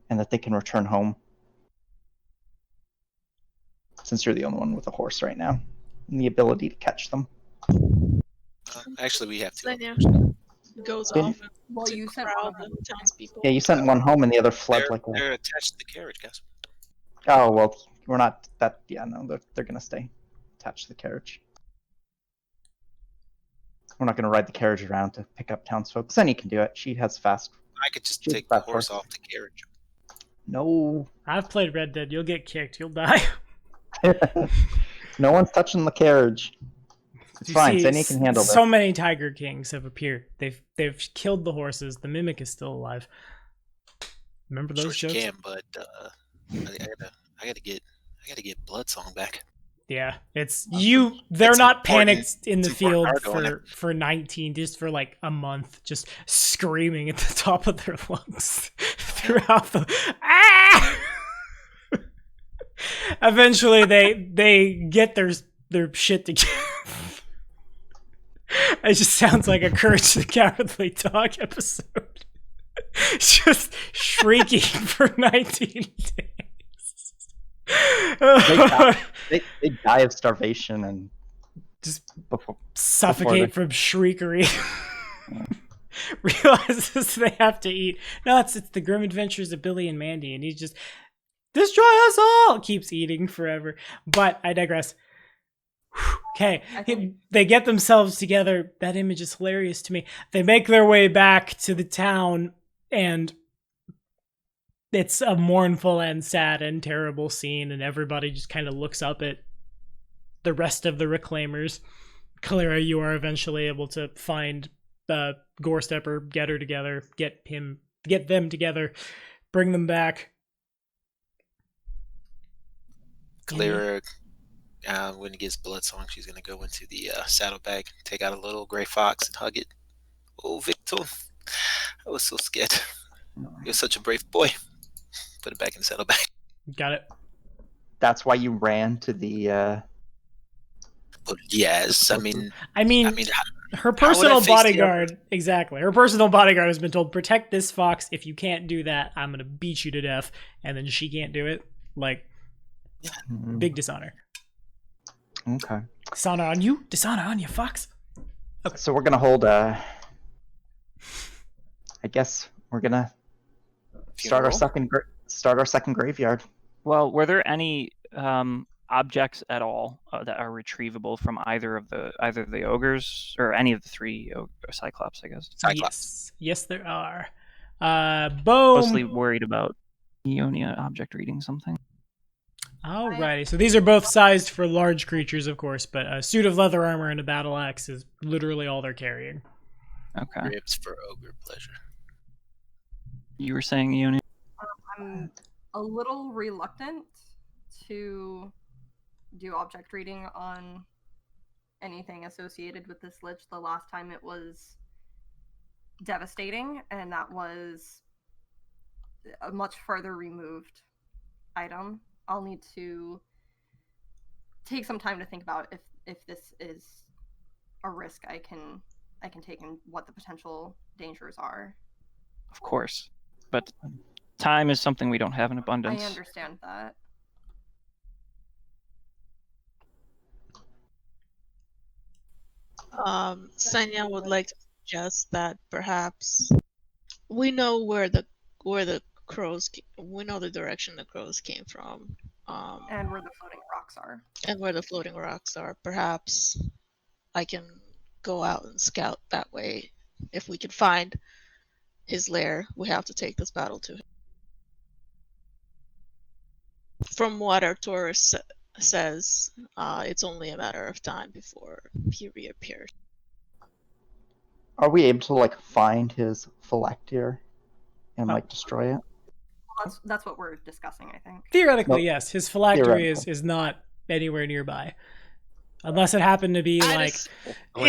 and that they can return home. Since you're the only one with a horse right now, and the ability to catch them. Actually, we have to. Senya goes Didn't- off and Well, to you said corral one. the townspeople. Yeah, you sent one home, and the other fled They're, like a... they're attached to the carriage, guys. Oh, well, we're not that... Yeah, no, they're going to stay attached to the carriage. We're not going to ride the carriage around to pick up townsfolk. Senya can do it. She has fast... I could just She's take the back horse horse. off the carriage. No. I've played Red Dead. You'll get kicked. You'll die. No one's touching the carriage. It's You fine. see, Senya can handle so this. many Tiger Kings have appeared. They've killed the horses. The Mimic is still alive. Remember those Sure jokes? she can, but I gotta get Bloodsong back. Yeah, it's you. They're it's not important. panicked in the It's important field cargo on for 19, just for like a month, just screaming at the top of their lungs throughout the. Ah! Eventually, they get their shit together. It just sounds like a Courage the Cowardly Dog episode. Just shrieking for 19 days. They die of starvation and Just before suffocate from shriekery. Realizes they have to eat. No, it's the grim adventures of Billy and Mandy, and he's just destroy us all. Keeps eating forever. But I digress. Okay, they get themselves together. That image is hilarious to me. They make their way back to the town, and it's a mournful and sad and terrible scene, and everybody just kind of looks up at the rest of the Reclaimers. Clara, you are eventually able to find Gorestepper, get her together, get them together, bring them back. Clara, when he gets Bloodsong, she's gonna go into the saddlebag, take out a little gray fox, and hug it. Oh, Victor, I was so scared. You're such a brave boy. Put it back in the saddlebag. Got it. That's why you ran to the. But yes, I mean, her personal face the bodyguard, exactly. Her personal bodyguard has been told, protect this fox. If you can't do that, I'm gonna beat you to death. And then she can't do it. Like, big dishonor. Okay. Dishonor on you, dishonor on you, fox. Okay. So we're gonna hold I guess we're gonna start our second graveyard. Well, were there any objects at all that are retrievable from either of the ogres or any of the three Cyclops? I guess. Cyclops. Yes, there are. Boom. Mostly worried about Ionia object reading something. Alrighty, so these are both sized for large creatures, of course, but a suit of leather armor and a battle axe is literally all they're carrying. Okay. Ribs for ogre pleasure. You were saying, Ionia? I'm a little reluctant to do object reading on anything associated with this lich. The last time it was devastating, and that was a much further removed item. I'll need to take some time to think about if this is a risk I can take and what the potential dangers are. Of course, but time is something we don't have in abundance. I understand that. Senya would like to suggest that perhaps we know where the crows, we know the direction the crows came from, And where the floating rocks are. and where the floating rocks are. Perhaps I can go out and scout that way. If we can find his lair, we have to take this battle to him. From what Arcturus says, it's only a matter of time before he reappears. Are we able to find his phylactery and destroy it? That's what we're discussing, I think. Theoretically, yes. His phylactery is not anywhere nearby. Unless it happened to be Unless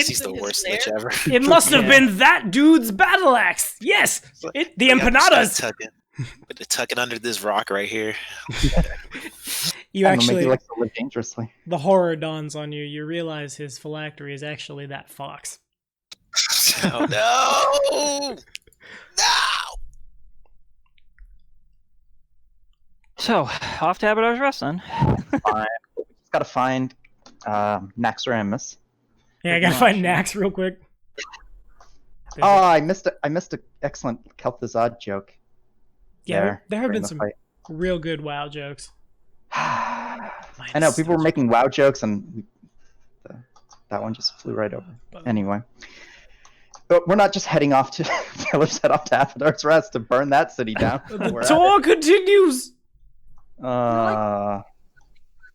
he's the worst lich ever. It must have been that dude's battle axe. Yes, the empanadas. But to tuck it under this rock right here. You actually make it live dangerously. The horror dawns on you. You realize his phylactery is actually that fox. Oh no! No! So, off to Abadar's Rest then. Fine. We just gotta find Naxxramas. Yeah, I gotta find Nax real quick. I missed an excellent Kel'Thuzad joke. Yeah, there have been some real good WoW jokes. I know, people were making WoW jokes, and that one just flew right over. Anyway. But we're not just heading off to Village, head off to Abadar's Rest to burn that city down. The tour continues!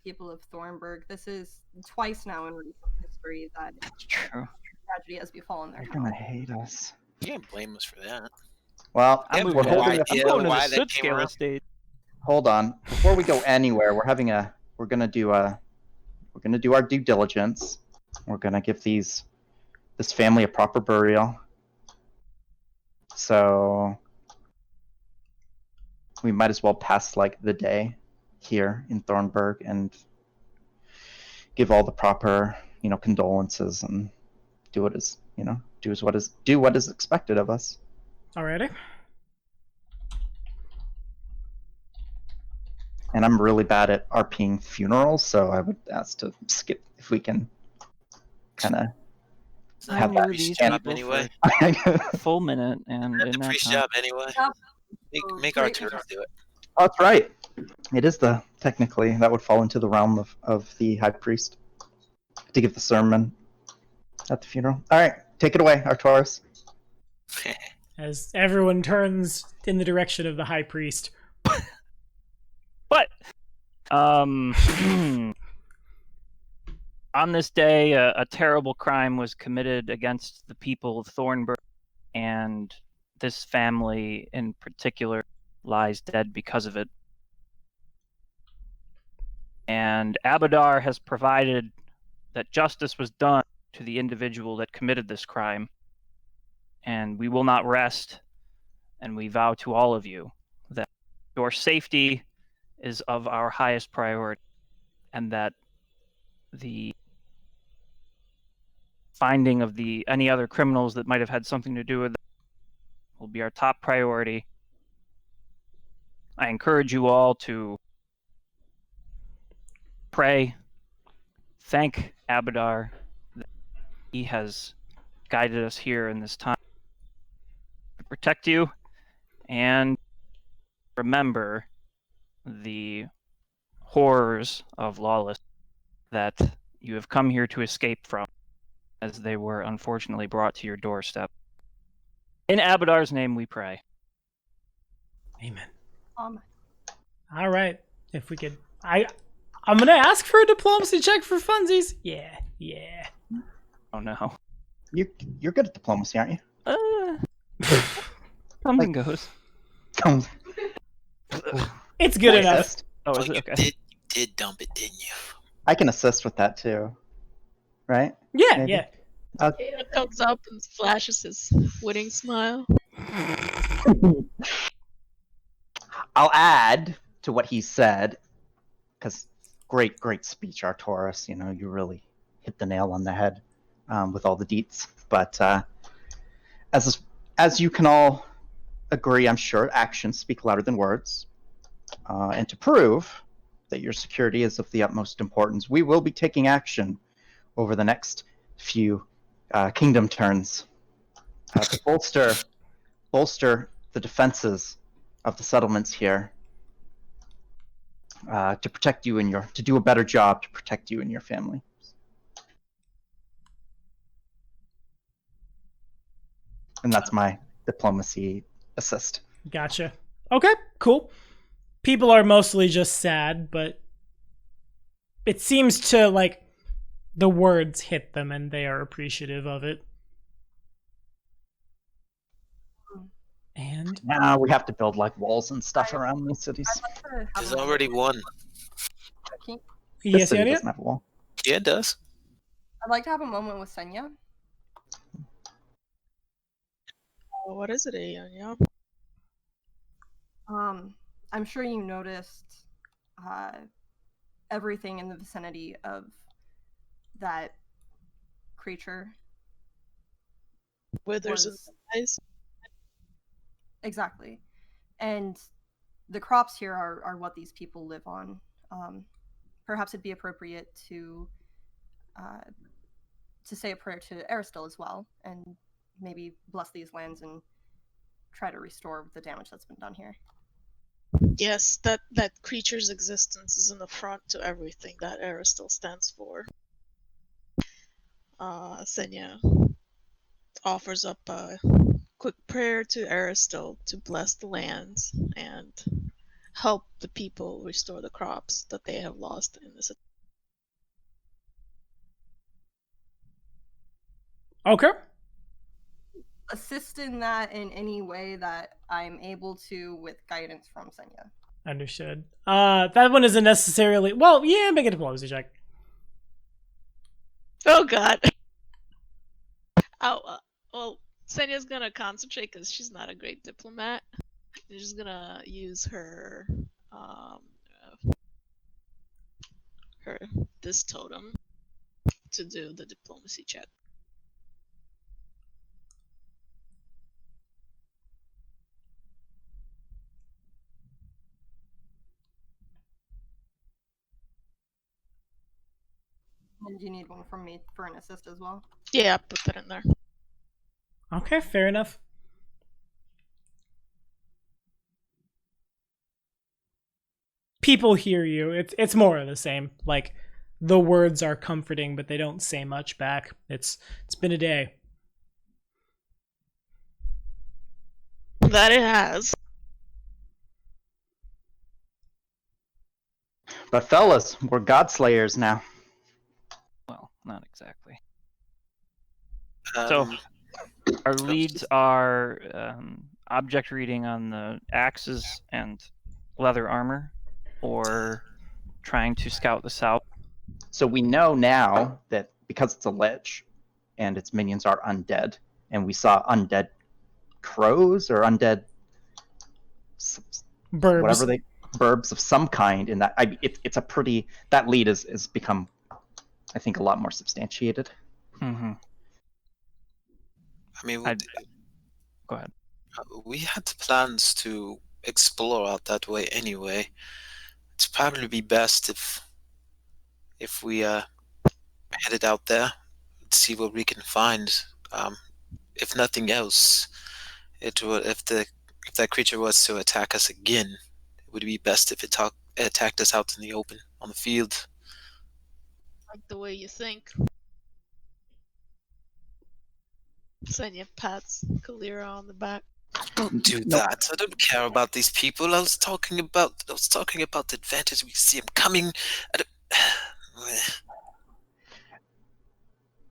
People of Thornburg, this is twice now in recent history that tragedy has befallen their They're gonna hate us. You can't blame us for that. Well, I'm we're holding I'm going to the Soot Scale estate. Hold on. Before we go anywhere, we're gonna do we're gonna do our due diligence. We're gonna give this family a proper burial. So we might as well pass like the day here in Thornburg and give all the proper, condolences and do what is expected of us. Alrighty. And I'm really bad at RPing funerals, so I would ask to skip if we can kind of have that these job people anyway. for a full minute, and in The that priest time, job anyway. Yep. Make Great Arcturus job. do it. Oh, that's right. It is technically that would fall into the realm of the high priest to give the sermon at the funeral. All right, take it away, Arcturus. As everyone turns in the direction of the high priest. but on this day, a terrible crime was committed against the people of Thornburg, and this family in particular lies dead because of it. And Abadar has provided that justice was done to the individual that committed this crime. And we will not rest, and we vow to all of you that your safety is of our highest priority, and that the finding of any other criminals that might have had something to do with it will be our top priority. I encourage you all to pray, thank Abadar that he has guided us here in this time to protect you, and remember the horrors of lawlessness that you have come here to escape from, as they were unfortunately brought to your doorstep. In Abadar's name we pray. Amen. Um, All right. If we could, I'm gonna ask for a diplomacy check for funsies. Yeah. Oh no. You're good at diplomacy, aren't you? Comes and goes. Come. It's good I enough. assist. Oh, So is it? you Okay. did dump it, didn't you? I can assist with that too, right? Yeah, Maybe. yeah. Caleb comes up and flashes his winning smile. I'll add to what he said, because great speech, Arcturus. You really hit the nail on the head with all the deets. But as you can all agree, I'm sure actions speak louder than words. And to prove that your security is of the utmost importance, we will be taking action over the next few kingdom turns to bolster the defenses of the settlements here, to protect you and to do a better job to protect you and your family. And that's my diplomacy assist. Gotcha. Okay, cool. People are mostly just sad, but it seems to, like, the words hit them and they are appreciative of it. And Now we have to build like walls and stuff around these cities. I'd like to have There's a already one. King- This yes, city yeah. doesn't have a wall. Yeah, it does. I'd like to have a moment with Senya. Oh, what is it, Anya? I'm sure you noticed everything in the vicinity of that creature. Withers and Was- dies. Exactly. And the crops here are what these people live on. Perhaps it'd be appropriate to say a prayer to Aristil as well, and maybe bless these lands and try to restore the damage that's been done here. Yes, that creature's existence is an affront to everything that Aristil stands for. Senya offers up a quick prayer to Aristil to bless the lands and help the people restore the crops that they have lost in this. Okay. Assist in that in any way that I'm able to with guidance from Senya. Understood. That one isn't necessarily... Well, yeah, make a diplomacy check. Oh god. Oh, well, Senya's gonna concentrate because she's not a great diplomat. She's gonna use her, this totem to do the diplomacy check. And do you need one from me for an assist as well? Yeah, put that in there. Okay, fair enough. People hear you. It's more of the same. Like, the words are comforting, but they don't say much back. It's been a day. That it has. But fellas, we're Godslayers now. Well, not exactly. Um, So our leads are object reading on the axes and leather armor, or trying to scout the south. So we know now that because it's a lich and its minions are undead, and we saw undead crows or undead Burbs. whatever they burbs of some kind in that. It's a pretty, that lead is become, I think, a lot more substantiated. Mm-hmm. I mean, Go ahead. we had plans to explore out that way anyway. It's probably be best if we headed out there, see what we can find. If nothing else, it would if that creature was to attack us again, it would be best if it attacked us out in the open on the field. Like the way you think. Senya pats Kalira on the back. Don't do that. I don't care about these people. I was talking about the advantage we see him coming.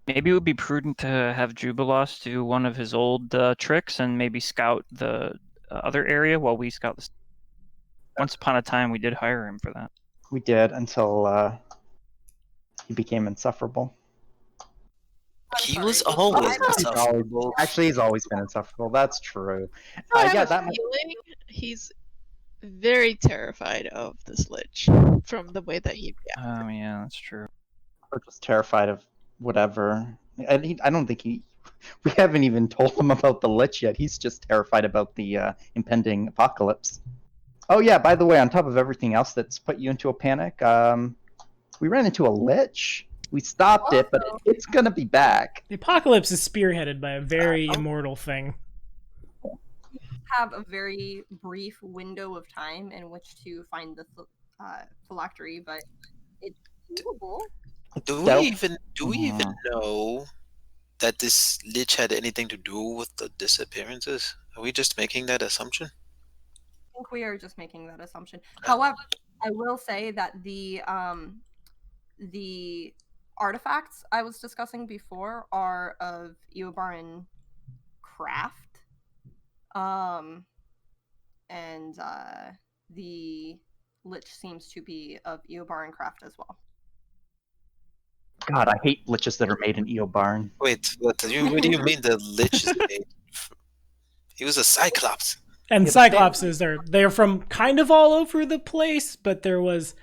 Maybe it would be prudent to have Jubilos do one of his old tricks and maybe scout the other area while we scout the. Once upon a time, we did hire him for that. We did until he became insufferable. He was sorry. always I- insufferable. Actually, he's always been insufferable. That's true. I yeah, have that a might- feeling he's very terrified of this lich from the way that he reacted. Yeah, that's true. Or just terrified of whatever. I don't think we haven't even told him about the lich yet. He's just terrified about the impending apocalypse. Oh yeah, by the way, on top of everything else that's put you into a panic, we ran into a lich. We stopped it, but it's gonna be back. The apocalypse is spearheaded by a very immortal thing. Have a very brief window of time in which to find the phylactery, but it's doable. Do Stealth. we even know that this lich had anything to do with the disappearances? Are we just making that assumption? I think we are just making that assumption. However, I will say that the artifacts I was discussing before are of Eobaran craft. And the lich seems to be of Eobaran craft as well. God, I hate liches that are made in Eobarn. Wait, what do you mean the lich is made? He was a Cyclops. And Yeah, Cyclopses, they're from kind of all over the place, but there was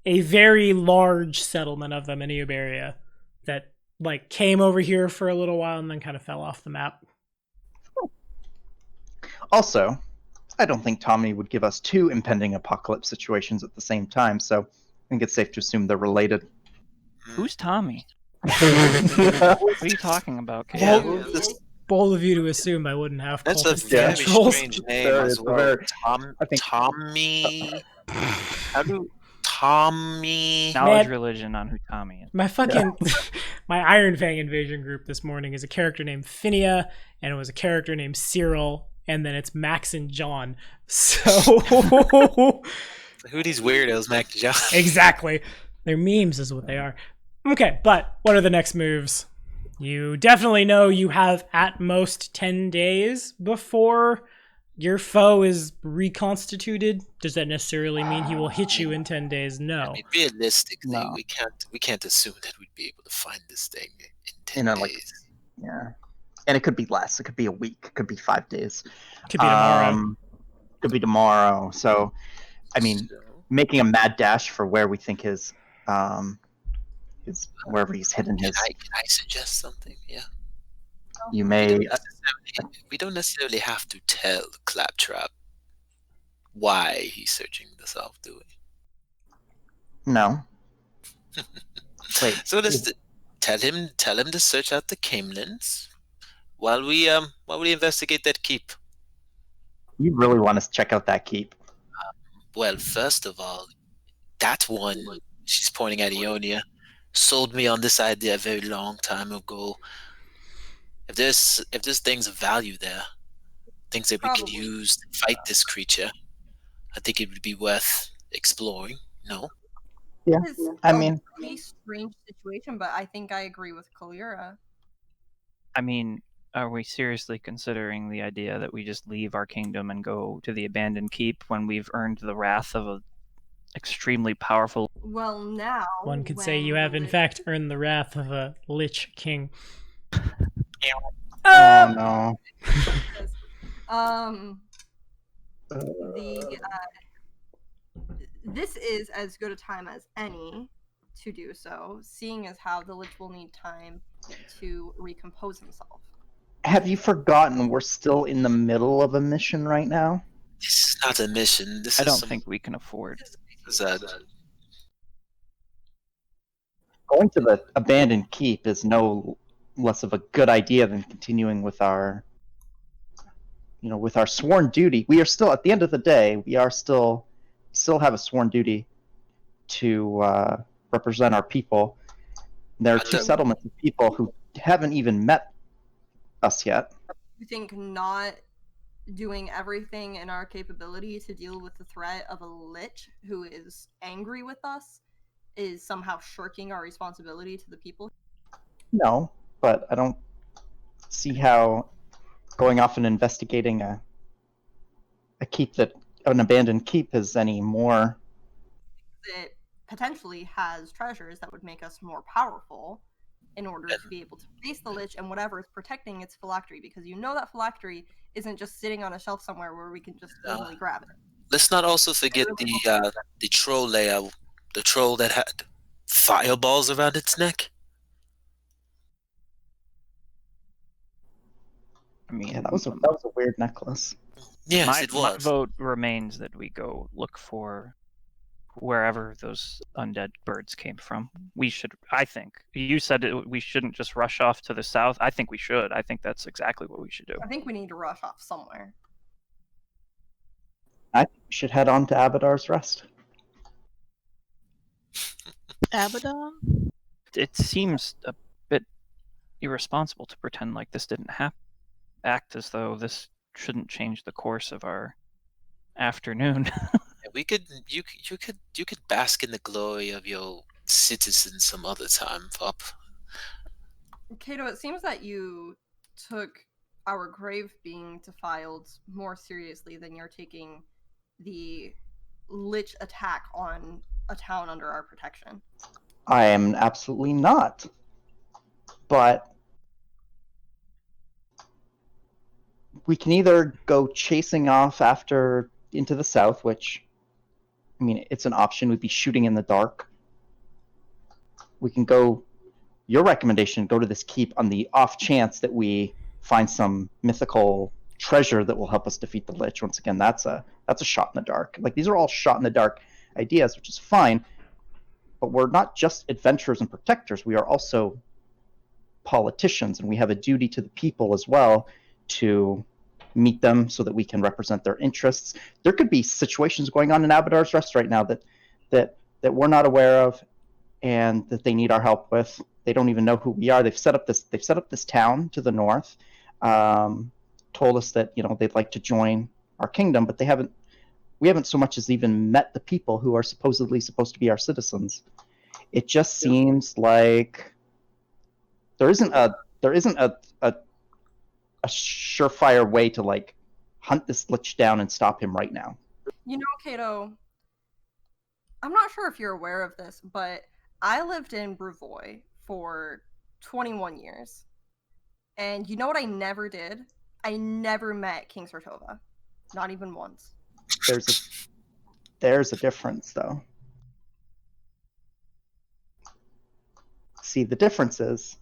a very large settlement of them in Eobaria that like came over here for a little while and then kind of fell off the map. Also, I don't think Tommy would give us two impending apocalypse situations at the same time, so I think it's safe to assume they're related. Who's Tommy? What are you talking about, Kate? Yeah, Well, this- Bold of you to assume I wouldn't have that's a cultist very controls. strange name There as is a well. very- I think- Tommy. How do Tommy? Knowledge Man. religion on who Tommy is. My fucking my Iron Fang invasion group this morning is a character named Phinia, and it was a character named Cyril, and then it's Max and John. So Who are these weirdos, Mac John? exactly, they're memes is what they are. Okay, but what are the next moves? You definitely know you have at most 10 days before your foe is reconstituted, does that necessarily mean he will hit you in 10 days? I No. mean, realistically, No. we can't assume that we'd be able to find this thing in 10 You know, like- days. Yeah. And it could be less. It could be a week. It could be 5 days. Could be tomorrow. Could be tomorrow. So, I mean, So, making a mad dash for where we think his wherever he's hidden can his. I suggest something? Yeah. You may. We don't necessarily have to tell Claptrap why he's searching the South, do we? No. Wait. So let's tell him to search out the Camelins while we investigate that keep. You really want to check out that keep? Well, first of all, that one, she's pointing at Ionia, sold me on this idea a very long time ago. If there's things of value there, things that we could Probably. use to fight this creature, I think it would be worth exploring. No? Yeah. It's I a mean- pretty strange situation, but I think I agree with Kalira. I mean, are we seriously considering the idea that we just leave our kingdom and go to the abandoned keep when we've earned the wrath of a extremely powerful? Well, now One could say when you the in Lich- fact, earned the wrath of a Lich King. Oh no. This is as good a time as any to do so, seeing as how the Lich will need time to recompose himself. Have you forgotten we're still in the middle of a mission right now? This is not a mission. This I is don't some think we can afford. Going to the abandoned keep is no less of a good idea than continuing with our sworn duty. We are still, at the end of the day, we are still have a sworn duty to represent our people. There are 2 settlements of people who haven't even met us yet. You think not doing everything in our capability to deal with the threat of a Lich who is angry with us is somehow shirking our responsibility to the people? No, but I don't see how going off and investigating an abandoned keep is any more. It potentially has treasures that would make us more powerful in order to be able to face the Lich and whatever is protecting its phylactery, because you know that phylactery isn't just sitting on a shelf somewhere where we can just easily grab it. Let's not also forget the troll layer, the troll that had fireballs around its neck. I mean, Yeah, that was a weird necklace. Yes, it my was. vote remains that we go look for wherever those undead birds came from. We should. I think you said we shouldn't just rush off to the south. I think we should. I think that's exactly what we should do. I think we need to rush off somewhere. I think we should head on to Abadar's Rest. Abaddon? It seems a bit irresponsible to pretend like this didn't happen. Act as though this shouldn't change the course of our afternoon. You could bask in the glory of your citizens some other time, Pup. Kato, it seems that you took our grave being defiled more seriously than you're taking the Lich attack on a town under our protection. I am absolutely not. But we can either go chasing off into the south, which, I mean, it's an option. We'd be shooting in the dark. We can go, your recommendation, go to this keep on the off chance that we find some mythical treasure that will help us defeat the Lich. Once again, that's a shot in the dark. Like, these are all shot in the dark ideas, which is fine. But we're not just adventurers and protectors. We are also politicians, and we have a duty to the people as well to meet them so that we can represent their interests. There could be situations going on in Abadar's Rest right now that we're not aware of, and that they need our help with. They don't even know who we are. They've set up this town to the north, told us that they'd like to join our kingdom, but we haven't so much as even met the people who are supposedly supposed to be our citizens. It just seems like there isn't a surefire way to hunt this lich down and stop him right now. You know, Kato, I'm not sure if you're aware of this, but I lived in Bruvoy for 21 years. And you know what I never did? I never met King Sartova. Not even once. There's a difference, though. See, the difference is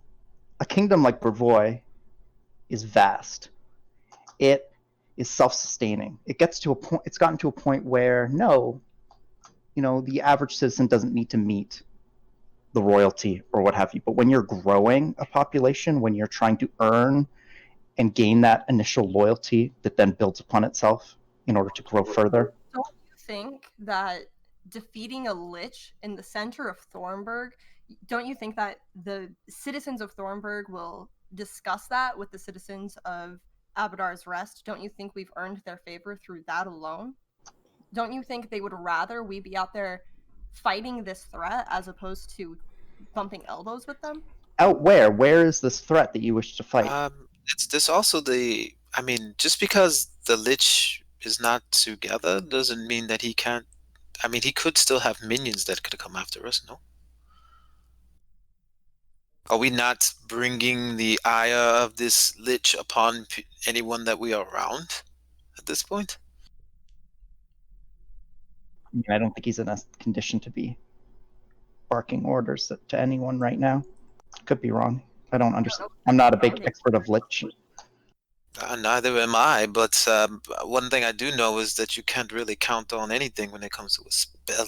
a kingdom like Bruvoy is vast. It is self-sustaining. It's gotten to a point where the average citizen doesn't need to meet the royalty or what have you. But when you're growing a population, when you're trying to earn and gain that initial loyalty that then builds upon itself in order to grow further. Don't you think that defeating a lich in the center of Thornburg, don't you think that the citizens of Thornburg will discuss that with the citizens of Abadar's Rest? Don't you think we've earned their favor through that alone? Don't you think they would rather we be out there fighting this threat as opposed to bumping elbows with them? Out where? Where is this threat that you wish to fight? There's also just because the Lich is not together doesn't mean that he can't. I mean, he could still have minions that could come after us, no? Are we not bringing the ire of this Lich upon anyone that we are around at this point? I don't think he's in a condition to be barking orders to anyone right now. Could be wrong. I don't understand. I'm not a big expert of Lich. Neither am I, but one thing I do know is that you can't really count on anything when it comes to a spell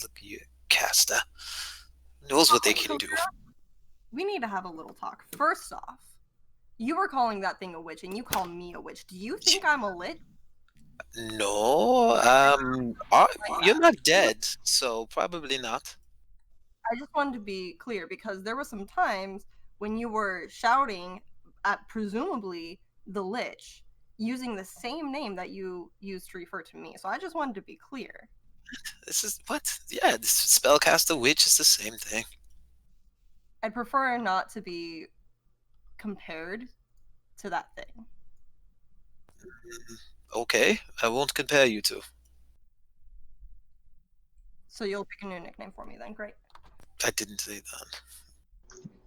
caster. Knows what they can do. We need to have a little talk. First off, you were calling that thing a witch, and you call me a witch. Do you think I'm a lich? No, you're not dead, so probably not. I just wanted to be clear because there were some times when you were shouting at presumably the lich using the same name that you used to refer to me. So I just wanted to be clear. This is what? Yeah, this spellcaster witch is the same thing. I'd prefer not to be compared to that thing. Okay, I won't compare you two. So you'll pick a new nickname for me then, great. I didn't say that.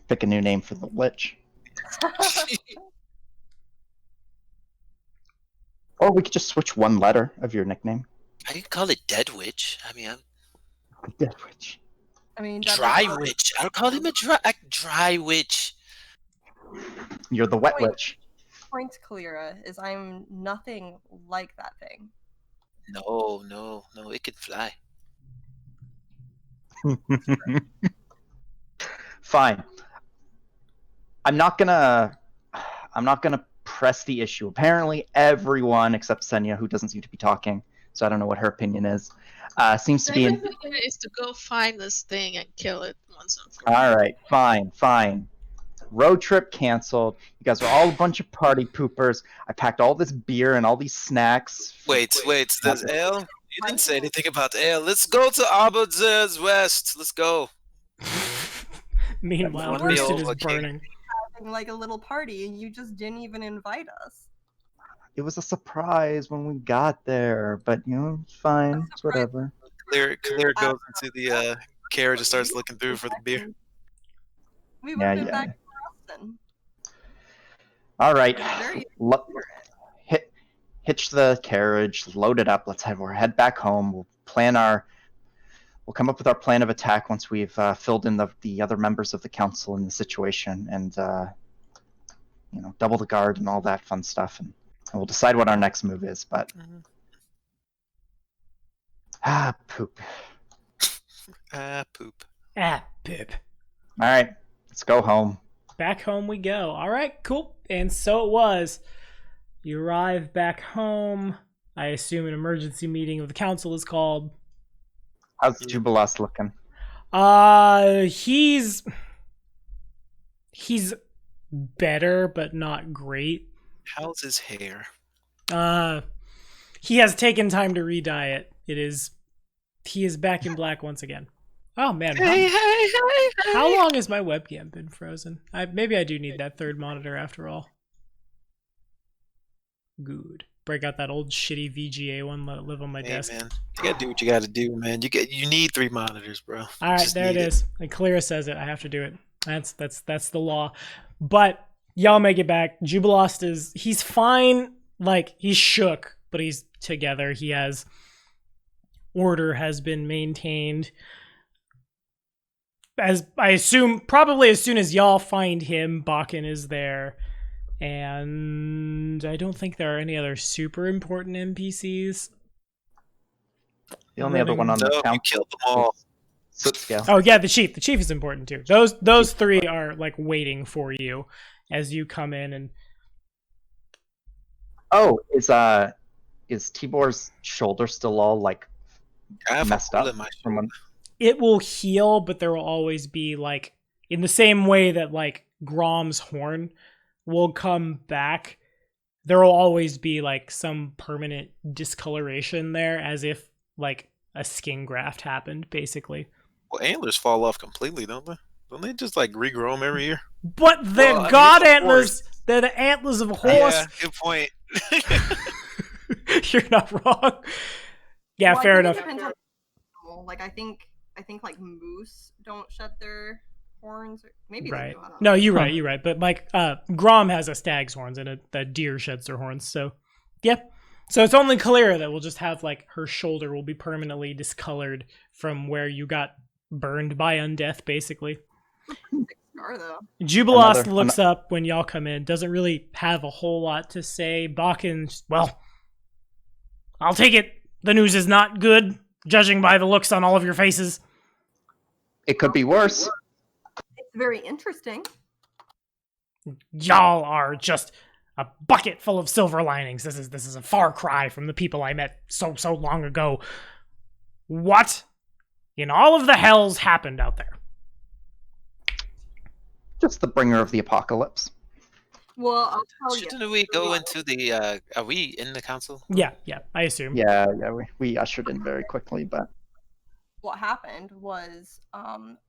Pick a new name for the Lich. Or we could just switch one letter of your nickname. I can call it Dead Witch. I mean, Dead Witch. I mean, Dry Witch. I'll call him a dry witch. You're the Wet Witch. Point, Kalira, is I'm nothing like that thing. No, it can fly. Fine. I'm not gonna press the issue. Apparently, everyone except Senya, who doesn't seem to be talking, so I don't know what her opinion is, seems to be in. Is to go find this thing and kill it once and for all. All right, fine. Road trip canceled. You guys are all a bunch of party poopers. I packed all this beer and all these snacks. Wait, there's ale? You didn't say anything about ale. Let's go to Abadar's West. Let's go. Meanwhile, One Roosted meal, is okay. burning. Having like a little party and you just didn't even invite us. It was a surprise when we got there, but it's fine. It's whatever. Clear goes into the carriage and starts looking through for the beer. We would have been back in Boston. All right. Very Hitch the carriage, load it up. Let's head back home. We'll come up with our plan of attack once we've filled in the other members of the council in the situation, and double the guard and all that fun stuff, and we'll decide what our next move is. But poop. Poop. Pip. All right, let's go home. Back home we go. All right, cool. And so it was. You arrive back home. I assume an emergency meeting of the council is called. How's Jubilas looking? He's better, but not great. How's his hair? He has taken time to re-dye it. He is back in black once again. Oh man. Hey. How long has my webcam been frozen? Maybe I do need that third monitor after all. Good. break out that old shitty VGA one, let it live on my Hey, desk. man, you gotta do what you gotta do, man. You need 3 monitors, bro. All right, Just there it need is. Like Clara says it, I have to do it. That's the law. But y'all make it back. Jubilost he's fine. Like, he's shook, but he's together. He has order has been maintained. As I assume, probably as soon as y'all find him, Bakken is there. And I don't think there are any other super important NPCs. The only other one on the No, you council killed them all. is Sootscale. Oh yeah, the chief. The chief is important too. Those three are like waiting for you as you come in and Oh, is Tibor's shoulder still all like I have messed a hole up in my from when? it will heal, but there will always be like in the same way that like Grom's horn will come back, there will always be like some permanent discoloration there as if like a skin graft happened, basically. Well, antlers fall off completely, don't they? Don't they just like regrow them every year? But they're Well, I mean, god it's a antlers. They're the antlers of a horse. Yeah, good point. You're not wrong. Yeah, Well, fair I enough. think it depends on animal. Like I think like moose don't shed their horns. Maybe they Right. do. I don't No, know. you're right. You're right. But like, Grom has a stag's horns and a deer sheds their horns. So, yeah. So it's only Kalira that will just have like her shoulder will be permanently discolored from where you got burned by undeath, basically. Scar though. Jubilost looks up when y'all come in. Doesn't really have a whole lot to say. Bakken's, well, I'll take it. The news is not good, judging by the looks on all of your faces. It could be worse. It's very interesting. Y'all are just a bucket full of silver linings. This is a far cry from the people I met so long ago. What in all of the hells happened out there? Just the bringer of the apocalypse. Well, I'll tell you. Shouldn't we go into the? Are we in the council? Yeah, I assume. Yeah, we ushered in very quickly, but What happened was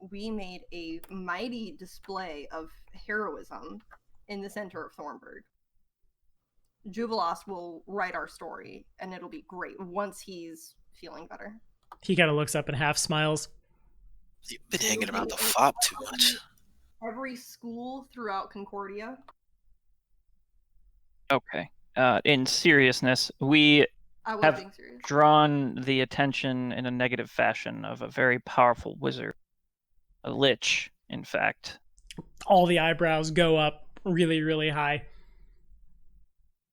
we made a mighty display of heroism in the center of Thornburg. Jubilost will write our story, and it'll be great once he's feeling better. He kind of looks up and half smiles. You've been hanging around the fob too much. Every school throughout Concordia. Okay. In seriousness, we I was have being serious. drawn the attention in a negative fashion of a very powerful wizard, a lich, in fact, All the eyebrows go up really, really high.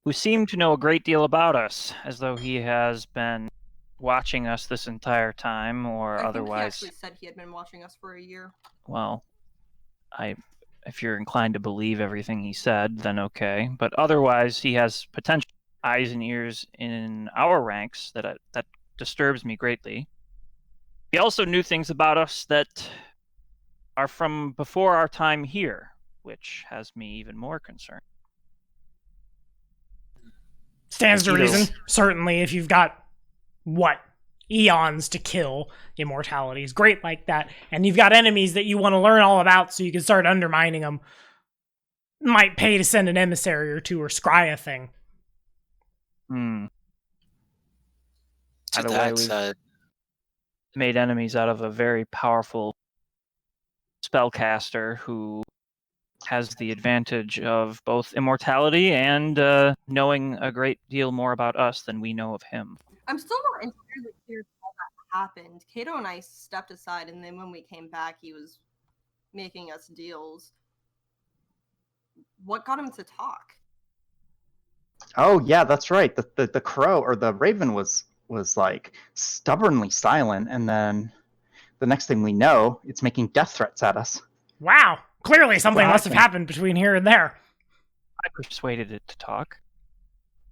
who seemed to know a great deal about us, as though he has been watching us this entire time, or I otherwise. think he actually said he had been watching us for a year. Well, if you're inclined to believe everything he said, then okay. But otherwise, he has potential eyes and ears in our ranks that disturbs me greatly. He also knew things about us that are from before our time here, which has me even more concerned. Stands to Either- reason. Certainly, if you've got, eons to kill, immortality is great like that, and you've got enemies that you want to learn all about so you can start undermining them, might pay to send an emissary or two or scry a thing. To Either way, that we've side, made enemies out of a very powerful spellcaster who has the advantage of both immortality and knowing a great deal more about us than we know of him. I'm still not entirely clear how that happened. Kato and I stepped aside, and then when we came back, he was making us deals. What got him to talk? oh yeah, that's right. The crow or the raven was like stubbornly silent, and then the next thing we know, it's making death threats at us. Wow, clearly something What must have happened between here and there. I persuaded it to talk.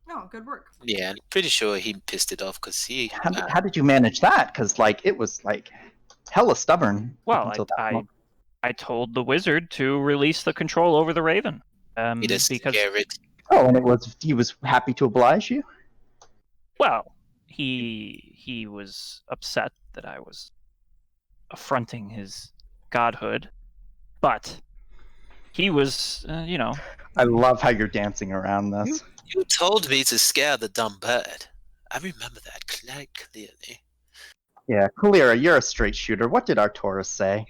No, good work. yeah, I'm pretty sure he pissed it off because he. How did you manage that? Because like it was like hella stubborn. Well, until that moment. I told the wizard to release the control over the raven. He doesn't Because, care it. Oh, and he was happy to oblige you. well, he was upset that I was affronting his godhood, but he was, I love how you're dancing around this. You told me to scare the dumb bird. I remember that quite clearly. Yeah, Kalira, you're a straight shooter. What did Arcturus say?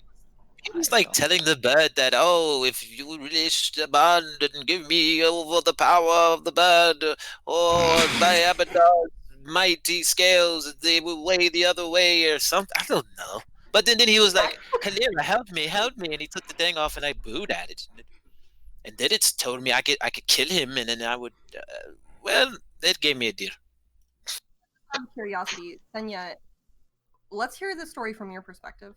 He was I like will. telling the bird that, oh, if you release the bond and give me over the power of the bird, or my Abaddon's mighty scales, they will weigh the other way, or something. I don't know. But then he was like, Kalira, help me, and he took the thing off, and I booed at it. And then it told me I could kill him, and then I would. Well, it gave me a deal. Out of curiosity, Senya, let's hear the story from your perspective.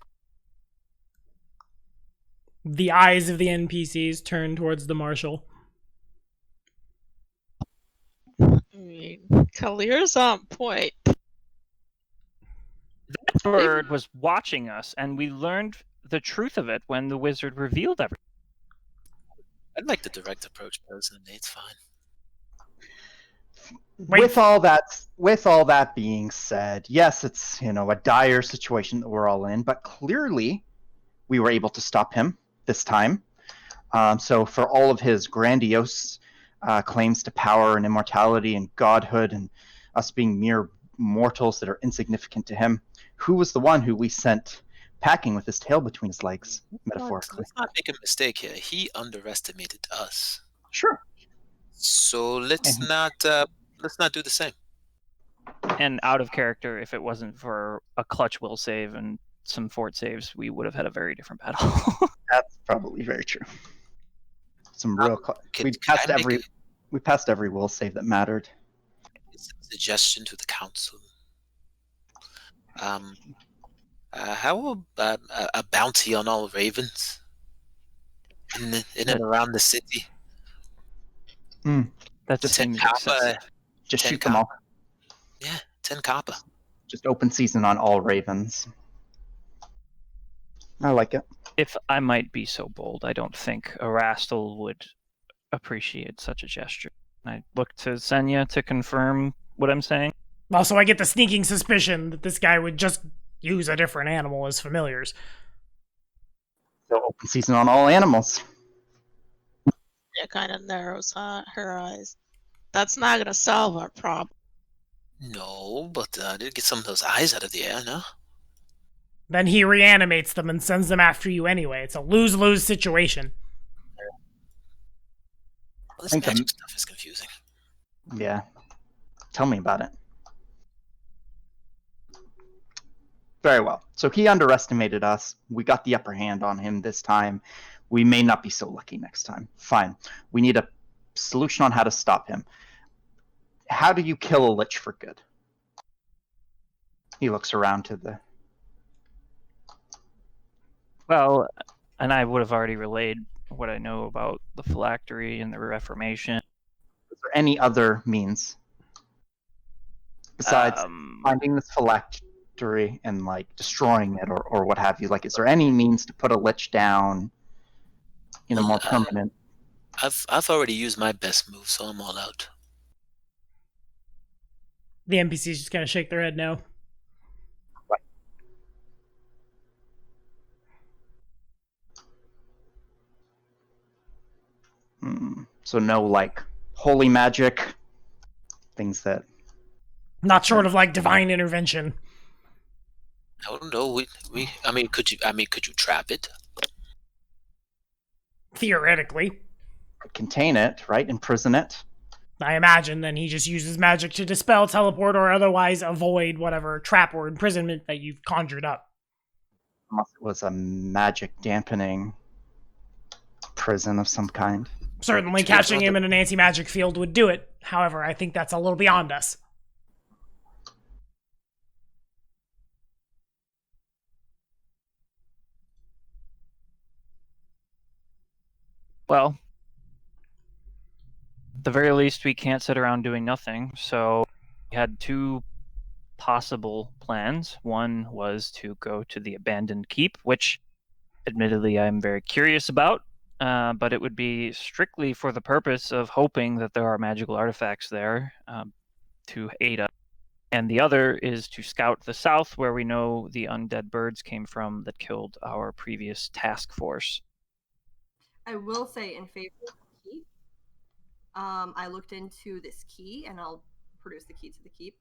The eyes of the NPCs turn towards the marshal. I mean, Kalir's on point. That bird was watching us, and we learned the truth of it when the wizard revealed everything. I'd like the direct approach personally. It's fine. Wait. With all that being said, yes, it's a dire situation that we're all in, but clearly we were able to stop him this time. So for all of his grandiose claims to power and immortality and godhood, and us being mere mortals that are insignificant to him, who was the one who we sent packing with his tail between his legs, metaphorically? Let's not make a mistake here. He underestimated us. Sure. So let's And- not do the same. And out of character, if it wasn't for a clutch will save and some fort saves, we would have had a very different battle. That's probably very true. Some real. Can We I passed make every will save that mattered. a suggestion to the council? How about a bounty on all ravens in and around the city? That Just 10 seems copper. excessive. Just 10 shoot them all. Yeah, 10 copper. Just open season on all ravens. I like it. If I might be so bold, I don't think Erastil would appreciate such a gesture. I look to Senya to confirm what I'm saying. Also, I get the sneaking suspicion that this guy would just use a different animal as familiars. So open season on all animals. It kind of narrows her eyes. That's not gonna solve our problem. No, but did get some of those eyes out of the air, no? Then he reanimates them and sends them after you anyway. It's a lose-lose situation. Well, this think magic stuff is confusing. Yeah. Tell me about it. Very well. So he underestimated us. We got the upper hand on him this time. We may not be so lucky next time. Fine. We need a solution on how to stop him. How do you kill a lich for good? He looks around to the... Well, and I would have already relayed what I know about the phylactery and the Reformation. Is there any other means besides finding this phylactery and destroying it or what have you? Is there any means to put a lich down in a more permanent? I've already used my best move, so I'm all out. The NPC's just gonna shake their head no. So no holy magic, things that... Not short of divine intervention. I don't know. Could you trap it? Theoretically. Contain it, right? Imprison it. I imagine then he just uses magic to dispel, teleport, or otherwise avoid whatever trap or imprisonment that you've conjured up. Unless it was a magic dampening prison of some kind. Certainly catching him in an anti-magic field would do it. However, I think that's a little beyond us. Well, at the very least, we can't sit around doing nothing. So we had two possible plans. One was to go to the abandoned keep, which admittedly I'm very curious about, but it would be strictly for the purpose of hoping that there are magical artifacts there to aid us. And the other is to scout the south, where we know the undead birds came from that killed our previous task force. I will say in favor of keep, I looked into this key, and I'll produce the key to the keep.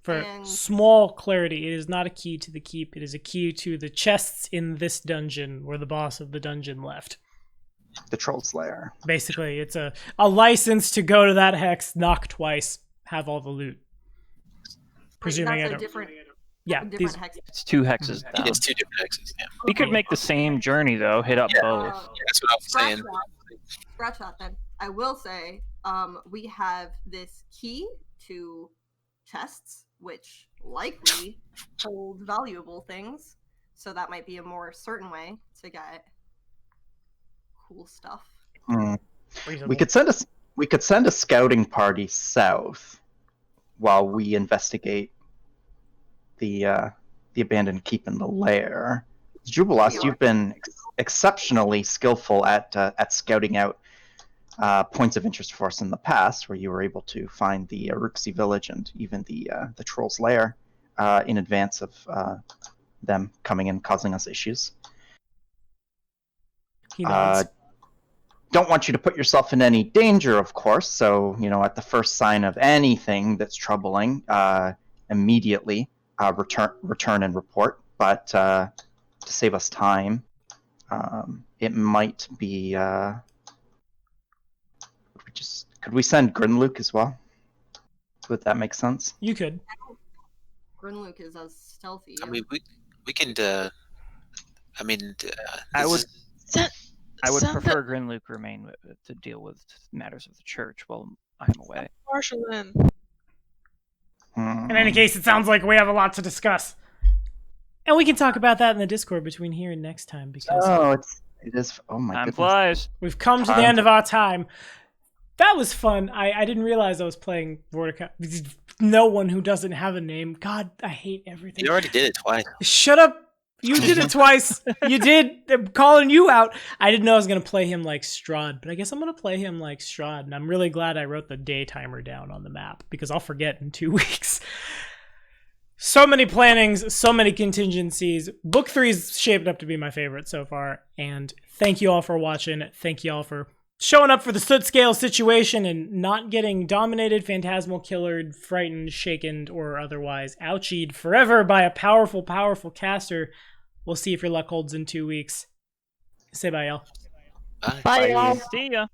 For And- small clarity, it is not a key to the keep. It is a key to the chests in this dungeon where the boss of the dungeon left. The Troll's Lair. Basically, it's a license to go to that hex, knock twice, have all the loot. Presuming That's I a don't. different, Yeah, different these. hex. It's 2 hexes down. It's 2 different hexes. Yeah. We could make the same journey though, hit up Yeah. both. That's what I was Scratch saying. that. Scratch that then. I will say, we have this key to chests, which likely hold valuable things. So that might be a more certain way to get cool stuff. Reasonable. We could send a scouting party south while we investigate the abandoned keep in the lair. Jubilost, you've been exceptionally skillful at scouting out points of interest for us in the past, where you were able to find the Uruxi village and even the Troll's Lair in advance of them coming and causing us issues. He nods. Don't want you to put yourself in any danger, of course, so, at the first sign of anything that's troubling, immediately return and report. But to save us time, it might be... Could we send Grinluke as well? Would that make sense? You could. Grinluke is as stealthy. I mean, we can. I would. Send, I would send prefer Grinluke remain to deal with matters of the church while I'm away. the Marshal in. In any case, it sounds like we have a lot to discuss. And we can talk about that in the Discord between here and next time, because it is. Oh my Time goodness! flies. we've come to the end of our time. That was fun. I didn't realize I was playing Vortica. No one who doesn't have a name. God, I hate everything. You already did it twice. Shut up. You did it twice. You did. I'm calling you out. I didn't know I was going to play him like Strahd, but I guess I'm going to play him like Strahd. And I'm really glad I wrote the day timer down on the map, because I'll forget in 2 weeks. So many plannings, so many contingencies. Book 3's shaped up to be my favorite so far. And thank you all for watching. Thank you all for showing up for the soot scale situation and not getting dominated, phantasmal killered, frightened, shaken, or otherwise ouchied forever by a powerful, powerful caster. We'll see if your luck holds in 2 weeks. Say bye, y'all. Bye. Bye, y'all. See ya.